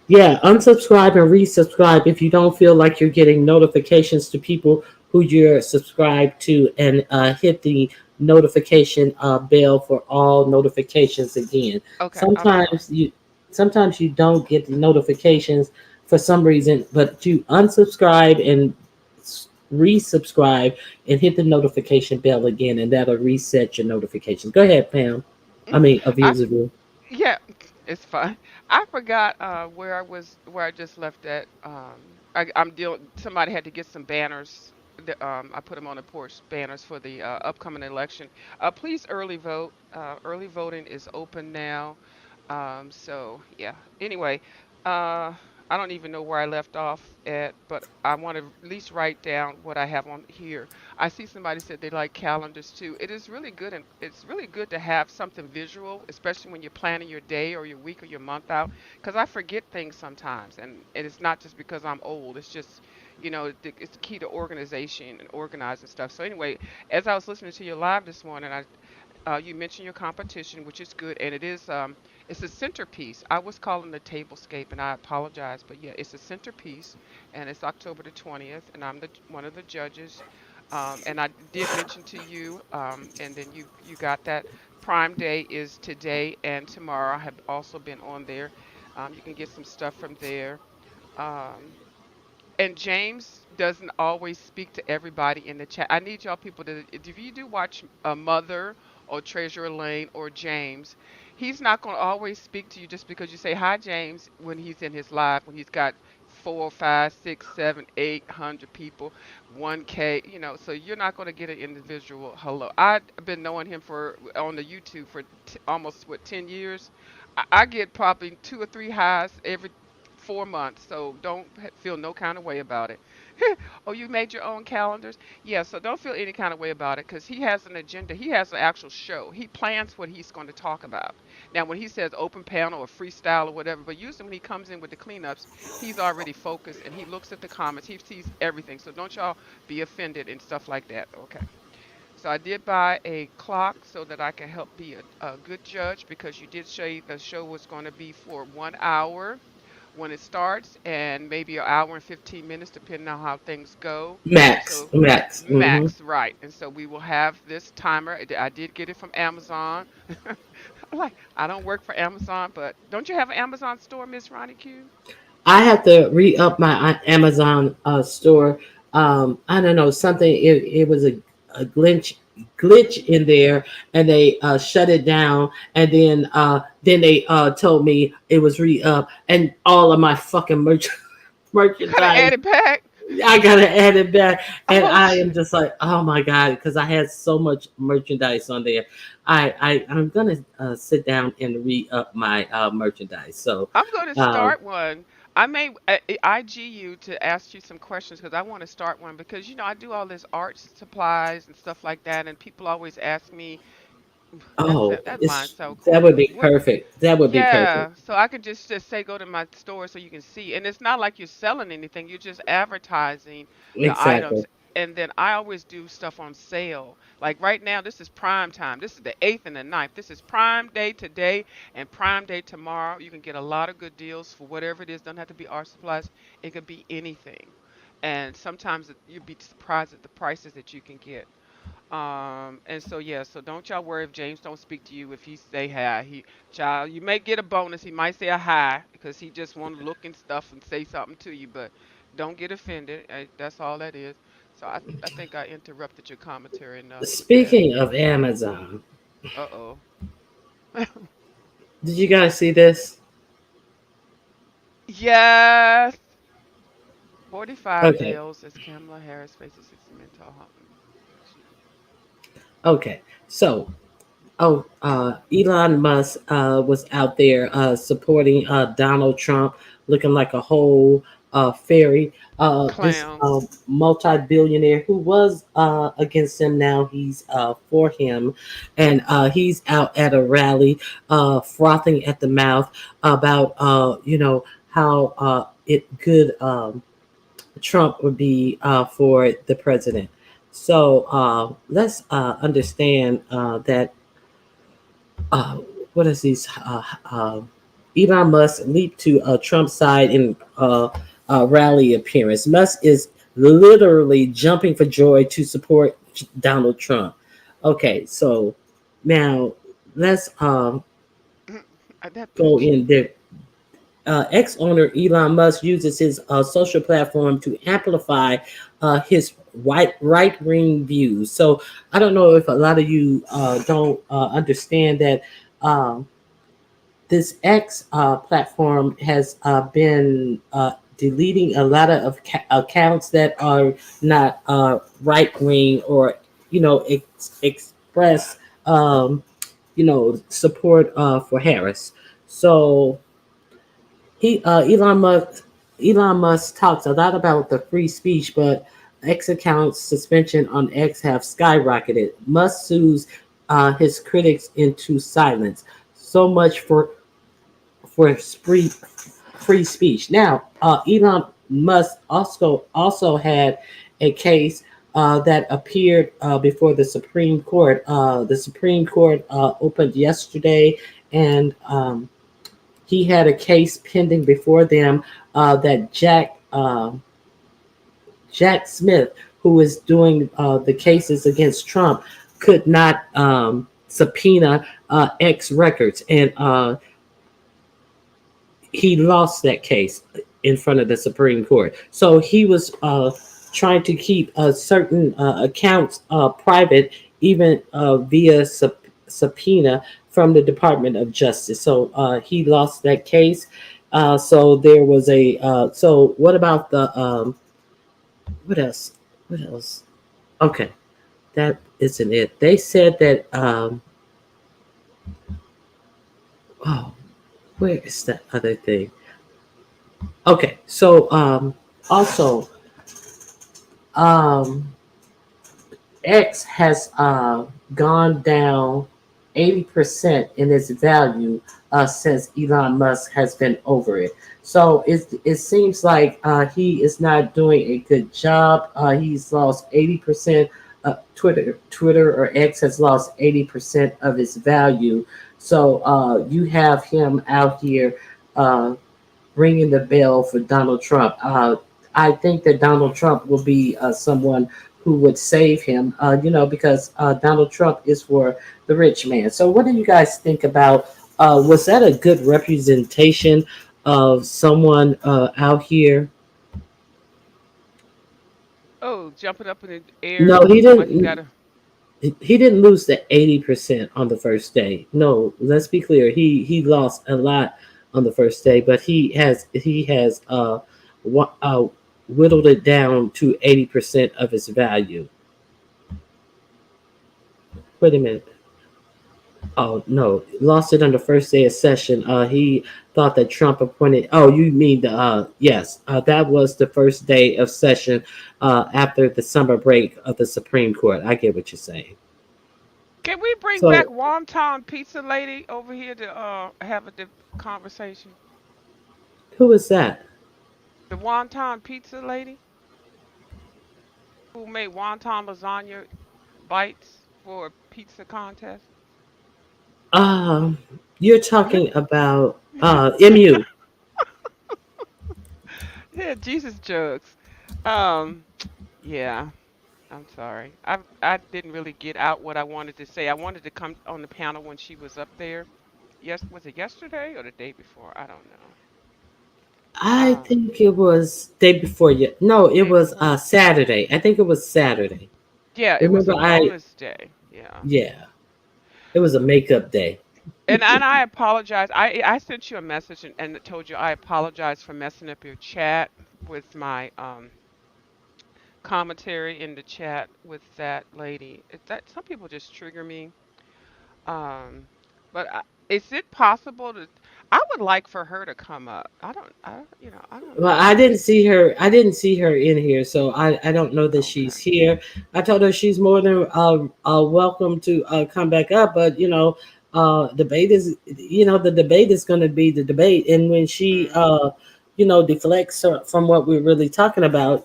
Yeah, unsubscribe and resubscribe if you don't feel like you're getting notifications to people who you're subscribed to, and hit the notification bell for all notifications again. Okay, I'm sorry. Sometimes you don't get the notifications for some reason, but you unsubscribe and resubscribe and hit the notification bell again, and that'll reset your notifications. Go ahead, Pam. I Mm, mean, I abuse of you. Yeah, it's fine. I forgot where I just left at. I'm dealing. Somebody had to get some banners. I put them on the porch, banners for the upcoming election. Please early vote. Early voting is open now. So yeah. Anyway, uh, I don't even know where I left off at, but I want to at least write down what I have on here. I see somebody said they like calendars too. It is really good and it's really good to have something visual, especially when you're planning your day or your week or your month out. Because I forget things sometimes, and it's not just because I'm old. It's just, it's the key to organization and organizing stuff. So anyway, as I was listening to your live this morning, you mentioned your competition, which is good, and it is. It's a centerpiece. I was calling the tablescape, and I apologize, but yeah, it's a centerpiece, and it's October the 20th, and I'm the one of the judges. And I did mention to you, and then you got that. Prime Day is today and tomorrow. I have also been on there. You can get some stuff from there. Um, and James doesn't always speak to everybody in the chat. I need y'all people to, if you do watch a Mother or Treasure Lane or James, he's not going to always speak to you just because you say hi, James, when he's in his live, when he's got 4, 5, 6, 7, 800 people, 1K, so you're not going to get an individual hello. I've been knowing him for on the YouTube for almost what 10 years. I get probably 2 or 3 highs every 4 months, so don't feel no kind of way about it. Oh, you made your own calendars? Yeah, so don't feel any kind of way about it because he has an agenda. He has an actual show. He plans what he's going to talk about. Now, when he says open panel or freestyle or whatever, but usually when he comes in with the cleanups, he's already focused and he looks at the comments. He sees everything. So don't y'all be offended and stuff like that. Okay. So I did buy a clock so that I can help be a good judge because you did say the show was going to be for 1 hour when it starts and maybe an hour and 15 minutes depending on how things go. Max, So max. max, right. And so we will have this timer. I did get it from Amazon. Like, I don't work for Amazon, but don't you have an Amazon store, Miss Ronnie Q? I have to re up my Amazon store. I don't know something. It was a glitch in there, and they shut it down. And then they told me it was re up, and all of my fucking You could have merchandise. added back. I gotta add it back, and Oh, I am just like, oh my god, because I had so much merchandise on there. I'm gonna sit down and re up my merchandise. So, I'm going to um, start one. I may IG you to ask you some questions because I want to start one because I do all this art supplies and stuff like that, and people always ask me oh, that line's it's so that corny, would but be what? perfect. That would be perfect. Yeah, so I could just say go to my store so you can see. And it's not like you're selling anything, you're just advertising the items. Exactly. And then I always do stuff on sale. Like right now, this is prime time. This is the 8th and the 9th. This is Prime Day today and Prime Day tomorrow. You can get a lot of good deals for whatever it is. Doesn't have to be art supplies. It could be anything. And sometimes you'd be surprised at the prices that you can get. And so yeah, so don't y'all worry if James don't speak to you if he say hi. Child, you may get a bonus. He might say a hi because he just want to look and stuff and say something to you, but don't get offended. That's all that is. So I think I interrupted your commentary enough with that. Speaking of Amazon, Uh-oh. did you guys see this? Yes. 45 Okay. veils as Kamala Harris faces 60 mental health. Okay. So, Elon Musk was out there supporting Donald Trump, looking like a whole fairy. This Clown. multi-billionaire who was against him, now he's for him, and he's out at a rally, frothing at the mouth about how it good Trump would be for the president. So let's understand that uh, what is these? Elon Musk leaped to Trump's side in rally appearance. Musk is literally jumping for joy to support Donald Trump. Okay, so now let's That go picture. in there. Ex owner Elon Musk uses his social platform to amplify his right wing views. So I don't know if a lot of you don't understand that this X platform has been deleting a lot of accounts that are not right wing or express support for Harris. So Elon Musk talks a lot about the free speech, but X accounts suspension on X have skyrocketed. Musk sues his critics into silence. So much for free speech. Now, Elon Musk also had a case that appeared before the Supreme Court. The Supreme Court opened yesterday, and he had a case pending before them that Jack Smith, who is doing the cases against Trump, could not subpoena X records, and he lost that case in front of the Supreme Court. So he was trying to keep certain accounts private, even via subpoena from the Department of Justice. So he lost that case. So there was a. So what about the? What else? What else? Okay, that isn't it. They said that. Oh, where is that other thing? Okay, so also um, X has gone down 80% in its value since Elon Musk has been over it. So it seems like he is not doing a good job. He's lost 80%. Twitter or X has lost 80% of its value. So you have him out here uh, ringing the bell for Donald Trump. I think that Donald Trump will be someone who would save him, because Donald Trump is for the rich man. So, what do you guys think about? Was that a good representation of someone out here? Oh, jumping up in the No, air, he looking like he didn't. got a. He didn't lose the 80% on the first day. No, let's be clear. He lost a lot on the first day, but wa- uh whittled it down to 80% of its value. Wait a minute. Oh no, lost it on the first day of session. He thought that Trump appointed. Oh, you mean the yes? That was the first day of session after the summer break of the Supreme Court. I get what you're saying. Can we bring back So Wonton Pizza Lady over here to have a conversation? who is that? The Wonton Pizza Lady who made wonton lasagna bites for a pizza contest. Um, you're You, talking about MU. yeah, Jesus jugs. Um, yeah. I'm sorry. I didn't really get out what I wanted to say. I wanted to come on the panel when she was up there. Yes, was it yesterday or the day before? I don't know. I Um, think it was day before you. No, it Day was before. Saturday. I think it was Saturday. Yeah, it was Remember, a bonus day. Yeah. yeah, it was a makeup day. And I apologize. I sent you a message and told you I apologize for messing up your chat with my commentary in the chat with that lady. That some people just trigger me. Um, but is it possible to? I would like for her to come up. I don't Well, know. I didn't see her. I didn't see her in here, so I don't know that she's Okay. here. I told her she's more than welcome to come back up, but debate is the debate is going to be the debate, and when she Mm. deflects from what we're really talking about,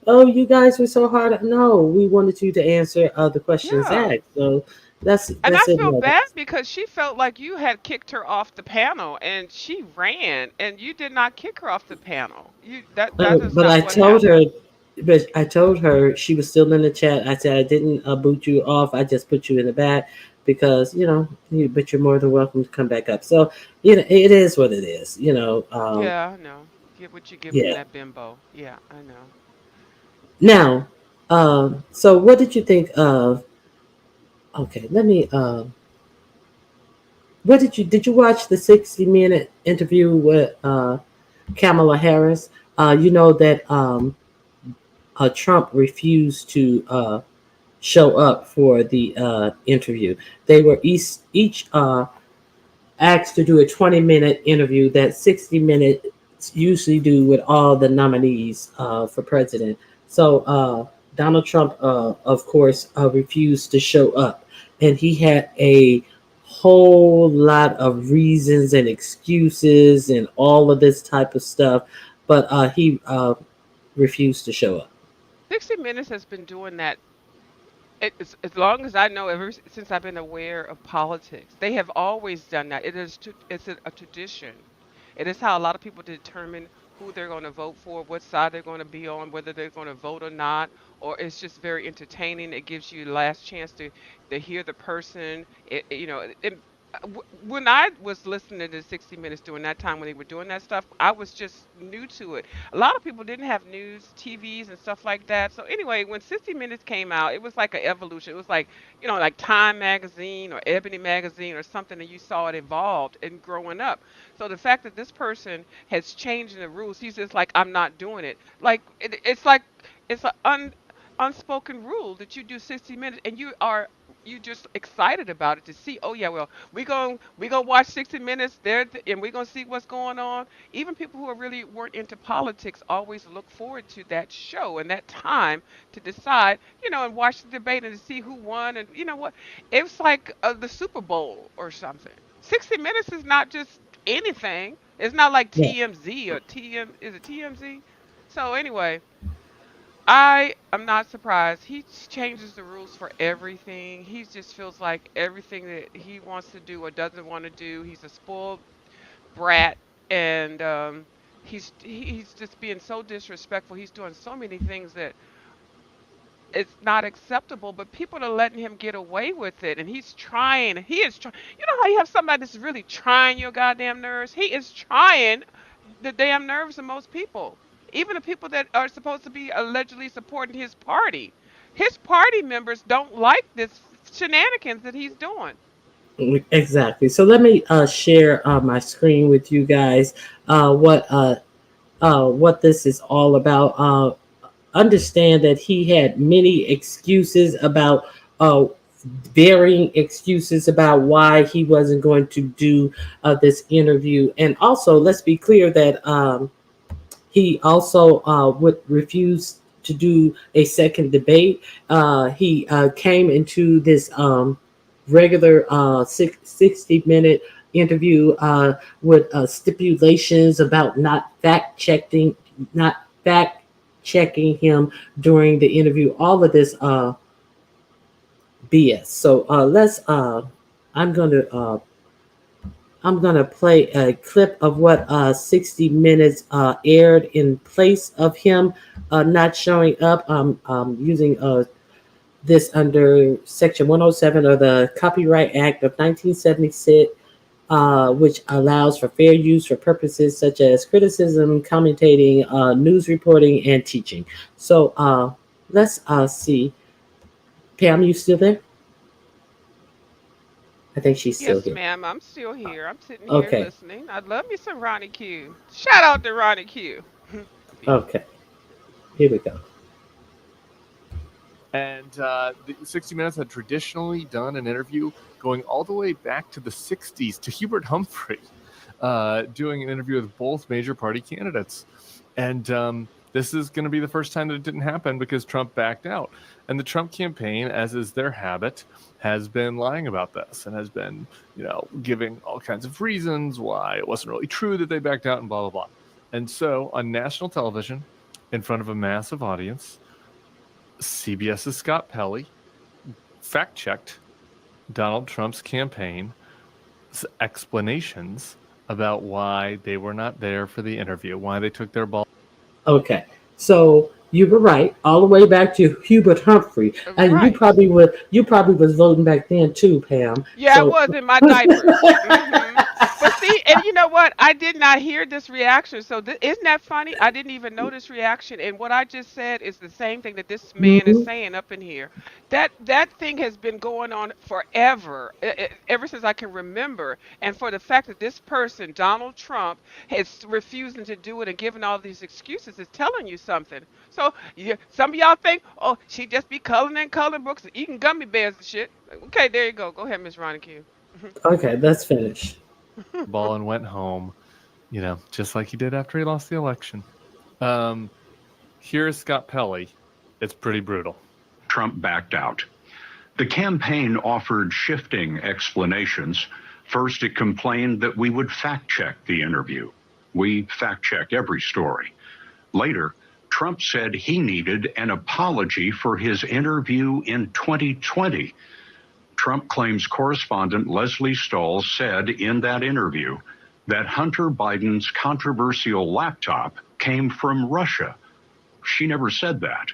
oh, you guys were so hard. No, we wanted you to answer the questions Yeah. asked. So And I that's it. feel No, bad because she felt like you had kicked her off the panel and she ran and you did not kick her off the panel. That is But not what happened. I told her she was still in the chat. I said I didn't boot you off. I just put you in the back because but you're more than welcome to come back up. So it is what it is. Yeah, I know. Get what you get from Yeah. that bimbo. Yeah, I know. Now, so what did you think of? Okay, let me. What did you watch the 60-minute interview with Kamala Harris? You know that Trump refused to show up for the interview. They were each asked to do a 20-minute interview that 60 minutes usually do with all the nominees for president. So Donald Trump, of course, refused to show up. And he had a whole lot of reasons and excuses and all of this type of stuff. But he refused to show up. 60 Minutes has been doing that as long as I know, since I've been aware of politics, they have always done that. It's a tradition. It is how a lot of people determine who they're going to vote for, what side they're going to be on, whether they're going to vote or not. Or it's just very entertaining. It gives you the last chance to hear the person. When I was listening to 60 Minutes during that time when they were doing that stuff, I was just new to it. A lot of people didn't have news, TVs, and stuff like that. So anyway, when 60 Minutes came out, it was like an evolution. It was like, like Time Magazine or Ebony Magazine or something, and you saw it evolved and growing up. So the fact that this person has changed the rules, he's just like, I'm not doing it. Like it's like it's an unspoken rule that you do 60 minutes, and you just excited about it to see. Oh yeah, well we gonna watch 60 minutes there, and we're gonna see what's going on. Even people who are really weren't into politics always look forward to that show and that time to decide, and watch the debate and to see who won. And you know what? It's like the Super Bowl or something. 60 Minutes is not just anything. It's not like Yeah. TMZ or TM. Is it TMZ? So anyway, I am not surprised. He changes the rules for everything. He just feels like everything that he wants to do or doesn't want to do. He's a spoiled brat, and he's just being so disrespectful. He's doing so many things that it's not acceptable, but people are letting him get away with it, and he's trying. He is trying. You know how you have somebody that's really trying your goddamn nerves? He is trying the damn nerves of most people, even the people that are supposed to be allegedly supporting his party. His party members don't like this shenanigans that he's doing. Exactly. So let me share my screen with you guys. What this is all about. Understand that he had many excuses about uh, varying excuses about why he wasn't going to do this interview, and also let's be clear that he also would refuse to do a second debate. He came into this regular 60-minute interview with stipulations about not fact checking him during the interview. All of this BS. So I'm going to I'm gonna play a clip of what 60 Minutes aired in place of him not showing up. Using this under Section 107 of the Copyright Act of 1976, which allows for fair use for purposes such as criticism, commentating, news reporting, and teaching. So let's see. Pam, you still there? I think she's still Yes, here. ma'am. I'm still here. I'm sitting here Okay. listening. I love me some Ronnie Q. Shout out to Ronnie Q. B. Okay. Here we go. And the 60 Minutes had traditionally done an interview going all the way back to the 60s to Hubert Humphrey, doing an interview with both major party candidates. And this is going to be the first time that it didn't happen because Trump backed out. And the Trump campaign, as is their habit, has been lying about this and has been, giving all kinds of reasons why it wasn't really true that they backed out and blah, blah, blah. And so on national television, in front of a massive audience, CBS's Scott Pelley fact-checked Donald Trump's campaign's explanations about why they were not there for the interview, why they took their ball. Okay, so you were right, all the way back to Hubert Humphrey, and Right. you probably was voting back then too, Pam. Yeah, I So was in my diapers. But see, and you know what? I did not hear this reaction. So isn't that funny? I didn't even know this reaction, and what I just said is the same thing that this man is mhm. saying up in here. That thing has been going on forever, ever since I can remember. And for the fact that this person, Donald Trump, is refusing to do it and giving all these excuses is telling you something. So yeah, some of y'all think, oh, she just be coloring and coloring books and eating gummy bears and shit. Okay, there you go. Go ahead, Miss Ronnie Q. Okay, let's finish. Ball and went home, just like he did after he lost the election. Um, Here's Scott Pelley. It's pretty brutal. Trump backed out. The campaign offered shifting explanations. First, it complained that we would fact check the interview. We fact check every story. Later, Trump Trump said he needed an apology for his interview in 2020. Trump claims correspondent Leslie Stahl said in that interview that Hunter Biden's controversial laptop came from Russia. She never said that.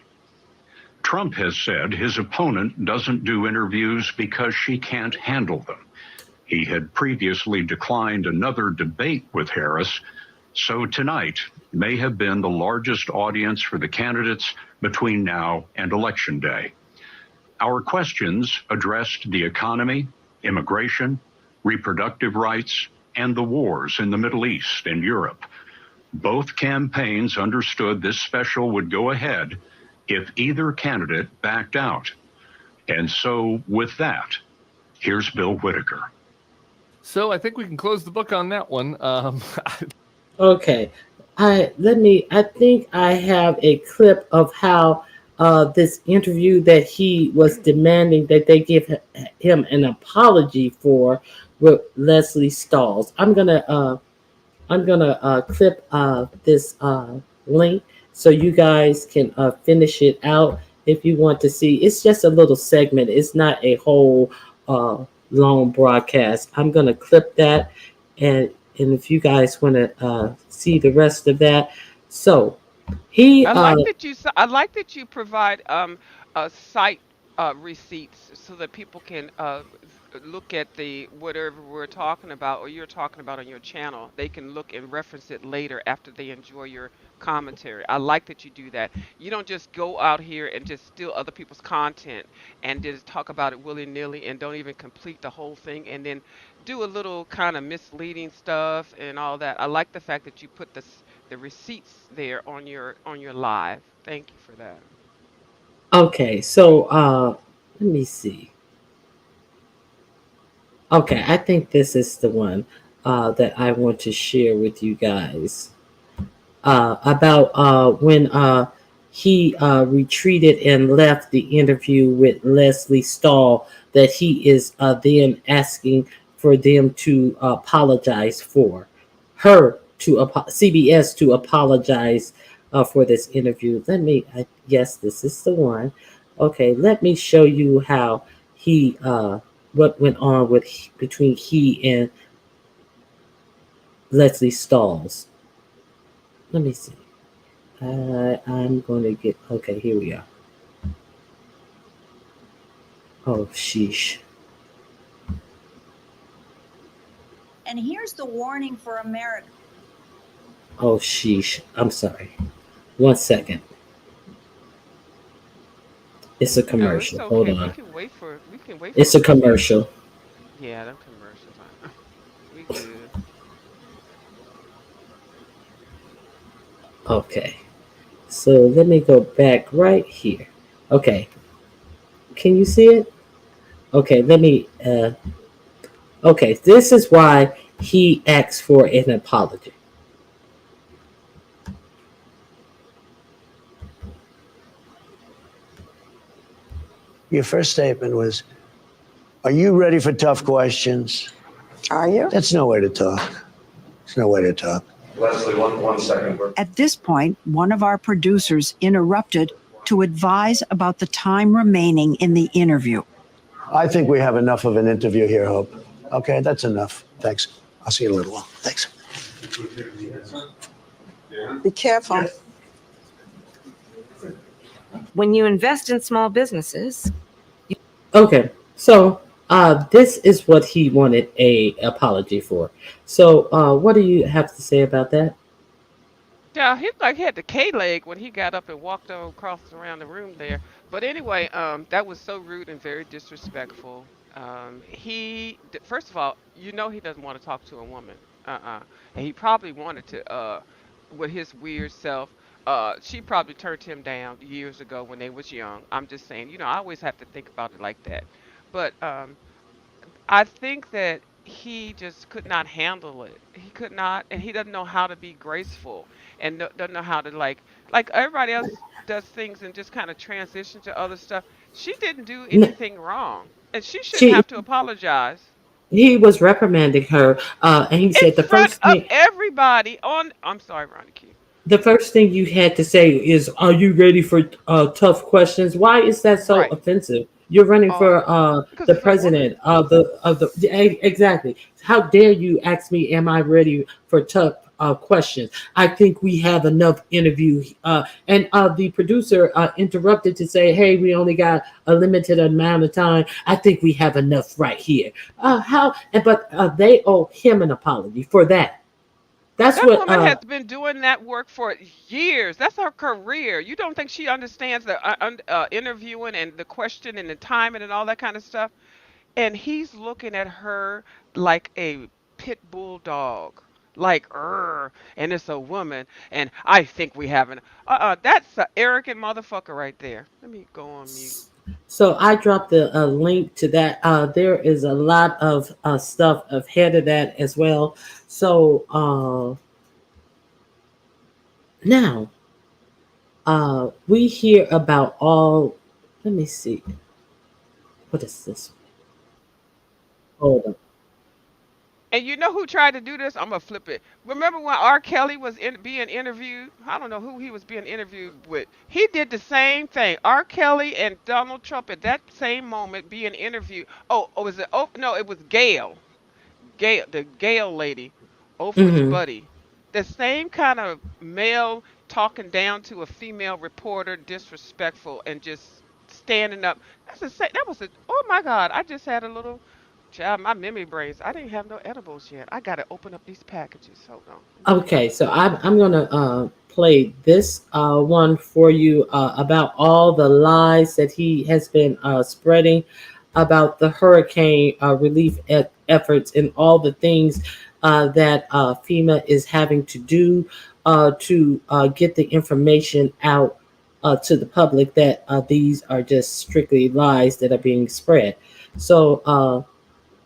Trump has said his opponent doesn't do interviews because she can't handle them. He had previously declined another debate with Harris, so tonight may have been the largest audience for the candidates between now and Election Day. Our questions addressed the economy, immigration, reproductive rights, and the wars in the Middle East and Europe. Both campaigns understood this special would go ahead if either candidate backed out. And so, with that, here's Bill Whitaker. So I think we can close the book on that one. Okay. I think I have a clip of how this interview that he was demanding that they give him an apology for with Leslie Stalls. I'm gonna clip this link so you guys can finish it out if you want to see. It's just a little segment. It's not a whole uh, long broadcast. I'm gonna clip that, and if you guys want to see the rest of that, so he I like that you provide site receipts so that people can look at the whatever we're talking about or you're talking about on your channel. They can look and reference it later after they enjoy your commentary. I like that you do that. You don't just go out here and just steal other people's content and just talk about it willy-nilly and don't even complete the whole thing and then do a little kind of misleading stuff and all that. I like the fact that you put the receipts there on your live. Thank you for that. okay. So let me see. Okay, I think this is the one that I want to share with you guys. About when he retreated and left the interview with Leslie Stahl that he is then asking for them to apologize for her to CBS to apologize for this interview. Yes, this is the one. Okay, let me show you how he what went on with between he and Leslie Stalls. Let me see. I'm going to get. Okay, here we are. Oh, sheesh. And here's the warning for America. Oh, sheesh. I'm sorry. 1 second. It's a Oh, it's commercial. Hold okay. on. We can wait for It's a commercials. commercial. Yeah, them commercials. We good. Okay. So let me go back right here. Okay. Can you see it? Okay. Let me. Okay. This is why he asked for an apology. Your first statement was, "Are you ready for tough questions?" Are you? That's no way to talk. It's no way to talk. Leslie, one second. At this point, one of our producers interrupted to advise about the time remaining in the interview. I think we have enough of an interview here, Hope. Okay, that's enough. Thanks. I'll see you in a little while. Thanks. Be careful. When you invest in small businesses. Okay, so this is what he wanted a apology for. So, what do you have to say about that? Yeah, he like had the K leg when he got up and walked across around the room there. But anyway, that was so rude and very disrespectful. First of all, you know he doesn't want to talk to a woman. And he probably wanted to with his weird self. She probably turned him down years ago when they was young. I'm just saying, I always have to think about it like that. But I think that he just could not handle it. He could not, and he doesn't know how to be graceful, and doesn't know how to like everybody else does things and just kind of transition to other stuff. She didn't do N- anything wrong, and she shouldn't She have to apologize he was reprimanding her, and he in said the front first of thing. everybody. On, I'm sorry, Ronnie Q. the first thing you had to say is, "Are you ready for tough questions?" Why is that so Right. offensive? You're running Oh, for because the it's a woman. president of the exactly. How dare you ask me, "Am I ready for tough questions?" I think we have enough interview. And the producer interrupted to say, "Hey, we only got a limited amount of time. I think we have enough right here." How? But they owe him an apology for that. That's That what woman has been doing that work for years. That's her career. You don't think she understands the interviewing and the question and the timing and all that kind of stuff? And he's looking at her like a pit bull dog, like, and it's a woman, and I think we have an, that's an arrogant motherfucker right there. Let me go on mute. So I dropped a link to that. There is a lot of stuff ahead of that as well. So now we hear about all. Let me see. What is this? Hold on. And you know who tried to do this? I'm gonna flip it. Remember when R. Kelly was being interviewed? I don't know who he was being interviewed with. He did the same thing. R. Kelly and Donald Trump at that same moment being interviewed. Oh, was it? Oh, no, it was Gail. Gail, the Gail lady, Oprah's Mm-hmm. buddy. The same kind of male talking down to a female reporter, disrespectful, and just standing up. That's the same. That was a. Oh my God! I just had a little. Child, my memory brains. I didn't have no edibles yet. I gotta open up these packages. Hold on. Let me get Okay, this. so I'm gonna play this one for you about all the lies that he has been spreading about the hurricane relief efforts and all the things that FEMA is having to do to get the information out to the public that these are just strictly lies that are being spread. So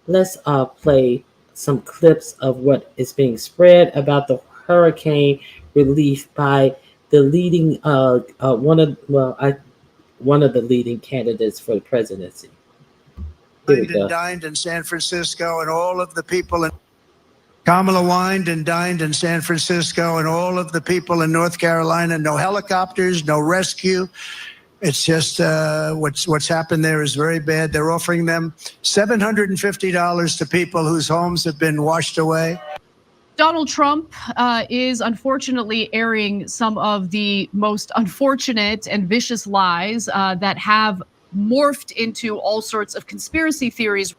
let's play some clips of what is being spread about the hurricane relief by the leading one of the leading candidates for the presidency. Here we Wined and go. dined in San Francisco, and all of the people in Kamala wined and dined in San Francisco, and all of the people in North Carolina. No helicopters, no rescue. It's just what's happened there is very bad. They're offering them $750 to people whose homes have been washed away. Donald Trump is unfortunately airing some of the most unfortunate and vicious lies that have morphed into all sorts of conspiracy theories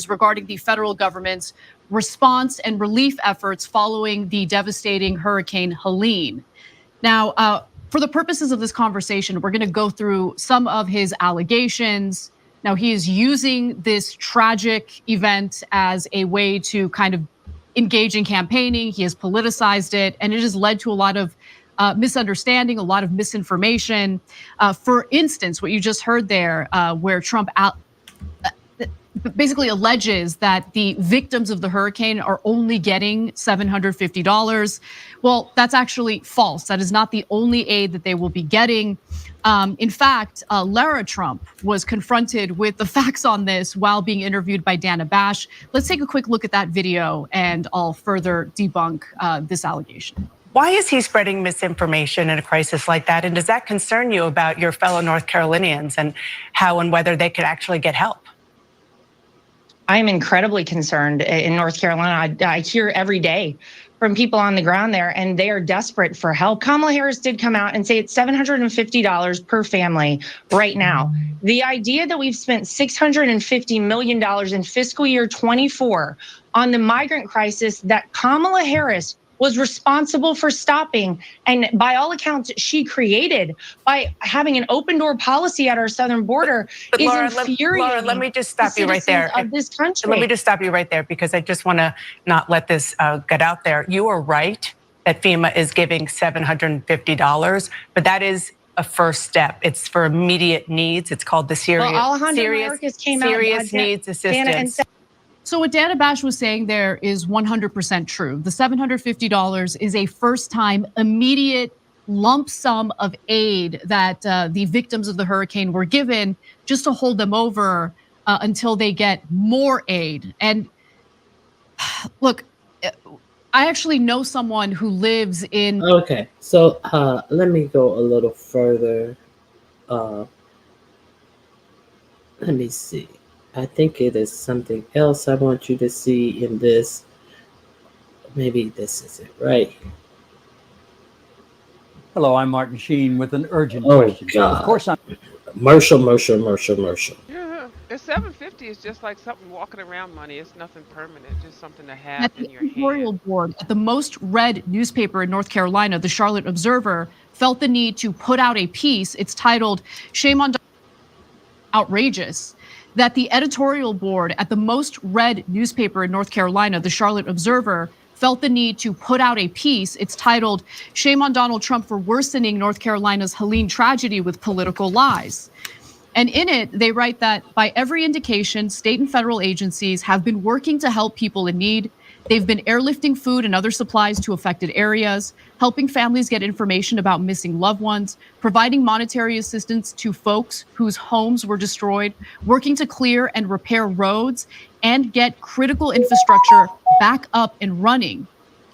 regarding the federal government's response and relief efforts following the devastating Hurricane Helene. Now, for the purposes of this conversation, we're going to go through some of his allegations. Now, he is using this tragic event as a way to kind of engage in campaigning. He has politicized it, and it has led to a lot of misunderstanding, a lot of misinformation. For instance, what you just heard there, where Trump basically alleges that the victims of the hurricane are only getting $750. Well, that's actually false. That is not the only aid that they will be getting. In fact, Lara Trump was confronted with the facts on this while being interviewed by Dana Bash. Let's take a quick look at that video and I'll further debunk this allegation. Why is he spreading misinformation in a crisis like that? And does that concern you about your fellow North Carolinians and how and whether they could actually get help? I'm incredibly concerned in North Carolina. I hear every day from people on the ground there, and they are desperate for help. Kamala Harris did come out and say it's $750 per family right now. The idea that we've spent $650 million in fiscal year 24 on the migrant crisis that Kamala Harris was responsible for stopping, and by all accounts, she created by having an open door policy at our southern border, but is Laura, infuriating. Laura, let me just stop you right there. Of this country. Let me just stop you right there because I just want to not let this get out there. You are right that FEMA is giving $750, but that is a first step. It's for immediate needs. It's called the serious needs assistance. So what Dana Bash was saying there is 100% true. The $750 is a first-time, immediate lump sum of aid that the victims of the hurricane were given just to hold them over until they get more aid. And look, I actually know someone who lives in. Okay, so let me go a little further. Uh, let me see. I think it is something else I want you to see in this. Maybe this is it, right? Hello, I'm Martin Sheen with an urgent Oh question. Of God, course, I'm Marshall. Yeah, the 750 is just like something walking around money. It's nothing permanent, just something to have That the in your editorial hand. board at the most read newspaper in North Carolina, the Charlotte Observer, felt the need to put out a piece. It's titled "Shame on Outrageous." That the editorial board at the most read newspaper in North Carolina, the Charlotte Observer, felt the need to put out a piece. It's titled "Shame on Donald Trump for Worsening North Carolina's Helene Tragedy with Political Lies." And in it, they write that by every indication, state and federal agencies have been working to help people in need. They've been airlifting food and other supplies to affected areas, helping families get information about missing loved ones, providing monetary assistance to folks whose homes were destroyed, working to clear and repair roads and get critical infrastructure back up and running.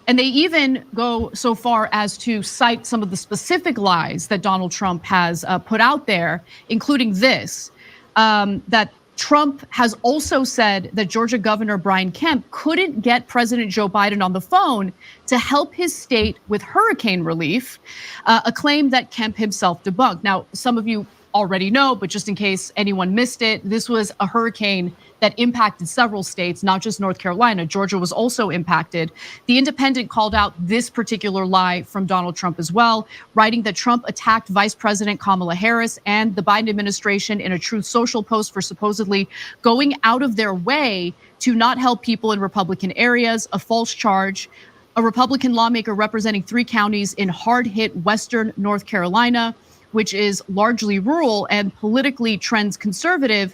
And they even go so far as to cite some of the specific lies that Donald Trump has put out there, including this, that Trump has also said that Georgia Governor Brian Kemp couldn't get President Joe Biden on the phone to help his state with hurricane relief, a claim that Kemp himself debunked. Now, some of you already know, but just in case anyone missed it, this was a hurricane that impacted several states, not just North Carolina. Georgia was also impacted. The Independent called out this particular lie from Donald Trump as well, writing that Trump attacked Vice President Kamala Harris and the Biden administration in a Truth Social post for supposedly going out of their way to not help people in Republican areas, a false charge. A Republican lawmaker representing 3 counties in hard hit Western North Carolina, which is largely rural and politically trends conservative,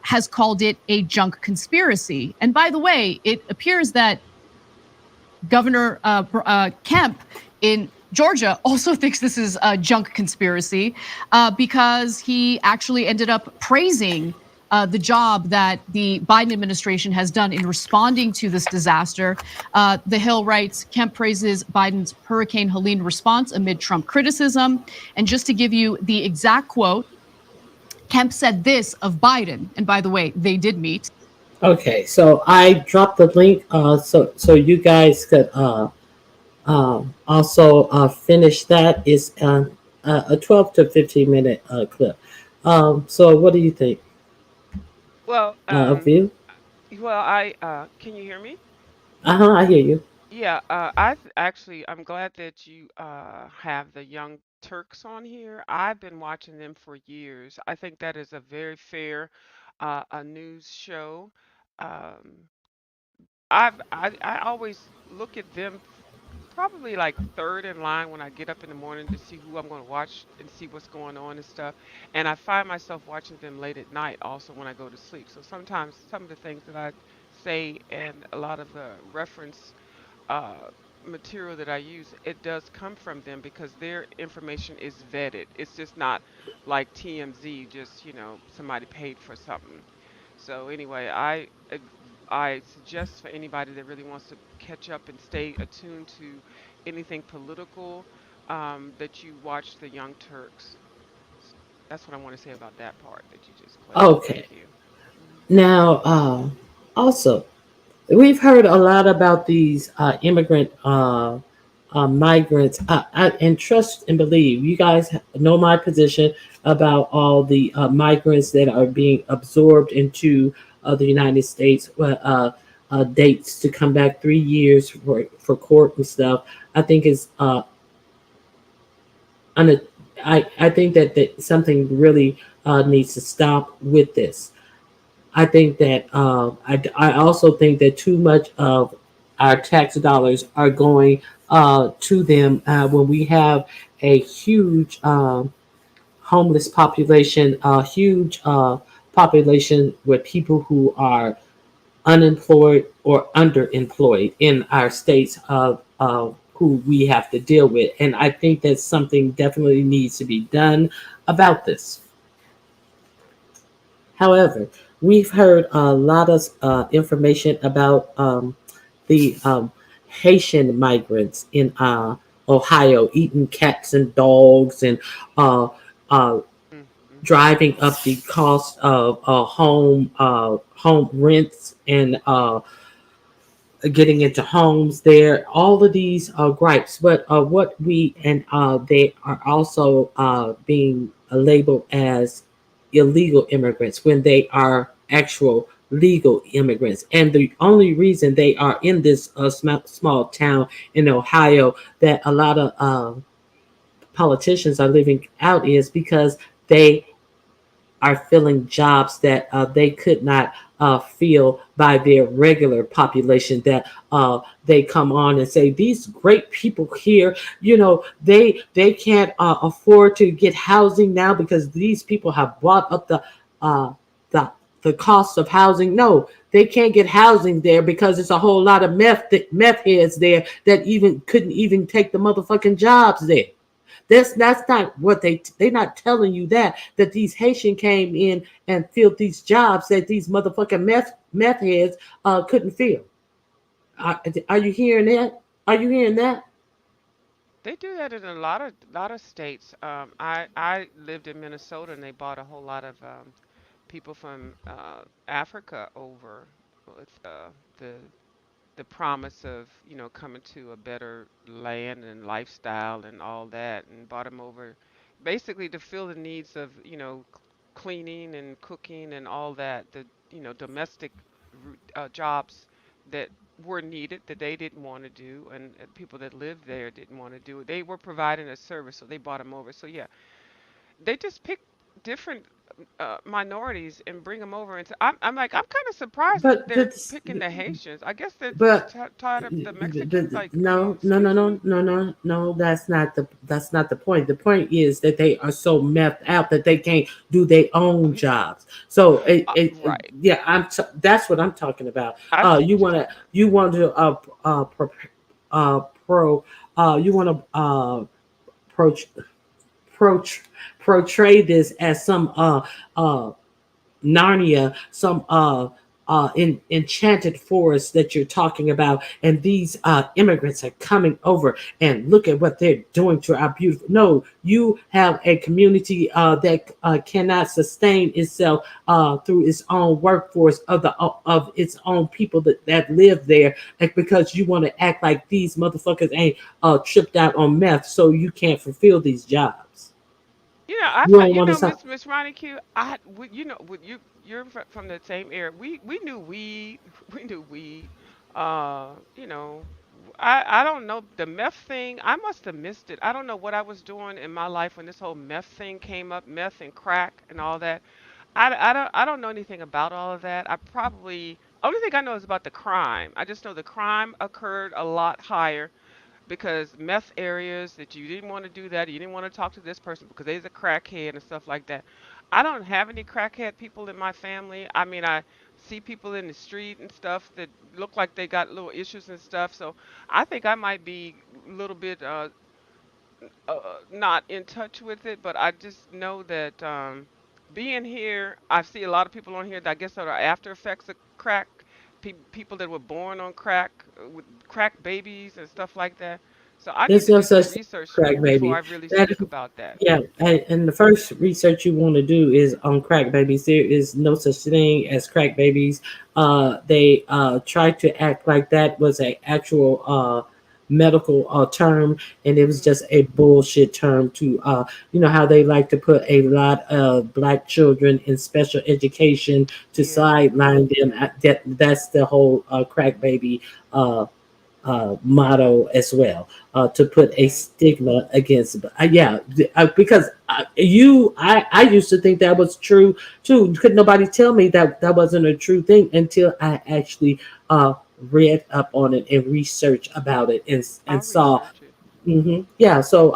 has called it a junk conspiracy. And by the way, it appears that Governor Kemp in Georgia also thinks this is a junk conspiracy because he actually ended up praising the job that the Biden administration has done in responding to this disaster. The Hill writes, Kemp praises Biden's Hurricane Helene response amid Trump criticism. And just to give you the exact quote, Kemp said this of Biden, and by the way, they did meet. Okay, so I dropped the link so you guys could also finish that. It's a 12 to 15 minute clip. So what do you think Well, of you? I can you hear me? I hear you. Yeah, I'm glad that you have the Young Turks on here. I've been watching them for years. I think that is a very fair a news show. Um, I always look at them probably like third in line when I get up in the morning to see who I'm going to watch and see what's going on and stuff. And I find myself watching them late at night also when I go to sleep. So sometimes some of the things that I say and a lot of the reference uh, material that I use, it does come from them because their information is vetted. It's just not like TMZ, just, somebody paid for something. So anyway, I suggest for anybody that really wants to catch up and stay attuned to anything political, that you watch the Young Turks. That's what I want to say about that part that you just played. Okay. Thank you. Mhm. Now, also, we've heard a lot about these immigrant migrants. And trust and believe, you guys know my position about all the migrants that are being absorbed into the United States. Dates to come back 3 years for court and stuff. I think is un- I think that something really needs to stop with this. I think that I also think that too much of our tax dollars are going to them when we have a huge homeless population, a huge population with people who are unemployed or underemployed in our states of who we have to deal with. And I think that something definitely needs to be done about this. However, we've heard a lot of information about the Haitian migrants in Ohio eating cats and dogs and uh, uh, driving up the cost of home rents and getting into homes there. All of these gripes, but what we and they are also being labeled as illegal immigrants when they are actual legal immigrants. And the only reason they are in this small town in Ohio that a lot of politicians are living out is because they are filling jobs that they could not fill by their regular population, that they come on and say these great people here, they can't afford to get housing now because these people have brought up uh, the the cost of housing. No, they can't get housing there because there's a whole lot of meth heads there that even couldn't even take the motherfucking jobs there. That's not what they're not telling you that these Haitian came in and filled these jobs that these motherfucking meth heads couldn't fill. Are you hearing that? Are you hearing that? They do that in a lot of states. I lived in Minnesota, and they bought a whole lot of people from Africa over with the promise of coming to a better land and lifestyle and all that, and brought them over basically to fill the needs of cleaning and cooking and all that, the domestic jobs that were needed that they didn't want to do, and people that lived there didn't want to do it. They were providing a service, so they brought them over. So yeah, they just pick different minorities and bring them over. And I'm like, I'm kind of surprised that But they're that's picking the Haitians. I guess they're but tired of the Mexicans. Like, no, no, no, excuse no, me. no, no, no. That's not the point. The point is that they are so methed out that they can't do their Oh own yeah, jobs. So right. yeah, that's what I'm talking about. I see You what you're want to talking about. you want to pro you want to pro, pro, portray this as some uh Narnia, some enchanted forest that you're talking about, and these immigrants are coming over, and look at what they're doing to our beautiful. No, you have a community that cannot sustain itself through its own workforce of its own people that live there, like, because you want to act like these motherfuckers ain't tripped out on meth, so you can't fulfill these jobs. You know, I You find, don't want to stop. Miss Ronnie Q. With you're from the same era. We knew weed. We knew weed. You know, I don't know the meth thing. I must have missed it. I don't know what I was doing in my life when this whole meth thing came up, meth and crack and all that. I don't know anything about all of that. I probably only thing I know is about the crime. I just know the crime occurred a lot higher because meth areas that you didn't want to do that, you didn't want to talk to this person because they's a crackhead and stuff like that. I don't have any crackhead people in my family. I mean, I see people in the street and stuff that look like they got little issues and stuff. So I think I might be a little bit not in touch with it, but I just know that being here, I see a lot of people on here that I guess that are after effects of crack, people that were born on crack, with crack babies and stuff like that. So I need There's to no do some such thing as research crack before I baby. really That speak about that. yeah, and the first research you want to do is on crack babies. There is no such thing as crack babies. They tried to act like that was a actual medical term, and it was Hmm. just a bullshit term to how they like to put a lot of black children in special education to Yeah. sideline them. That's the whole crack baby uh, motto as well, to put a Okay. stigma against. Yeah, because I used to think that was true too. Could nobody tell me that that wasn't a true thing until I actually uh, read up on it and researched about it and I'll saw. research it. Yeah, so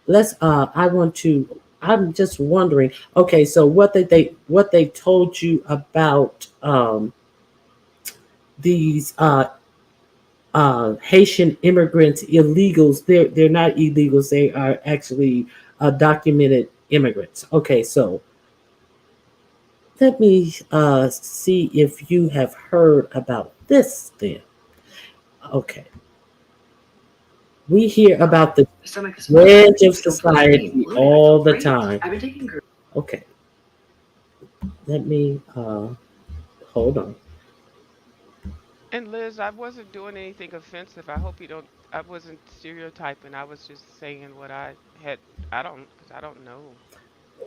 let's. I want to. I'm just wondering. Okay, so what they told you about these Haitian immigrants, illegals. They're not illegals. They are actually documented immigrants. Okay, so let me see if you have heard about this. Then Okay, we hear about the wedge of society all the time. Okay, let me hold on. And Liz, I wasn't doing anything offensive. I hope you don't. I wasn't stereotyping. I was just saying what I had. I don't, because I don't know.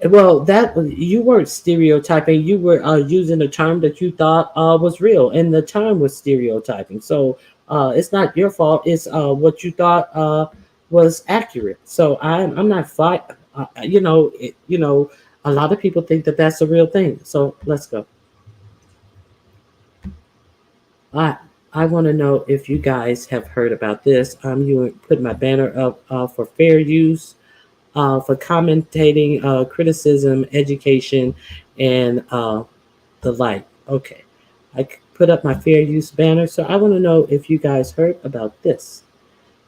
Well, that you weren't stereotyping. You were using a term that you thought was real, and the term was stereotyping. So it's not your fault. It's what you thought was accurate. So I'm not fight. A lot of people think that that's a real thing. So let's go. I I want to know if you guys have heard about this. You put my banner up for fair use, for commentating, criticism, education, and the like. Okay, put up my fair use banner. So I want to know if you guys heard about this.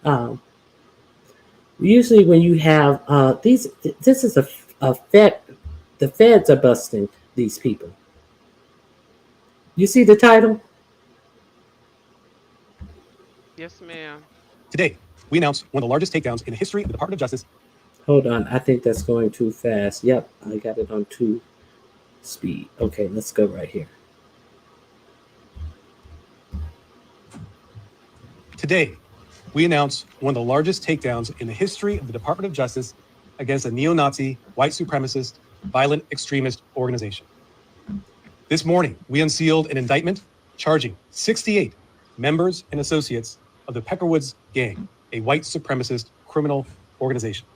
Um, Usually, when you have this is a Fed. The feds are busting these people. You see the title? Yes, ma'am. Today, we announce one of the largest takedowns in the history of the Department of Justice. Hold on, I think that's going too fast. Yep, I got it on two speed. Okay, let's go right here. Today, we announce one of the largest takedowns in the history of the Department of Justice against a neo-Nazi, white supremacist, violent extremist organization. This morning, we unsealed an indictment charging 68 members and associates of the Peckerwoods Gang, a white supremacist criminal organization.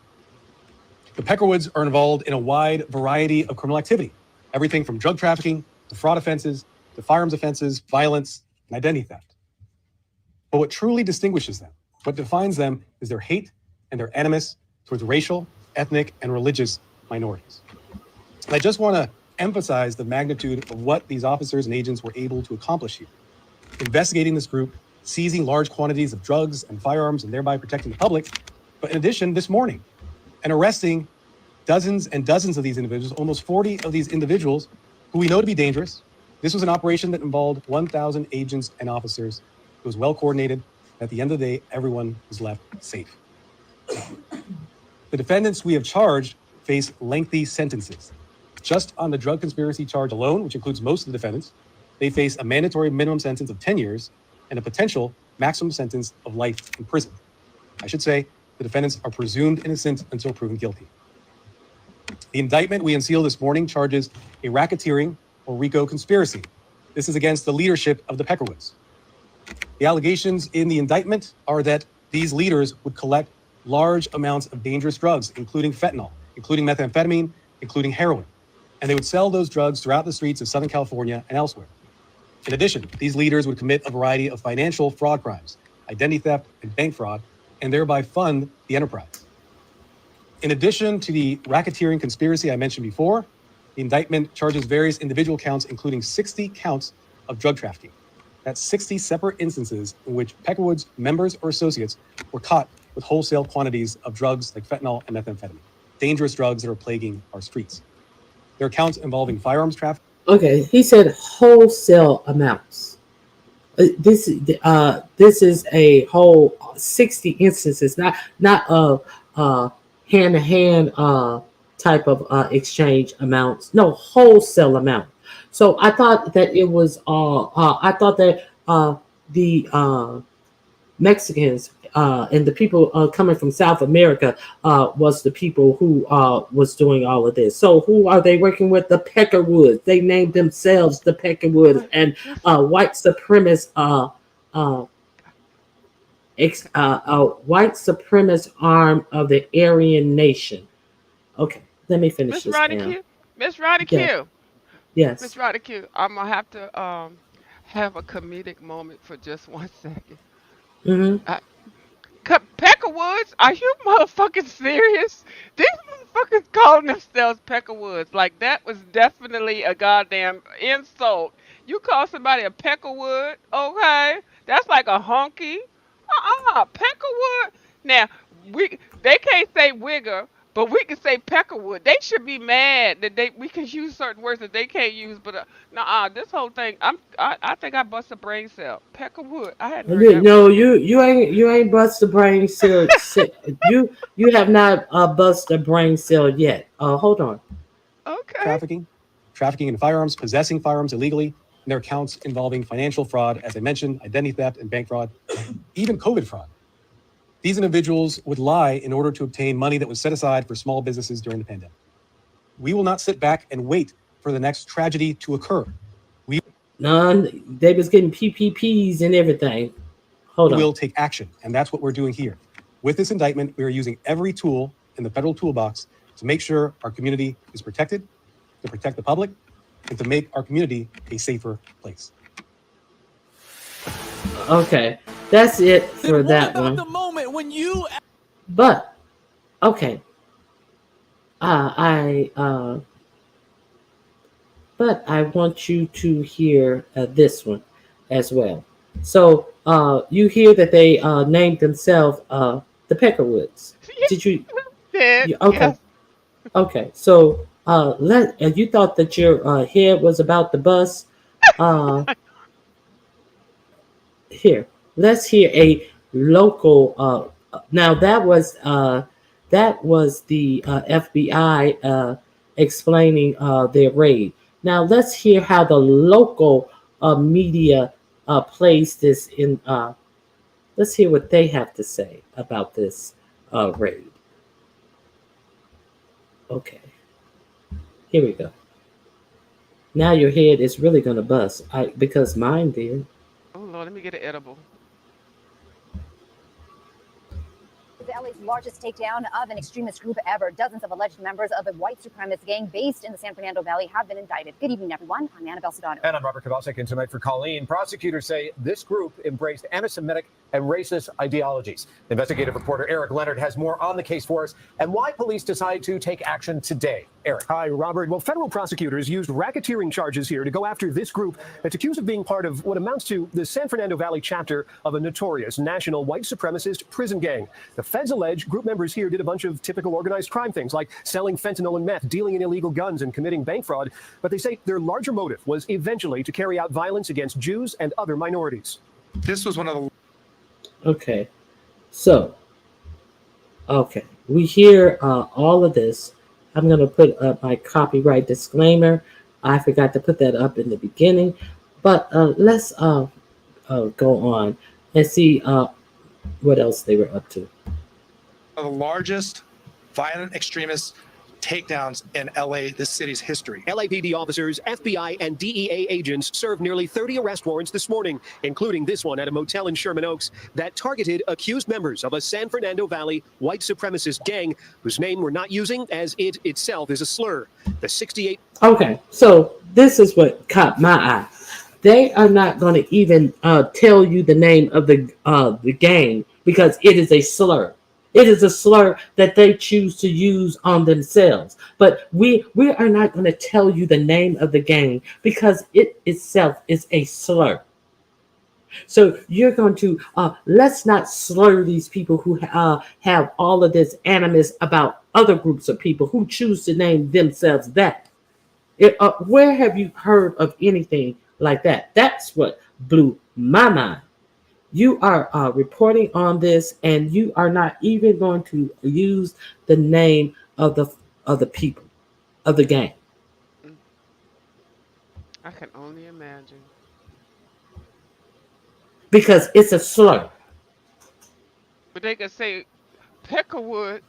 The Peckerwoods are involved in a wide variety of criminal activity, everything from drug trafficking to fraud offenses to firearms offenses, violence, and identity theft. But what truly distinguishes them, what defines them, is their hate and their animus towards racial, ethnic, and religious minorities. And I just want to emphasize the magnitude of what these officers and agents were able to accomplish here. Investigating this group, seizing large quantities of drugs and firearms, and thereby protecting the public. But in addition, this morning, and arresting dozens and dozens of these individuals, almost 40 of these individuals who we know to be dangerous. This was an operation that involved 1,000 agents and officers. It was well coordinated. At the end of the day, everyone was left safe. The defendants we have charged face lengthy sentences. Just on the drug conspiracy charge alone, which includes most of the defendants, they face a mandatory minimum sentence of 10 years and a potential maximum sentence of life in prison. I should say the defendants are presumed innocent until proven guilty. The indictment we unsealed this morning charges a racketeering or RICO conspiracy. This is against the leadership of the Peckerwoods. The allegations in the indictment are that these leaders would collect large amounts of dangerous drugs, including fentanyl, including methamphetamine, including heroin, and they would sell those drugs throughout the streets of Southern California and elsewhere. In addition, these leaders would commit a variety of financial fraud crimes, identity theft, and bank fraud, and thereby fund the enterprise. In addition to the racketeering conspiracy I mentioned before, the indictment charges various individual counts, including 60 counts of drug trafficking. That's 60 separate instances in which Peckerwood's members or associates were caught with wholesale quantities of drugs like fentanyl and methamphetamine, dangerous drugs that are plaguing our streets. There are counts involving firearms trafficking. Okay, he said wholesale amounts. This is a whole 60 instances, not of hand to hand type of exchange amounts. No, wholesale amount. So I thought that it was I thought that the Mexicans and the people coming from South America was the people who was doing all of this. So who are they working with? The Peckerwoods. They named themselves the Peckerwoods, and white supremacist white supremacist arm of the Aryan nation. Okay, let me finish Miss this Ronnie down. Q. Miss Ronnie Yeah. Q. Miss Yes. Ronnie Q. I'm gonna have to have a comedic moment for just 1 second. Mm-hmm. Peckerwoods? Are you motherfucking serious? These motherfuckers calling themselves Peckerwoods. Like, that was definitely a goddamn insult. You call somebody a Peckerwood, okay? That's like a honky. Peckerwood. Now, they can't say wigger. But we can say Peckerwood. They should be mad that we can use certain words that they can't use. But nah, this whole thing, I think I bust a brain cell. Peckerwood. I hadn't heard that No, word in. you ain't bust the brain cell. You have not bust the brain cell yet. Hold on. Okay. trafficking in firearms, possessing firearms illegally, and there are counts involving financial fraud, as I mentioned, identity theft and bank fraud, even COVID fraud. These individuals would lie in order to obtain money that was set aside for small businesses during the pandemic. We will not sit back and wait for the next tragedy to occur. None. They was getting PPPs and everything. Hold We on. will take action, and that's what we're doing here. With this indictment, we are using every tool in the federal toolbox to make sure our community is protected, to protect the public, and to make our community a safer place. Okay, that's it for that one. The moment when you But okay, I but I want you to hear this one as well. So you hear that they named themselves the Peckerwoods. Did you? Did Okay, yes. okay. So you thought that your head was about the bus. Uh, Here, let's hear a local. Now that was the FBI explaining their raid. Now let's hear how the local media plays this in. Let's hear what they have to say about this raid. Okay, here we go. Now your head is really gonna bust. Because mine did. Oh Lord, let me get an edible. LA's largest takedown of an extremist group ever. Dozens of alleged members of a white supremacist gang based in the San Fernando Valley have been indicted. Good evening, everyone. I'm Annabelle Sedano. And I'm Robert Kovacek, and tonight for Colleen, prosecutors say this group embraced anti-Semitic and racist ideologies. Investigative reporter Eric Leonard has more on the case for us and why police decided to take action today. Eric. Hi, Robert. Well, federal prosecutors used racketeering charges here to go after this group that's accused of being part of what amounts to the San Fernando Valley chapter of a notorious national white supremacist prison gang. The feds allege group members here did a bunch of typical organized crime things like selling fentanyl and meth, dealing in illegal guns, and committing bank fraud. But they say their larger motive was eventually to carry out violence against Jews and other minorities. This was one of the... Okay, so, okay, we hear all of this. I'm going to put up my copyright disclaimer. I forgot to put that up in the beginning. But let's go on and see what else they were up to. The largest violent extremist takedowns in LA, this city's history. LAPD officers, FBI, and DEA agents served nearly 30 arrest warrants this morning, including this one at a motel in Sherman Oaks that targeted accused members of a San Fernando Valley white supremacist gang whose name we're not using as it itself is a slur. The 68... Okay, so this is what caught my eye. They are not going to even tell you the name of the gang because it is a slur. It is a slur that they choose to use on themselves. But we are not going to tell you the name of the gang because it itself is a slur. So you're going to, let's not slur these people who have all of this animus about other groups of people who choose to name themselves that. Where have you heard of anything like that? That's what blew my mind. You are reporting on this, and you are not even going to use the name of the people of the gang. I can only imagine. Because it's a slur. But they could say Peckerwood.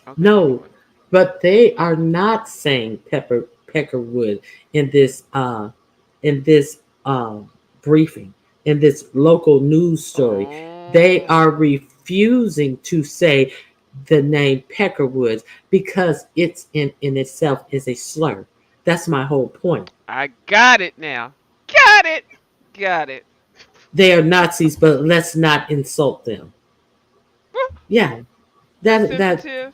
Okay, No, but they are not saying Peckerwood in this briefing, in this local news story. They are refusing to say the name Peckerwood because it's in itself is a slur. That's my whole point. I got it now. Got it. Got it. They are Nazis, but let's not insult them. Yeah, that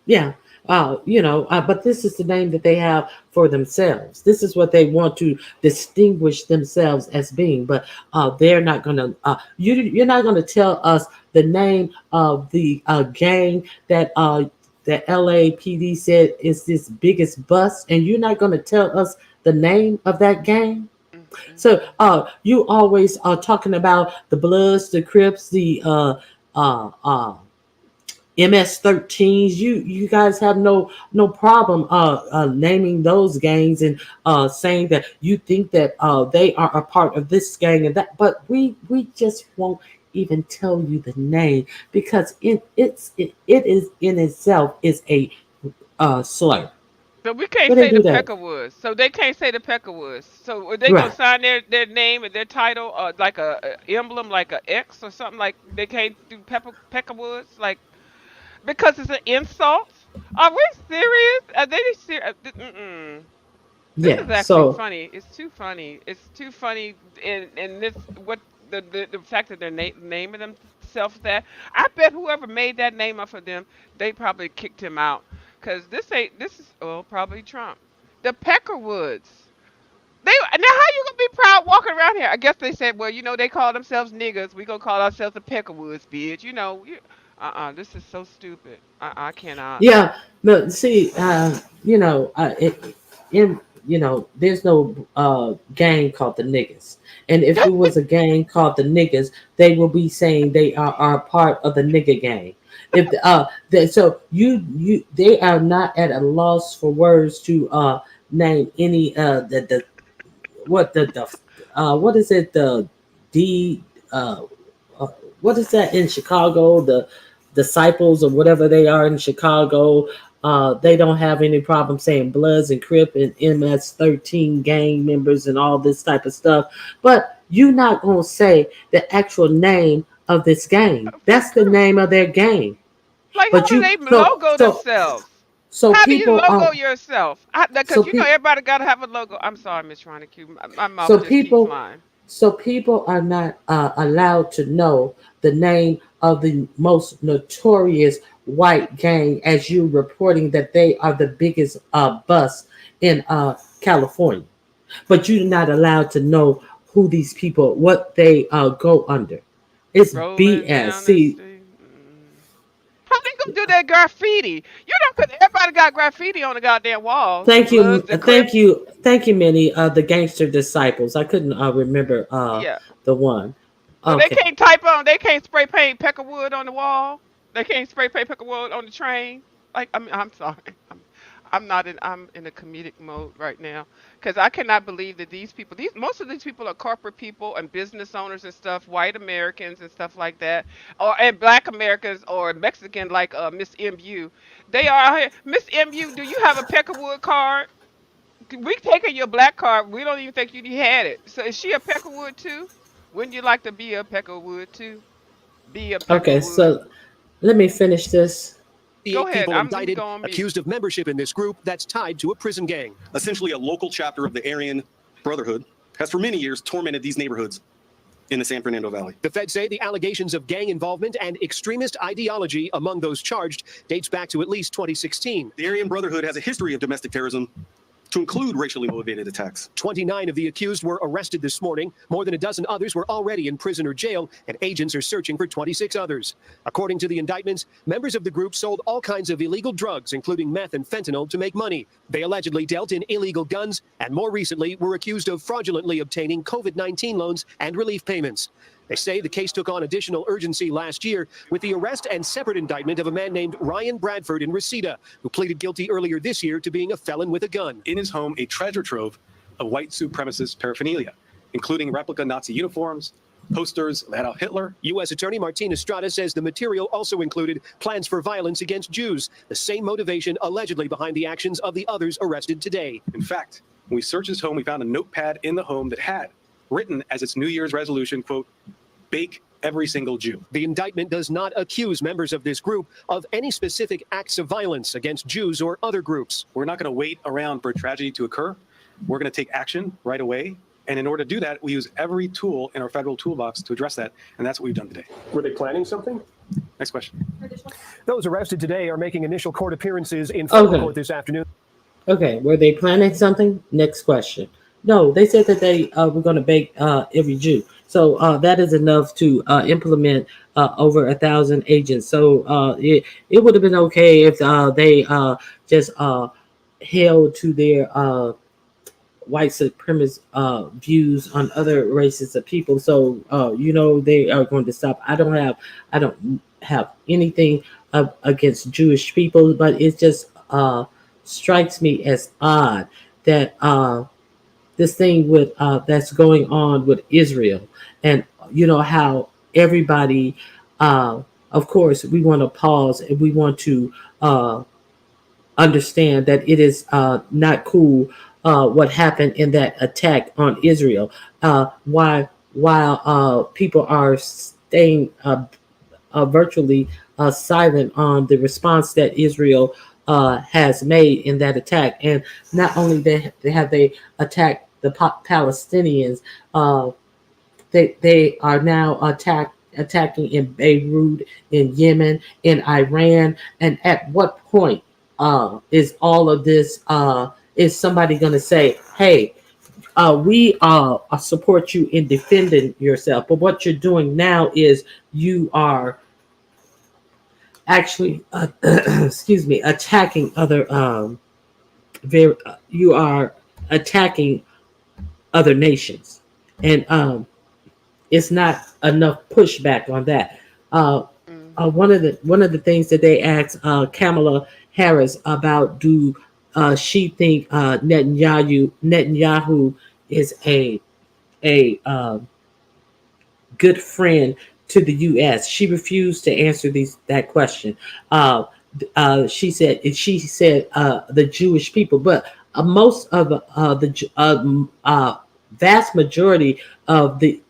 yeah. But this is the name that they have for themselves. This is what they want to distinguish themselves as being. But they're not going to. You're not going to tell us the name of the gang that that LAPD said is this biggest bust, and you're not going to tell us the name of that gang? So, you always are talking about the Bloods, the Crips, the MS-13s. You guys have no problem naming those gangs and saying that you think that they are a part of this gang and that, but we just won't even tell you the name because it is in itself is a slur. So we can't But they say the do that. Peckerwoods. So they can't say the Peckerwoods. So are they gonna Right. sign their name and their title like a emblem, like a X or something? Like they can't do Peckerwoods, like because it's an insult. Are we serious? Are they serious? Mm-mm. This Yeah. is actually So funny. It's too funny. It's too funny. And this what the fact that they're naming themselves that. I bet whoever made that name up for them, they probably kicked him out. Cause this is probably Trump. The Peckerwoods. They now how you gonna be proud walking around here? I guess they said, well, they call themselves niggers. We gonna call ourselves the Peckerwoods, bitch. This is so stupid. I cannot. yeah, but see, there's no gang called the niggas, and if it was a gang called the niggas, they will be saying they are part of the nigga gang. If so they are not at a loss for words to name any the what the what is it the uh, uh what is that in Chicago, the disciples or whatever they are in Chicago. They don't have any problem saying Bloods and Crip and MS-13 gang members and all this type of stuff. But you're not gonna say the actual name of this gang. For That's the name of their gang. Like, But how do you they logo themselves? so How do you people logo yourself? so Because people everybody got to have a logo. I'm sorry, Miss Ronica. My mouth so just keeps people flying. so people are not allowed to know the name of the most notorious white gang as you reporting that they are the biggest bust in California. But you're not allowed to know who these people, what they go under. It's Rolling BS. down the See, street. How they gonna do that graffiti? Cause everybody got graffiti on the goddamn walls. The Bloods, the Crips. thank you, Minnie. The gangster disciples. I couldn't remember Yeah. the one. So they Okay. can't type on. They can't spray paint Peckerwood on the wall. They can't spray paint Peckerwood on the train. Like, I mean, I'm sorry. I'm in a comedic mode right now because I cannot believe that most of these people are corporate people and business owners and stuff, white Americans and stuff like that, and Black Americans or Mexican like Miss MU. They are out here. Miss MU, do you have a Peckerwood card? We taking your black card. We don't even think you had it. So is she a Peckerwood too? Wouldn't you like to be a Peckerwood too? Be a Okay. Peckerwood. So let me finish this. Go ahead. People Let me indicted go on mute. accused of membership in this group that's tied to a prison gang. Essentially, a local chapter of the Aryan Brotherhood has for many years tormented these neighborhoods in the San Fernando Valley. The feds say the allegations of gang involvement and extremist ideology among those charged dates back to at least 2016. The Aryan Brotherhood has a history of domestic terrorism, to include racially motivated attacks. 29 of the accused were arrested this morning. More than a dozen others were already in prison or jail, and agents are searching for 26 others. According to the indictments, members of the group sold all kinds of illegal drugs, including meth and fentanyl, to make money. They allegedly dealt in illegal guns, and more recently were accused of fraudulently obtaining COVID-19 loans and relief payments. They say the case took on additional urgency last year with the arrest and separate indictment of a man named Ryan Bradford in Reseda, who pleaded guilty earlier this year to being a felon with a gun. In his home, a treasure trove of white supremacist paraphernalia, including replica Nazi uniforms, posters of Adolf Hitler. U.S. Attorney Martin Estrada says the material also included plans for violence against Jews, the same motivation allegedly behind the actions of the others arrested today. In fact, when we searched his home, we found a notepad in the home that had written as its New Year's resolution, quote, "Bake every single Jew." The indictment does not accuse members of this group of any specific acts of violence against Jews or other groups. We're not going to wait around for a tragedy to occur. We're going to take action right away. And in order to do that, we use every tool in our federal toolbox to address that. And that's what we've done today. Were they planning something? Next question. Those arrested today are making initial court appearances in federal Okay. court this afternoon. Okay, were they planning something? Next question. No, they said that they were going to bake every Jew. So that is enough to implement over 1,000 agents. So it would have been okay if they just held to their white supremacist views on other races of people. So they are going to stop. I don't have anything against Jewish people, but it just strikes me as odd that this thing with that's going on with Israel, and how everybody, of course, we want to pause and we want to understand that it is not cool what happened in that attack on Israel. While people are staying virtually silent on the response that Israel has made in that attack, and not only they attacked the Palestinians, uh, they are now attacking in Beirut, in Yemen, in Iran. And at what point is all of this? Is somebody going to say, "Hey, we support you in defending yourself"? But what you're doing now is you are actually, excuse me, attacking other. You are attacking other nations, and it's not enough pushback on that. Uh, one of the things that they asked Kamala Harris about, do she think Netanyahu is a good friend to the U.S. She refused to answer that question. She said the Jewish people, but most of vast majority of the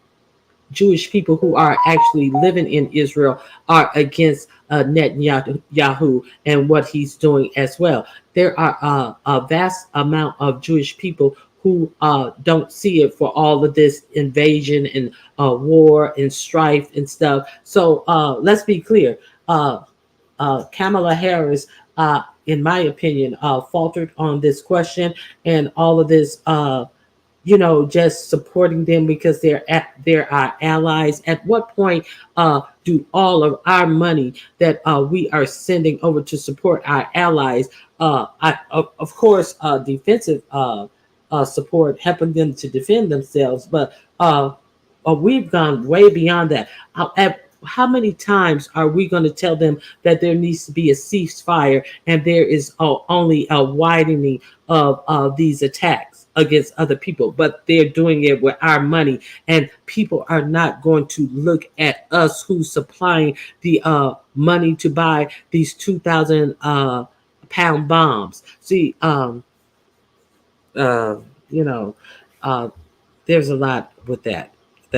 Jewish people who are actually living in Israel are against Netanyahu and what he's doing as well. There are a vast amount of Jewish people who don't see it for all of this invasion and war and strife and stuff. So let's be clear. Kamala Harris, in my opinion, faltered on this question, and all of this just supporting them because they're our allies. At what point do all of our money that we are sending over to support our allies, of course, defensive support, helping them to defend themselves, but we've gone way beyond that. How many times are we going to tell them that there needs to be a ceasefire, and there is only a widening of these attacks against other people, but they're doing it with our money, and people are not going to look at us who's supplying the money to buy these 2,000 pound bombs. See, uh, you know, uh, there's a lot with that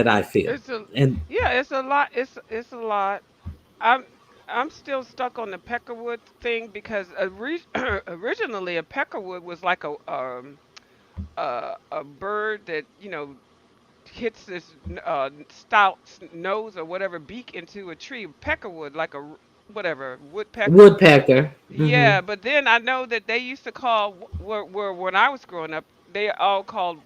I feel, It's a and yeah, it's a lot. It's a lot. I'm I'm still stuck on the peckerwood thing because originally a peckerwood was like a bird that hits this stout nose or whatever beak into a tree. Peckerwood, like whatever woodpecker. woodpecker. Yeah, but then I know that they used to call where when I was growing up, they all called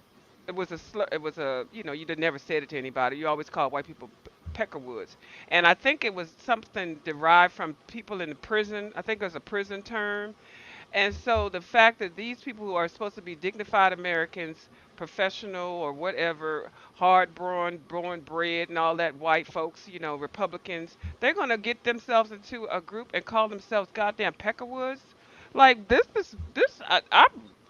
it was a slur. It was a you did never said it to anybody. You always called white people peckerwoods, and I think it was something derived from people in the prison. I think it was a prison term, and so the fact that these people who are supposed to be dignified Americans, professional or whatever, hard born bred and all that white folks, Republicans, they're gonna get themselves into a group and call themselves goddamn peckerwoods. Like I'm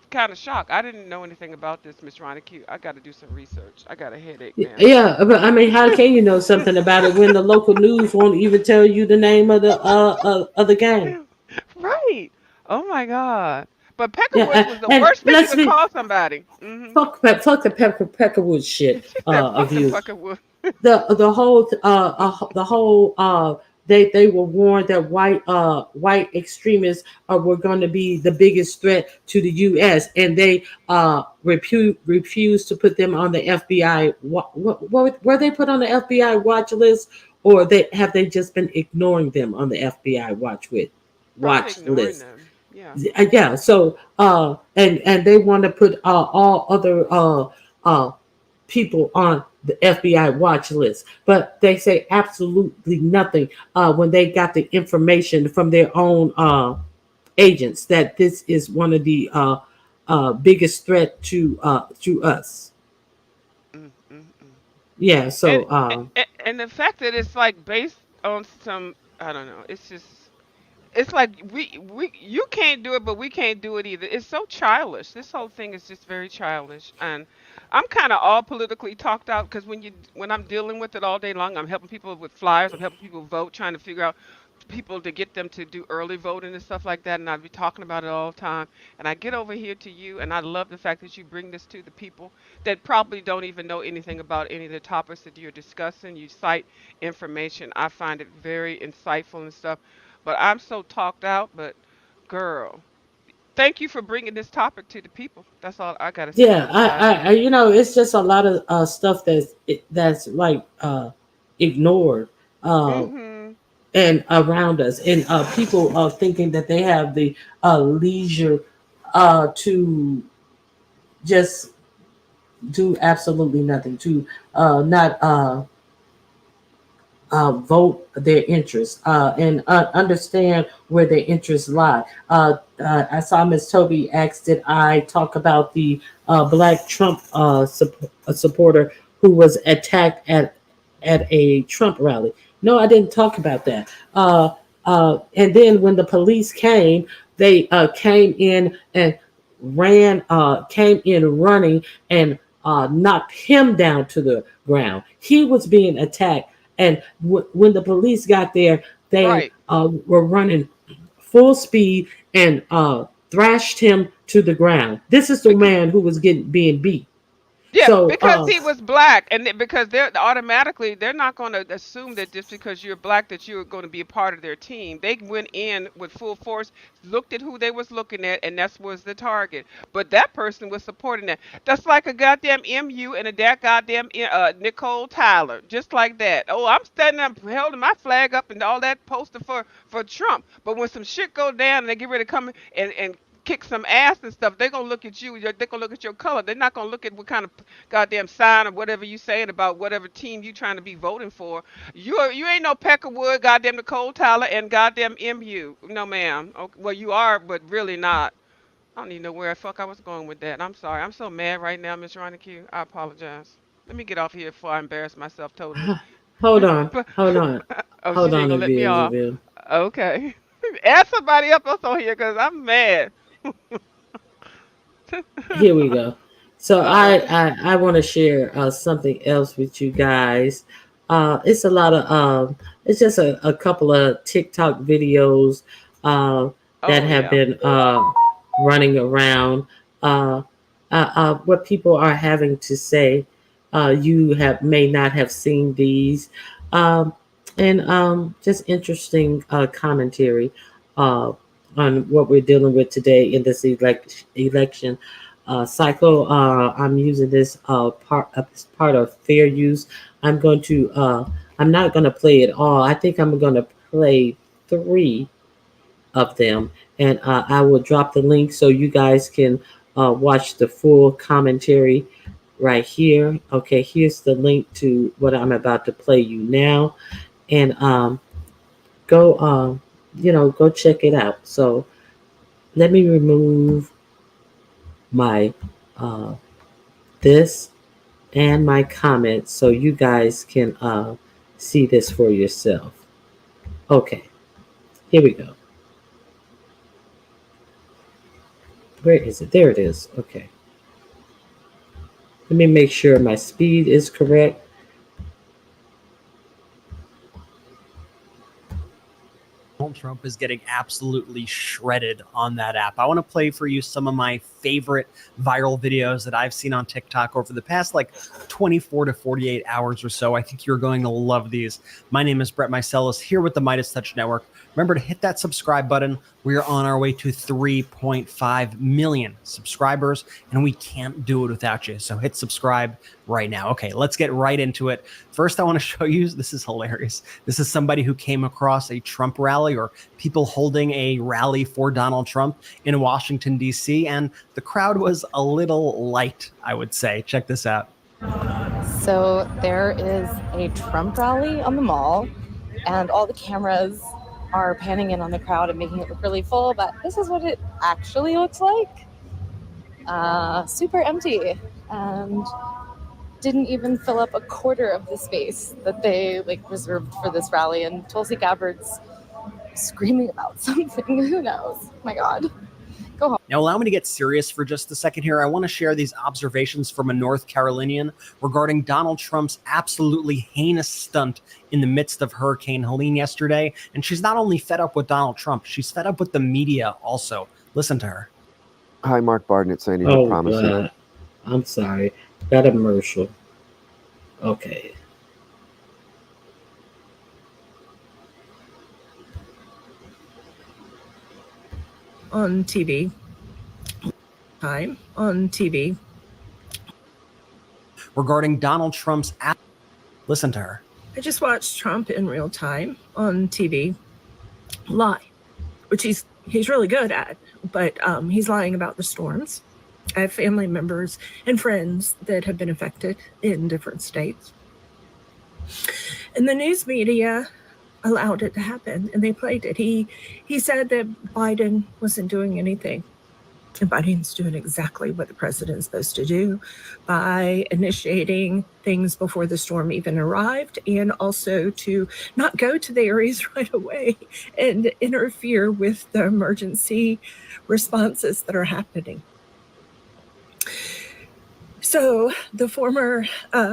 kind of shocked. I didn't know anything about this, Miss Q. I got to do some research. I got a headache now. Yeah, but I mean, how can you know something about it when the local news won't even tell you the name of the game? Right. Oh my God. But Yeah, peckerwoods was the and worst thing you let's could be call somebody. fuck the Peckerwood shit She said, of "Fuck the you. peckerwood." The whole they were warned that white extremists were going to be the biggest threat to the U.S., and they refused to put them on the FBI. What were they put on the FBI watch list, or they just been ignoring them on the FBI Probably watch ignoring list? them. Yeah. Yeah. So and they want to put all other people on the FBI watch list, but they say absolutely nothing when they got the information from their own agents that this is one of the biggest threat to us. Mm, mm, mm. Yeah. And, So and the fact that it's like based on some, I don't know. It's just, it's like we you can't do it, but we can't do it either. It's so childish. This whole thing is just very childish, and I'm kind of all politically talked out because when I'm dealing with it all day long, I'm helping people with flyers, I'm helping people vote, trying to figure out people to get them to do early voting and stuff like that, and I'd be talking about it all the time. And I get over here to you, and I love the fact that you bring this to the people that probably don't even know anything about any of the topics that you're discussing. You cite information. I find it very insightful and stuff. But I'm so talked out. But girl, thank you for bringing this topic to the people. That's all I gotta say yeah, on the side of that. it's just a lot of stuff that's like ignored. Uh, Mm-hmm. and around us, and people are thinking that they have the leisure to just do absolutely nothing, to not vote their interests and understand where their interests lie. I saw Miss Toby asked, did I talk about the black Trump supporter who was attacked at a Trump rally? No, I didn't talk about that. And then when the police came, they came in and came in running and knocked him down to the ground. He was being attacked, and when the police got there, they Right. were running full speed and thrashed him to the ground. This is the man who was being beat. Yeah, So because he was black, and because they're automatically they're not going to assume that just because you're black that you're going to be a part of their team. They went in with full force, looked at who they was looking at, and that was the target. But that person was supporting that. That's like a goddamn MU and a that goddamn Nicole Tyler, just like that. Oh, I'm standing up, holding my flag up, and all that poster for Trump. But when some shit go down and they get ready to come and kick some ass and stuff, they're gonna look at you. They're gonna look at your color. They're not gonna look at what kind of goddamn sign or whatever you saying about whatever team you trying to be voting for. You ain't no Peckerwood, goddamn Nicole Tyler, and goddamn MU. No, ma'am. Okay, well, you are, but really not. I don't even know where the fuck I was going with that. I'm sorry. I'm so mad right now, Miss Q. I apologize. Let me get off here before I embarrass myself totally. hold on, But hold on, oh, hold she ain't on, gonna let me off. Avil. Okay. Ask somebody else on here because I'm mad. Here we go. So I Okay. I, I want to share something else with you guys. It's a lot of it's just a couple of TikTok videos uh, that Oh have yeah. been running around. Uh, what people are having to say. You have may not have seen these, um, and just interesting commentary uh, on what we're dealing with today in this election cycle. I'm using this as part of fair use. I'm going to. I'm not going to play it all. I think I'm going to play three of them, and I will drop the link so you guys can watch the full commentary right here. Okay, here's the link to what I'm about to play you now, and go go check it out. So let me remove my uh, this and my comments so you guys can see this for yourself. Okay, here we go. Where is it? There it is. Okay. Let me make sure my speed is correct. Donald Trump is getting absolutely shredded on that app. I want to play for you some of my favorite viral videos that I've seen on TikTok over the past like 24 to 48 hours or so. I think you're going to love these. My name is Brett Meiselas here with the Midas Touch Network, Remember to hit that subscribe button. We are on our way to 3.5 million subscribers, and we can't do it without you. So hit subscribe right now. Okay, let's get right into it. First, I want to show you, this is hilarious. This is somebody who came across a Trump rally or people holding a rally for Donald Trump in Washington, D.C., and the crowd was a little light, I would say. Check this out. So there is a Trump rally on the mall, and all the cameras are panning in on the crowd and making it look really full, but this is what it actually looks like. Super empty, and didn't even fill up a quarter of the space that they reserved for this rally. And Tulsi Gabbard's screaming about something. Who knows? My God. Go home. Now, allow me to get serious for just a second here. I want to share these observations from a North Carolinian regarding Donald Trump's absolutely heinous stunt in the midst of Hurricane Helene yesterday. And she's not only fed up with Donald Trump, she's fed up with the media also. Listen to her. Hi, Mark Barden at San Diego Promising. I'm sorry. Got a commercial. Okay. On TV. Time on TV. Regarding Donald Trump's listen to her. I just watched Trump in real time on TV lie, which he's really good at, but he's lying about the storms. I have family members and friends that have been affected in different states. And the news media allowed it to happen, and they played it. He said that Biden wasn't doing anything. And Biden's doing exactly what the president's supposed to do by initiating things before the storm even arrived, and also to not go to the areas right away and interfere with the emergency responses that are happening. So the former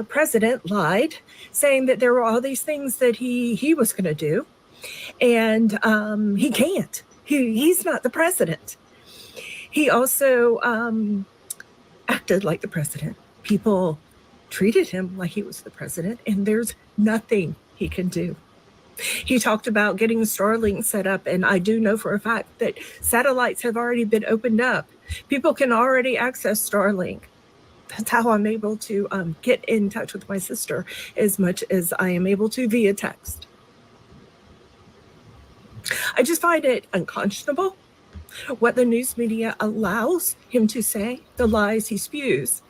president lied, saying that there were all these things that he was going to do, and he can't. He's not the president. He also acted like the president. People treated him like he was the president, and there's nothing he can do. He talked about getting Starlink set up, and I do know for a fact that satellites have already been opened up. People can already access Starlink. That's how I'm able to get in touch with my sister as much as I am able to via text. I just find it unconscionable what the news media allows him to say, the lies he spews.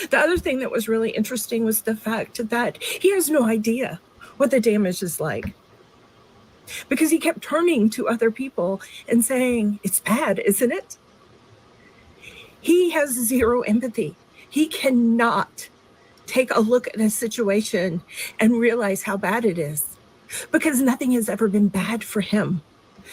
The other thing that was really interesting was the fact that he has no idea what the damage is like, because he kept turning to other people and saying, it's bad, isn't it? He has zero empathy. He cannot take a look at a situation and realize how bad it is, because nothing has ever been bad for him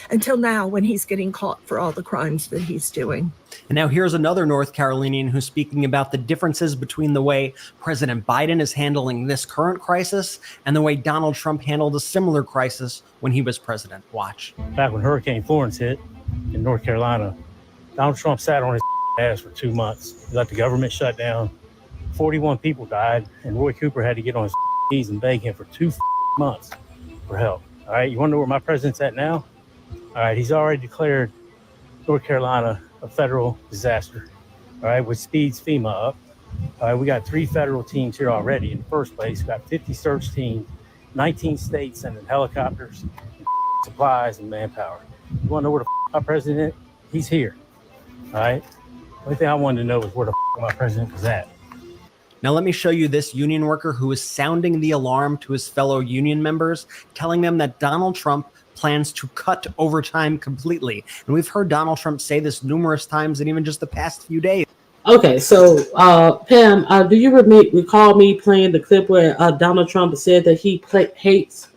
until now, when he's getting caught for all the crimes that he's doing. And now here's another North Carolinian who's speaking about the differences between the way President Biden is handling this current crisis and the way Donald Trump handled a similar crisis when he was president. Watch. Back when Hurricane Florence hit in North Carolina, Donald Trump sat on his ass for 2 months. He let the government shut down. 41 people died, and Roy Cooper had to get on his knees and beg him for 2 months for help. All right, you want to know where my president's at now? All right, he's already declared North Carolina a federal disaster, all right, which speeds FEMA up. All right, we got 3 federal teams here already in the first place. We got 50 search teams, 19 states sending helicopters, and supplies, and manpower. You want to know where the my president is? He's here, all right? The only thing I wanted to know was where the my president was at. Now let me show you this union worker who is sounding the alarm to his fellow union members, telling them that Donald Trump plans to cut overtime completely. And we've heard Donald Trump say this numerous times in even just the past few days. Okay, so Pam, do you recall me playing the clip where Donald Trump said that he hates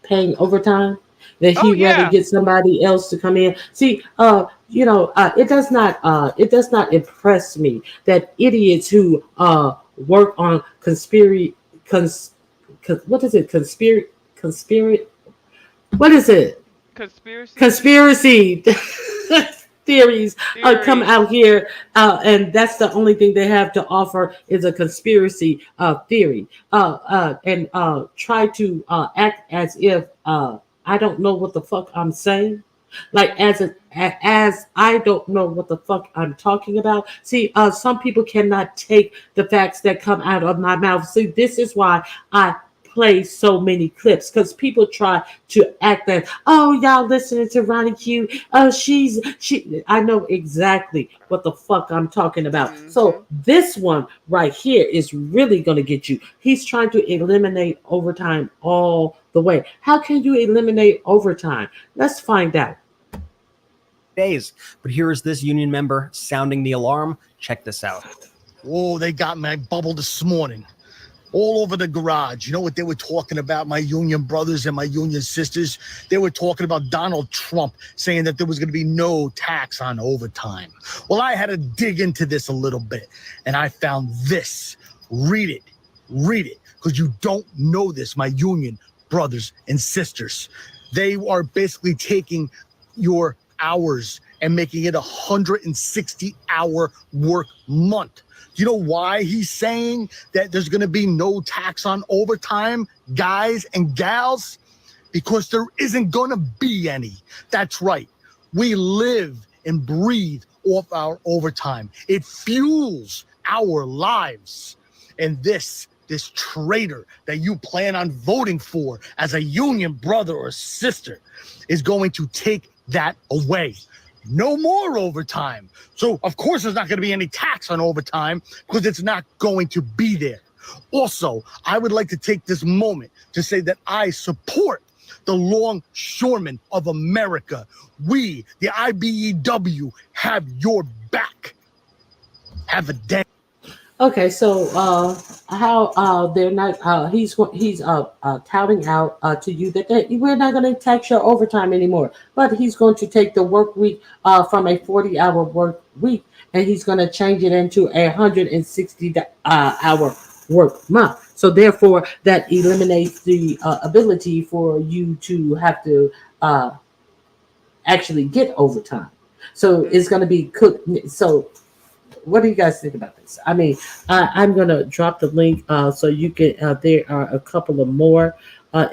paying overtime? That he'd rather get somebody else to come in. See, it does not impress me that idiots who work on conspiracy theories come out here, and that's the only thing they have to offer is a conspiracy theory, and try to act as if I don't know what the fuck I'm saying. Like as I don't know what the fuck I'm talking about. See, some people cannot take the facts that come out of my mouth. See, this is why I play so many clips, because people try to act that, oh, y'all listening to Ronnie Q. Oh, she. I know exactly what the fuck I'm talking about. Mm-hmm. So this one right here is really gonna get you. He's trying to eliminate overtime all the way. How can you eliminate overtime? Let's find out. Days. But here is this union member sounding the alarm. Check this out. Whoa, they got my bubble this morning. All over the garage. You know what they were talking about, my union brothers and my union sisters? They were talking about Donald Trump saying that there was going to be no tax on overtime. Well, I had to dig into this a little bit, and I found this. Read it, because you don't know this, my union brothers and sisters. They are basically taking your hours and making it 160-hour work month. You know why he's saying that there's going to be no tax on overtime, guys and gals? Because there isn't going to be any. That's right. We live and breathe off our overtime. It fuels our lives. And this traitor that you plan on voting for as a union brother or sister is going to take that away. No more overtime. So, of course, there's not going to be any tax on overtime because it's not going to be there. Also, I would like to take this moment to say that I support the longshoremen of America. We, the IBEW, have your back. Have a day. Okay, so how they're not he's touting out to you that we're not going to tax your overtime anymore, but he's going to take the work week from a 40-hour work week, and he's going to change it into a 160 hour work month. So therefore, that eliminates the ability for you to have to actually get overtime. So it's going to be cooked. So what do you guys think about this? I mean, I'm going to drop the link so you can, there are a couple of more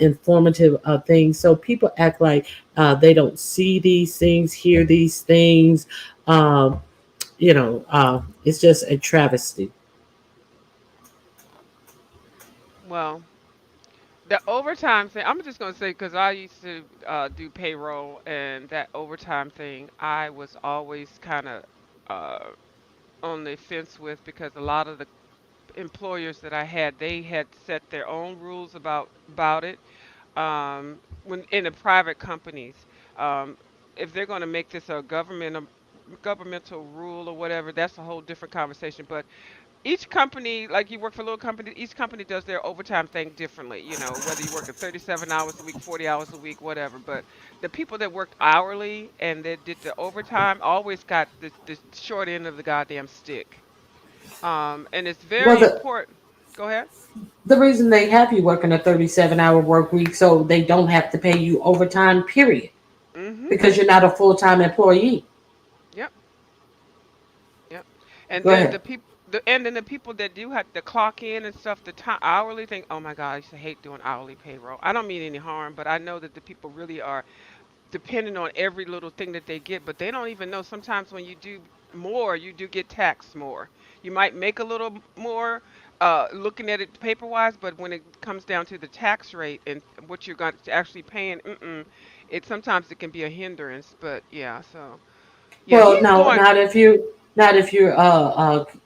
informative things. So people act like they don't see these things, hear these things. It's just a travesty. Well, the overtime thing, I'm just going to say, because I used to do payroll, and that overtime thing, I was always kind of on the fence with, because a lot of the employers that I had, they had set their own rules about it. When in the private companies, um, if they're going to make this a governmental rule or whatever, that's a whole different conversation. But each company, like you work for a little company, each company does their overtime thing differently. You know, whether you work at 37 hours a week, 40 hours a week, whatever. But the people that worked hourly and that did the overtime always got the short end of the goddamn stick. And it's Well, very important. Go ahead. the reason they have you working a 37-hour work week so they don't have to pay you overtime, period, Mm-hmm. because you're not a full-time employee. Yep. Yep. And Go then the ahead. people, and then the people that do have to clock in and stuff, the time hourly thing. Oh my God, I used to hate doing hourly payroll. I don't mean any harm, but I know that the people really are dependent on every little thing that they get, but they don't even know sometimes when you do more, you do get taxed more. You might make a little more looking at it paper wise, but when it comes down to the tax rate and what you're going to actually paying, it sometimes it can be a hindrance. But yeah, so yeah, Well, he's no, going. not if you're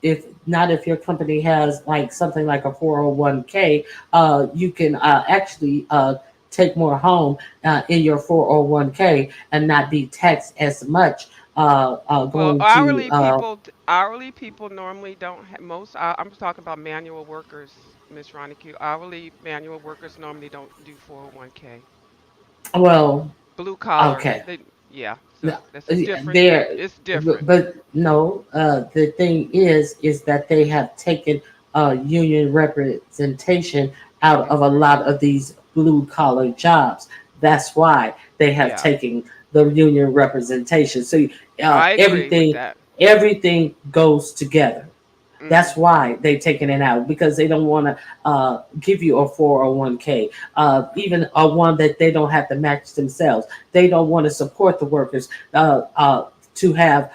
if not if your company has like something like a 401k, you can actually take more home in your 401k and not be taxed as much Well, going to hourly people normally don't have most. I'm talking about manual workers, Miss Ronnie Q. Hourly manual workers normally don't do 401k. well, Blue collar, okay. yeah. No, So that's a different. there, It's different. but no. The thing is that they have taken union representation out of a lot of these blue collar jobs. That's why they have Yeah, taken the union representation. So I agree with everything that. everything goes together. That's why they're taking it out, because they don't want to give you a 401k, even a one that they don't have to match themselves. They don't want to support the workers to have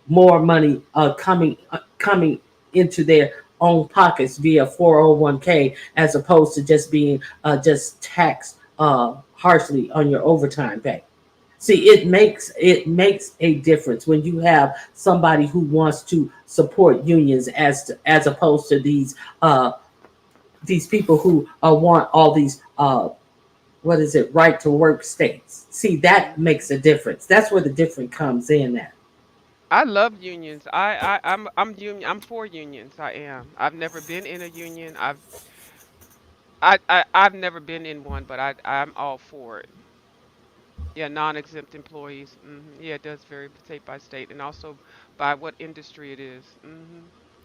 more money coming into their own pockets via 401k, as opposed to just being just taxed harshly on your overtime pay. See, it makes a difference when you have somebody who wants to support unions, as opposed to these people who want all these what is it, right to work states. See, that makes a difference. That's where the difference comes in at. I love unions. I'm union. I'm for unions. I am. I've never been in a union. I've never been in one, but I'm all for it. Yeah, non-exempt employees. Yeah, it does vary state by state, and also by what industry it is.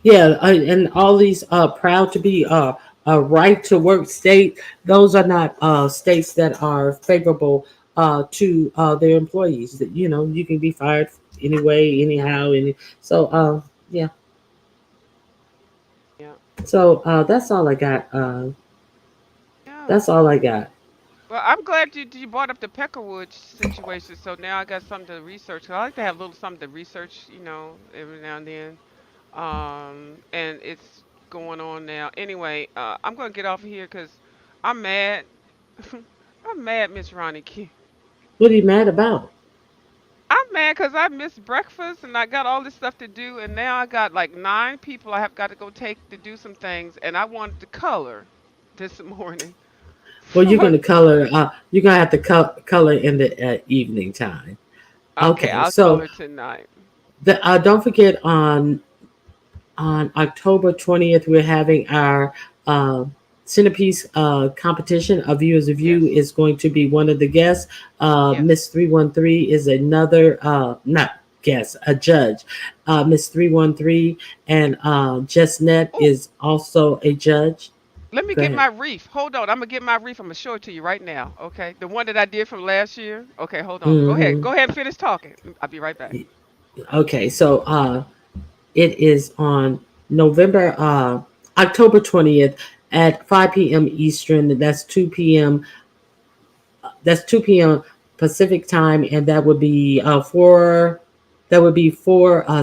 Yeah, and all these proud to be a right to work state. Those are not states that are favorable to their employees. That, you can be fired anyway, anyhow, so yeah. Yeah. So that's all I got. Yeah. That's all I got. Well, I'm glad you brought up the Peckerwood situation. So now I got something to research. 'Cause I like to have a little something to research, every now and then. And it's going on now. Anyway, I'm gonna get off of here because I'm mad. I'm mad, Miss Ronnie Q. What are you mad about? I'm mad because I missed breakfast and I got all this stuff to do, and now I got like 9 people I have got to go take to do some things, and I wanted to color this morning. Well, you're going to color. You're going to have to color in the evening time. Okay, Okay, I'll so color tonight. don't forget, on October 20th, we're having our centerpiece competition. A View is a View Yes. is going to be one of the guests. Yes. Miss 313 is another, not guest, a judge. Miss 313 and Jessnet Oh, is also a judge. let me Go get ahead. my wreath. Hold on, I'm gonna get my wreath. I'm gonna show it to you right now. Okay, the one that I did from last year. Okay, hold on. Go ahead. Hmm. Go ahead and finish talking. I'll be right back. Okay, so it is on November, October 20th at 5 p.m. Eastern. That's 2 p.m. Pacific time, and that would be 4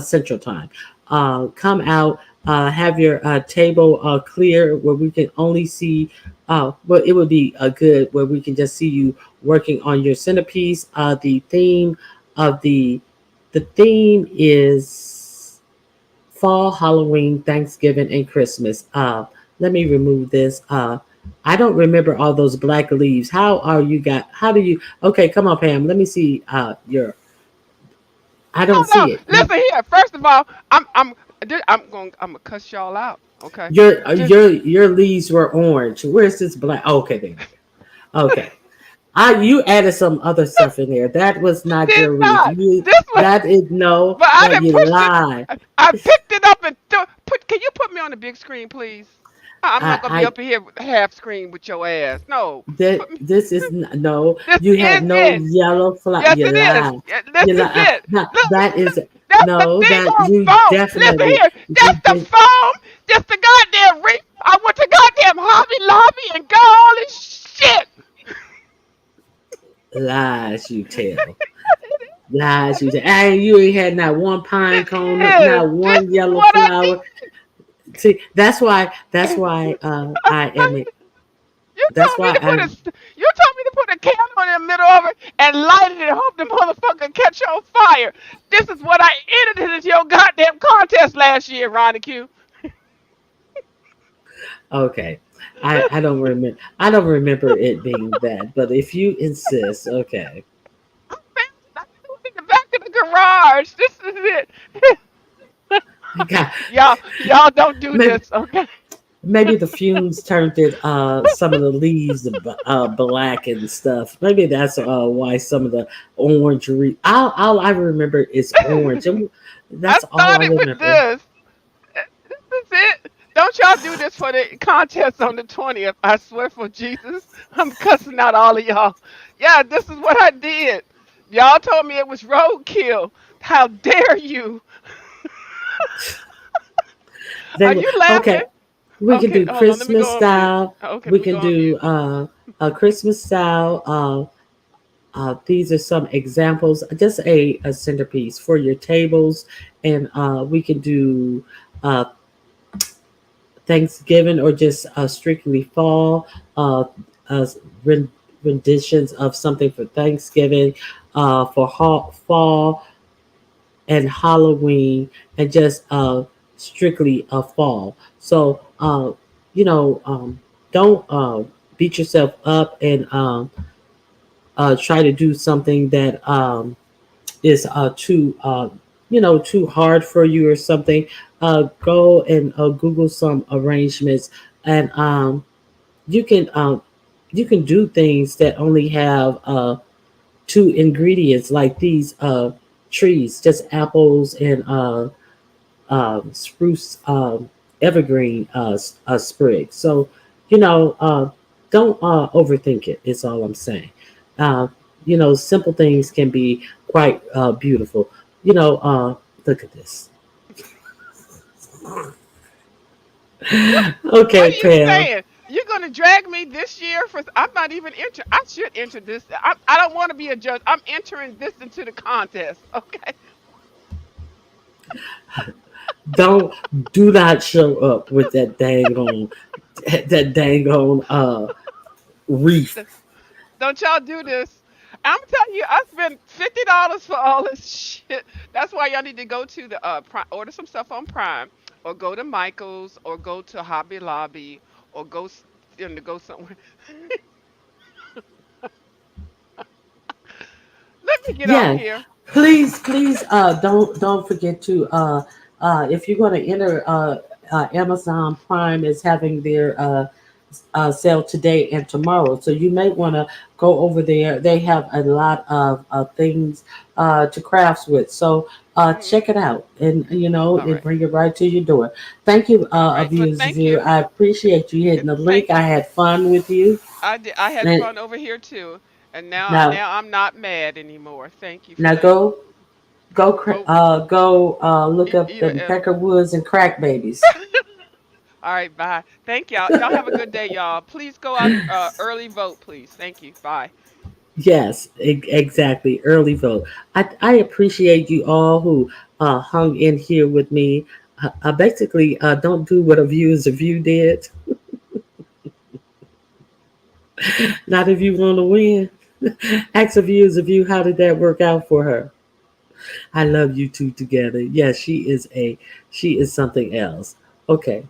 Central time. Come out, have your table clear where we can only see. Well, it would be good where we can just see you working on your centerpiece. The theme is fall, Halloween, Thanksgiving, and Christmas. Let me remove this. I don't remember all those black leaves. How do you? Okay, come on, Pam. Let me see your. I don't Oh no! see it. Listen here. First of all, I'm gonna cuss y'all out. Okay. Your Just your leaves were orange. Where's this black? Okay, there. Okay. You added some other stuff in there. That was not did your wreath. not. This was, That is no. but I That didn't you push it. lied. I picked it up and put. Can you put me on the big screen, please? I'm not gonna be I up here with half screen with your ass. No, That put me. this is no. This You had is no it. yellow flag. Yes, You it is. lie. Yeah, this You is lie. it. Look, That is that's the no. thing That on you foam. Listen definitely here. That's you the did foam. That's the goddamn reef. I went to goddamn Hobby Lobby and got all this shit. lies. You tell lies. You tell. And you ain't had not one pine This cone, is. not This one is yellow what I flower. See, that's why. That's why. I am. You That's told me why to put a I'm. you told me to put a candle in the middle of it and light it and hope the motherfucker catch on fire. This is what I entered into your goddamn contest last year, Ronnie Q. Okay. I don't remember. I don't remember it being that. But if you insist, okay. I threw it in the back of the garage. This is it. God, y'all don't do maybe this, okay? maybe the fumes turned it some of the leaves black and stuff. Maybe that's why some of the orange. All I remember is orange. And I that's all I started with remember. this. This is it. Don't y'all do this for the contest on the 20th. I swear for Jesus. I'm cussing out all of y'all. Yeah, this is what I did. Y'all told me it was roadkill. How dare you? Are you laughing? Okay. We can Okay, do hold on. Let me Christmas go on mute. style. Okay, We let me can go on do mute. a Christmas style. These are some examples, just a centerpiece for your tables, and we can do uh, Thanksgiving or just strictly fall uh, uh, renditions of something for Thanksgiving, for fall and Halloween, and just strictly a fall. So don't beat yourself up and try to do something that is too hard for you or something. Go and Google some arrangements, and you can do things that only have two ingredients, like these trees, just apples and spruce evergreen sprig. So, don't overthink it. Is all I'm saying. Uh, simple things can be quite beautiful. Look at this. What Okay, are you Pam. saying? You're gonna drag me this year for? I'm not even enter. I should enter this. I don't want to be a judge. I'm entering this into the contest. Okay. Don't do not show up with that dang on that dang on wreath. Don't y'all do this. I'm telling you, I spent $50 for all this shit. That's why y'all need to go to the order some stuff on Prime, or go to Michael's, or go to Hobby Lobby, or to go somewhere. Let me get off Yeah, here. please don't forget to if you're going to enter Amazon Prime is having their sale today and tomorrow, so you may want to go over there. They have a lot of things to crafts with, so check it out, and All it right. bring it right to your door. Thank you, All right. But viewers. thank you. I appreciate you hitting the link. Thank I you. had fun with you, I did. I had and fun over here too, and now now I'm not mad anymore. Thank you for now that. Go go look up eat an the edible. Pecker Woods and Crack Babies. All right, bye. Thank y'all. Y'all have a good day, y'all. Please go out early vote, please. Thank you. Bye. Yes, exactly. Early vote. I appreciate you all who hung in here with me. I basically don't do what a view is a view did. Not if you want to win. Ask a view is a view. How did that work out for her? I love you two together. Yes, she is something else. Okay.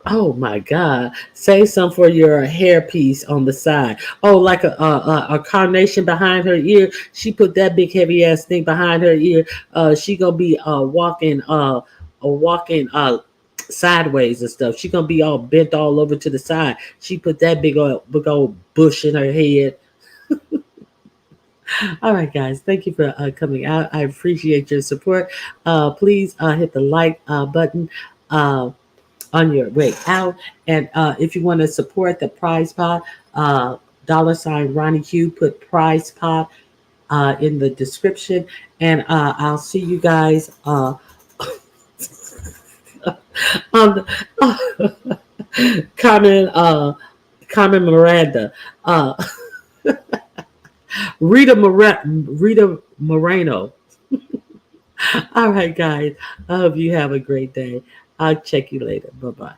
Oh my God! Save some for your hairpiece on the side. Oh, like a carnation behind her ear. She put that big heavy ass thing behind her ear. She gonna be walking sideways and stuff. She gonna be all bent all over to the side. She put that big old bush in her head. All right, guys. Thank you for coming out. I appreciate your support. Please hit the like button. On your way out. And if you want to support the prize pot, $ Ronnie Q, put prize pot in the description. And I'll see you guys on Carmen, Carmen Miranda. Uh, Rita Moreno. All right, guys. I hope you have a great day. I'll check you later. Bye bye.